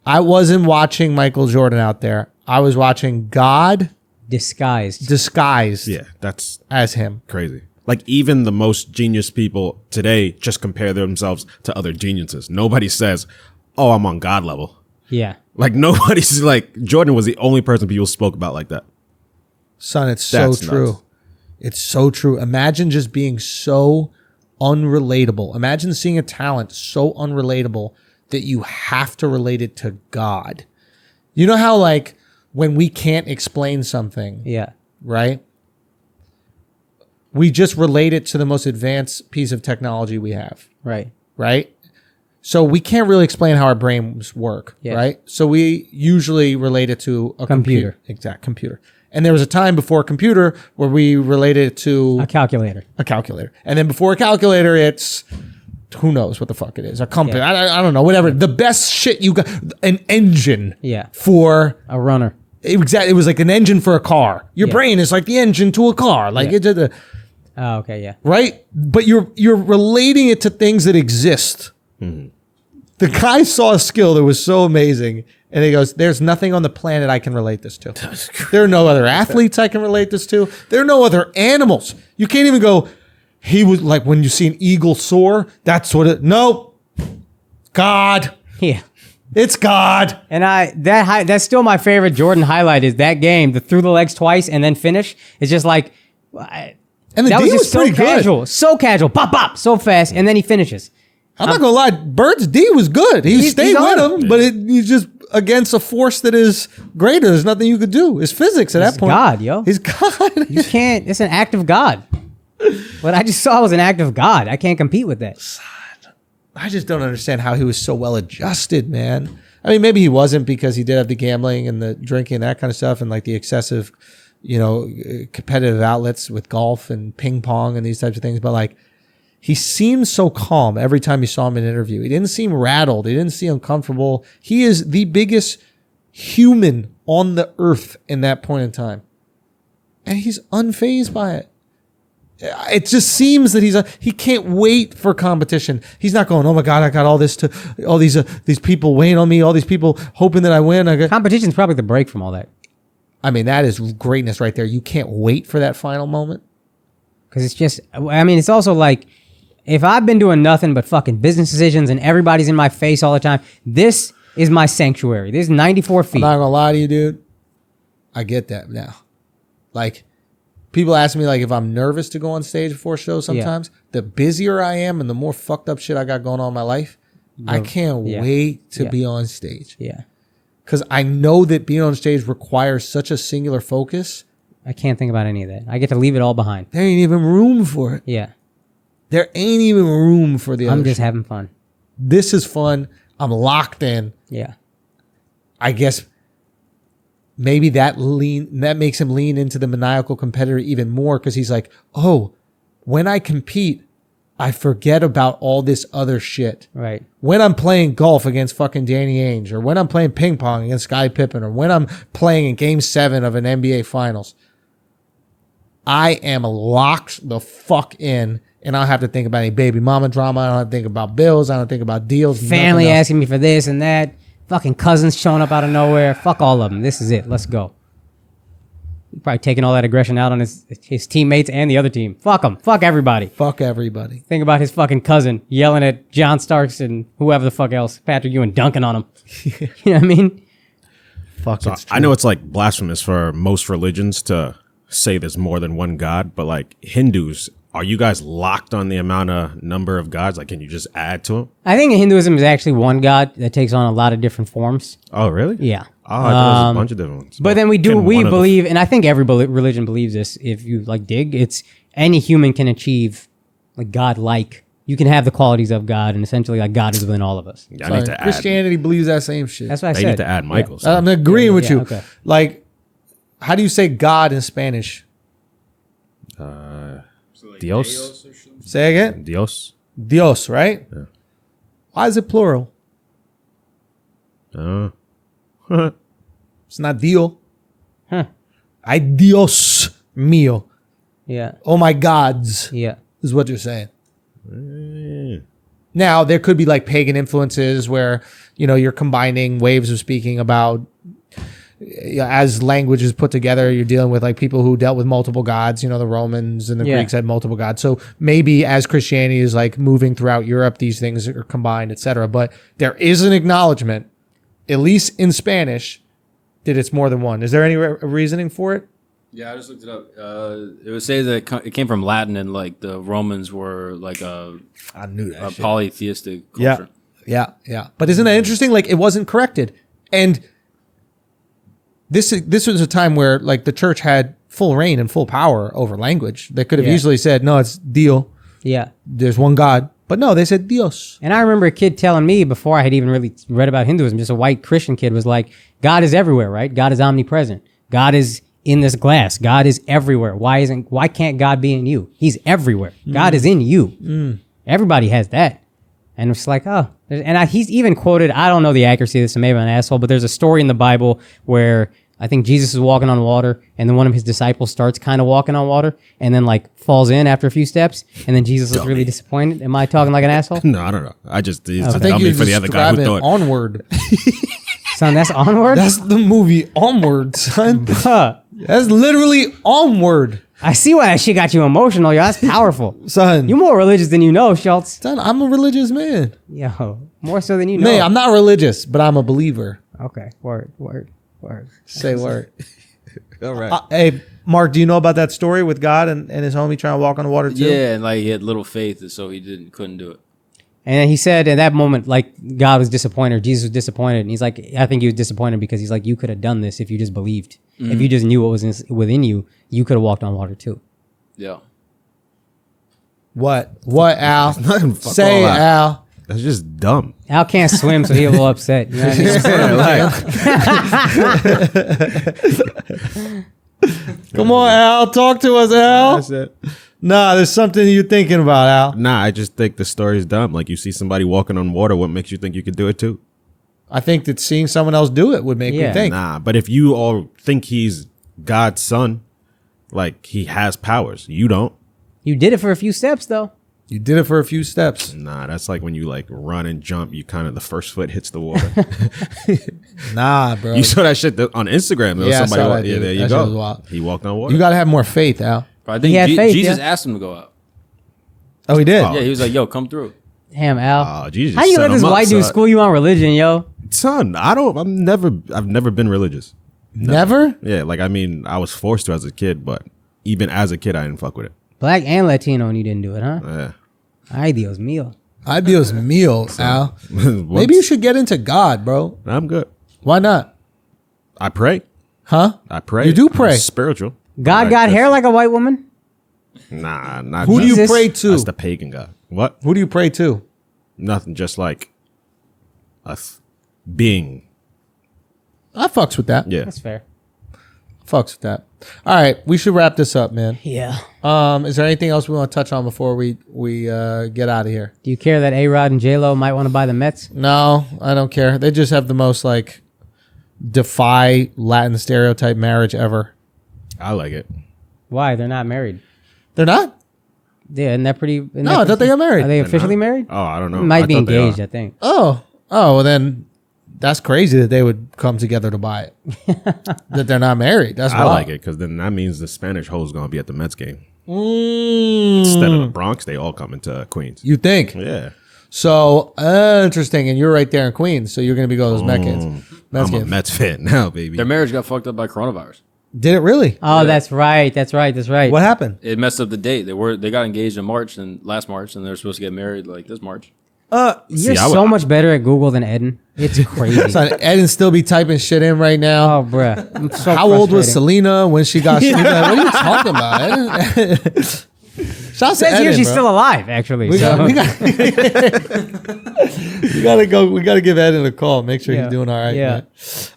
I wasn't watching Michael Jordan out there. I was watching God Disguised. disguised Yeah, that's as him. crazy. Like even the most genius people today just compare themselves to other geniuses. Nobody says, "Oh, I'm on God level." Yeah. Like nobody's like Jordan was the only person people spoke about like that. Son, it's That's so true. nuts. It's so true. Imagine just being so unrelatable. Imagine seeing a talent so unrelatable that you have to relate it to God. You know how like when we can't explain something, Yeah. right? We just relate it to the most advanced piece of technology we have, Right. right? So we can't really explain how our brains work, Yeah. right? So we usually relate it to a computer. Exact computer. And there was a time before a computer where we related it to A calculator. a calculator. And then before a calculator, it's who knows what the fuck it is. A company. Yeah. I don't know. Whatever. The best shit you got. An engine. Yeah. For A runner. exactly. It was like an engine for a car. Your brain is like the engine to a car. Like Yeah. it. Oh, okay, yeah. Right? But you're relating it to things that exist. The guy saw a skill that was so amazing, and he goes, "There's nothing on the planet I can relate this to. There are no other athletes I can relate this to. There are no other animals. You can't even go. He was like when you see an eagle soar. That's what it. No, God. Yeah. It's God. And that's still my favorite Jordan highlight is that game, the through the legs twice and then finish. It's just like, And the that D was was just so pretty casual, good. so casual, pop, pop, so fast, and then he finishes. I'm not gonna lie. Bert's D was good. He stayed he's with on him, but he's just against a force that is greater. There's nothing you could do. It's physics at that point. God, yo. He's God. You can't, it's an act of God. What I just saw was an act of God. I can't compete with that. I just don't understand how he was so well adjusted, man. I mean, maybe he wasn't because he did have the gambling and the drinking and that kind of stuff and like the excessive, competitive outlets with golf and ping pong and these types of things. But like, he seemed so calm every time you saw him in an interview. He didn't seem rattled. He didn't seem uncomfortable. He is the biggest human on the earth in that point in time. And he's unfazed by it. It just seems that he can't wait for competition. He's not going, oh my God, I got all these people weighing on me, all these people hoping that I win. Competition's probably the break from all that. I mean, that is greatness right there. You can't wait for that final moment. Because it's just, I mean, it's also like, if I've been doing nothing but fucking business decisions and everybody's in my face all the time, this is my sanctuary. This is 94 feet. I'm not gonna lie to you, dude. I get that now. Like, people ask me like if I'm nervous to go on stage before shows sometimes. The busier I am and the more fucked up shit I got going on in my life, I can't wait to be on stage. Yeah. Because I know that being on stage requires such a singular focus. I can't think about any of that. I get to leave it all behind. There ain't even room for it. Yeah. There ain't even room for the other I'm just shit. having fun. This is fun. I'm locked in. Yeah. I guess maybe that makes him lean into the maniacal competitor even more because he's like, oh, when I compete, I forget about all this other shit. Right. When I'm playing golf against fucking Danny Ainge, or when I'm playing ping pong against Scottie Pippen, or when I'm playing in Game 7 of an NBA Finals, I am locked the fuck in, and I don't have to think about any baby mama drama. I don't have to think about bills. I don't think about deals. Family asking me for this and that. Fucking cousins showing up out of nowhere. Fuck all of them. This is it. Let's go. He's probably taking all that aggression out on his teammates and the other team. Fuck them. Fuck everybody. Fuck everybody. Think about his fucking cousin yelling at John Starks and whoever the fuck else, Patrick Ewing, dunking on him. You know what I mean? Fuck. So I know it's like blasphemous for most religions to say there's more than one God, but like Hindus, are you guys locked on the number of gods? Like, can you just add to them? I think Hinduism is actually one God that takes on a lot of different forms. Oh, really? Yeah. Oh, I thought it was a bunch of different ones. But then we Can one of the- believe, and I think every religion believes this, if you like dig, it's any human can achieve like God-like. You can have the qualities of God, and essentially like God is within all of us. Yeah, I need to add. Christianity believes that same shit. That's what I They said. need to add Michael. so. I'm agreeing with yeah, you. okay. Like, how do you say God in Spanish? Dios. Say again. Dios. Dios, right? Yeah. Why is it plural? It's not Dio. Huh. Ay Dios mío. Yeah. Oh my gods, Yeah. is what you're saying. Now, there could be like pagan influences where, you're combining waves of speaking about, as language is put together, you're dealing with like people who dealt with multiple gods. The Romans and the Greeks had multiple gods. So maybe as Christianity is like moving throughout Europe, these things are combined, etc. But there is an acknowledgement, at least in Spanish, that it's more than one. Is there any reasoning for it? Yeah, I just looked it up. It would say that it came from Latin, and like the Romans were like I knew that. a polytheistic culture. Yeah. But isn't that interesting? Like, it wasn't corrected. And this was a time where like the church had full reign and full power over language. They could have easily said, no, it's Dio. Yeah. There's one God, But no, they said Dios. And I remember a kid telling me before I had even really read about Hinduism, just a white Christian kid was like, God is everywhere, right? God is omnipresent. God is in this glass. God is everywhere. Why can't God be in you? He's everywhere. God is in you. Everybody has that. And it's like, oh. And he's even quoted, I don't know the accuracy of this, so maybe I'm an asshole, but there's a story in the Bible where I think Jesus is walking on water, and then one of his disciples starts kind of walking on water, and then like falls in after a few steps, and then Jesus was really disappointed. Am I talking like an asshole? No, I don't know. I just it's I a think dummy you're for the other guy who describing thought. Onward. Son, that's Onward? That's the movie Onward, son. Huh. That's literally Onward, I see why that shit got you emotional, yo. That's powerful. son. You're more religious than you know, Schultz. Son, I'm a religious man. Yo, more so than you know. Man, I'm not religious, but I'm a believer. Okay, word. Say word. All right. Hey, Mark, do you know about that story with God and his homie trying to walk on the water too? Yeah, and like he had little faith, so he couldn't do it. And then he said in that moment, like, God was disappointed, or Jesus was disappointed. And he's like, I think he was disappointed because he's like, you could have done this if you just believed. If you just knew what was within you, you could have walked on water too. Yeah. What, Al? Nothing, fuck Say, all that. Al. That's just dumb. Al can't swim, so he's a little upset. You know what I mean? Come on, Al. Talk to us, Al. That's it. Nah, there's something you're thinking about, Al. Nah, I just think the story is dumb. Like, you see somebody walking on water, what makes you think you could do it too? I think that seeing someone else do it would make me think. Nah, but if you all think he's God's son, like, he has powers, you don't. You did it for a few steps, though. You did it for a few steps. Nah, that's like when you like run and jump, you kind of the first foot hits the water. Nah, bro. You saw that shit on Instagram. There was Yeah, I somebody saw walk- that, yeah, dude. there you That shit was go. wild. He walked on water. You got to have more faith, Al. But I think He had faith, Jesus yeah. asked him to go out. Oh, he did? Oh. Yeah, he was like, yo, come through. Damn, Al. Oh, Jesus. How you set let this him up, white dude son. school you on religion, yo? Son, I've never been religious. Never? Yeah, like, I mean, I was forced to as a kid, but even as a kid, I didn't fuck with it. Black and Latino, and you didn't do it, huh? Yeah. Ay, Dios mío. Ay, Dios mío, Al. Maybe you should get into God, bro. I'm good. Why not? I pray. Huh? I pray. You do I'm pray. spiritual. God got hair like a white woman? Nah, not Who do you Jesus. pray to? That's the pagan God. What? Who do you pray to? Nothing, just like a being. I fucks with that. Yeah. That's fair. Fucks with that. All right, we should wrap this up, man. Yeah. Is there anything else we want to touch on before we get out of here? Do you care that A-Rod and J-Lo might want to buy the Mets? No, I don't care. They just have the most like defy Latin stereotype marriage ever. I like it. Why? They're not married. They're not? Yeah, isn't that pretty... No, I thought they got married. Are they They're officially not? married? Oh, I don't know. Might I be thought they engaged, are. I think. Oh, well then that's crazy that they would come together to buy it. That they're not married. That's I wild. like it because then that means the Spanish hoes going to be at the Mets game. Mm. Instead of the Bronx, they all come into Queens. You think? Yeah. So interesting, and you're right there in Queens, so you're going to be going to those Met games. Mets I'm a games. Mets fan now, baby. Their marriage got fucked up by coronavirus. Did it really? Oh, that's right. That's right. What happened? It messed up the date. They got engaged in last March, and they're supposed to get married like this March. You're I so much better at Google than Eddin. It's crazy. So Eddin still be typing shit in right now. Oh, bruh. I'm so How old was frustrating. Selena when she got? Like, what are you talking about? Eddin? Shouts to Says here Eddin, she's bro. still alive, actually. We so. gotta go. We gotta give Eddin a call. Make sure Yeah. he's doing all right. Yeah.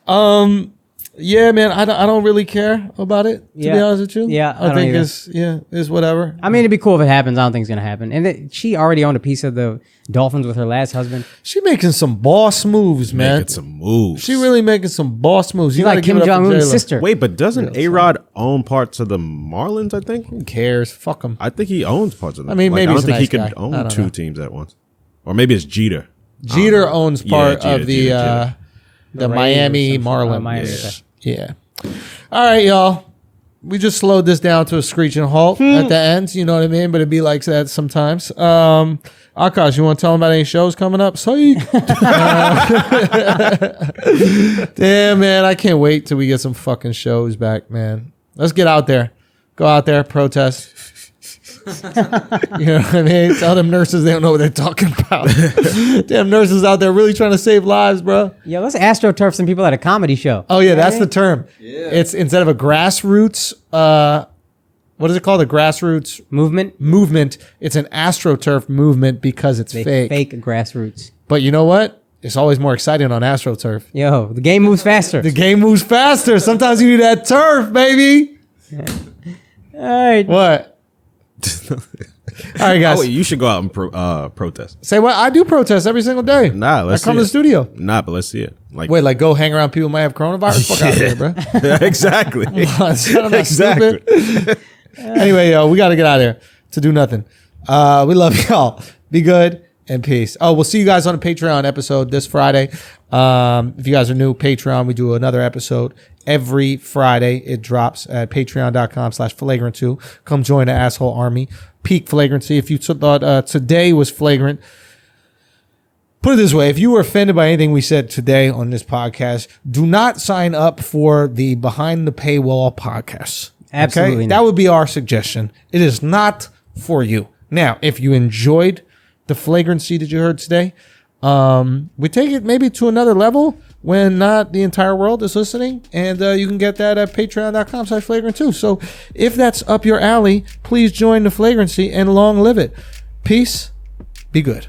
Man. Yeah, man. I don't really care about it. To be Yeah. honest with you. Yeah, I I don't think either. it's whatever. I mean, it'd be cool if it happens. I don't think it's going to happen. And she already owned a piece of the Dolphins with her last husband. She making some boss moves, man. Making some moves. She really making some boss moves. She's You gotta like give Kim it up for Jong Un's J-Lo. sister. Wait, but doesn't A-Rod own parts of the Marlins, I think? Who cares? Fuck him. I think he owns parts of them. I mean, maybe I he's don't a think he nice could guy. I own don't two know. teams at once. Or maybe it's Jeter. Jeter owns part Jeter, of the Jeter. the Rays Miami or some shit. Marlins. Oh, Miami, Yeah. okay. Yeah. All right, y'all. We just slowed this down to a screeching halt at the end. You know what I mean? But it'd be like that sometimes. Akaash, you want to tell them about any shows coming up? Psych. Damn, man. I can't wait till we get some fucking shows back, man. Let's get out there. Go out there, protest. You know what I mean? Tell them nurses they don't know what they're talking about. Damn nurses out there really trying to save lives, bro. Yeah, let's astroturf some people at a comedy show. Oh yeah, that's the term. Yeah. It's instead of a grassroots what is it called? The grassroots movement. It's an AstroTurf movement because it's fake. Fake grassroots. But you know what? It's always more exciting on AstroTurf. Yo, the game moves faster. The game moves faster. Sometimes you need that turf, baby. All right. What? All right, guys. Oh, wait, you should go out and protest. Say what? I do protest every single day. Nah, let's I come see to the it. studio. Nah, but let's see it. Like, Wait, like go hang around people who might have coronavirus? Fuck out of here, bro. exactly. I'm not Exactly. stupid. Anyway, yo, we got to get out of here to do nothing. We love y'all. Be good and peace. Oh, we'll see you guys on a Patreon episode this Friday. If you guys are new, Patreon, we do another episode every Friday. It drops at patreon.com/flagrant2. Come join the asshole army. Peak flagrancy. If you thought today was flagrant, put it this way. If you were offended by anything we said today on this podcast, do not sign up for the Behind the Paywall podcast. Absolutely Okay? not. That would be our suggestion. It is not for you. Now, if you enjoyed the flagrancy that you heard today, we take it maybe to another level when not the entire world is listening, and you can get that at patreon.com/flagrant2. So if that's up your alley, please join the flagrancy and long live it. Peace. Be good.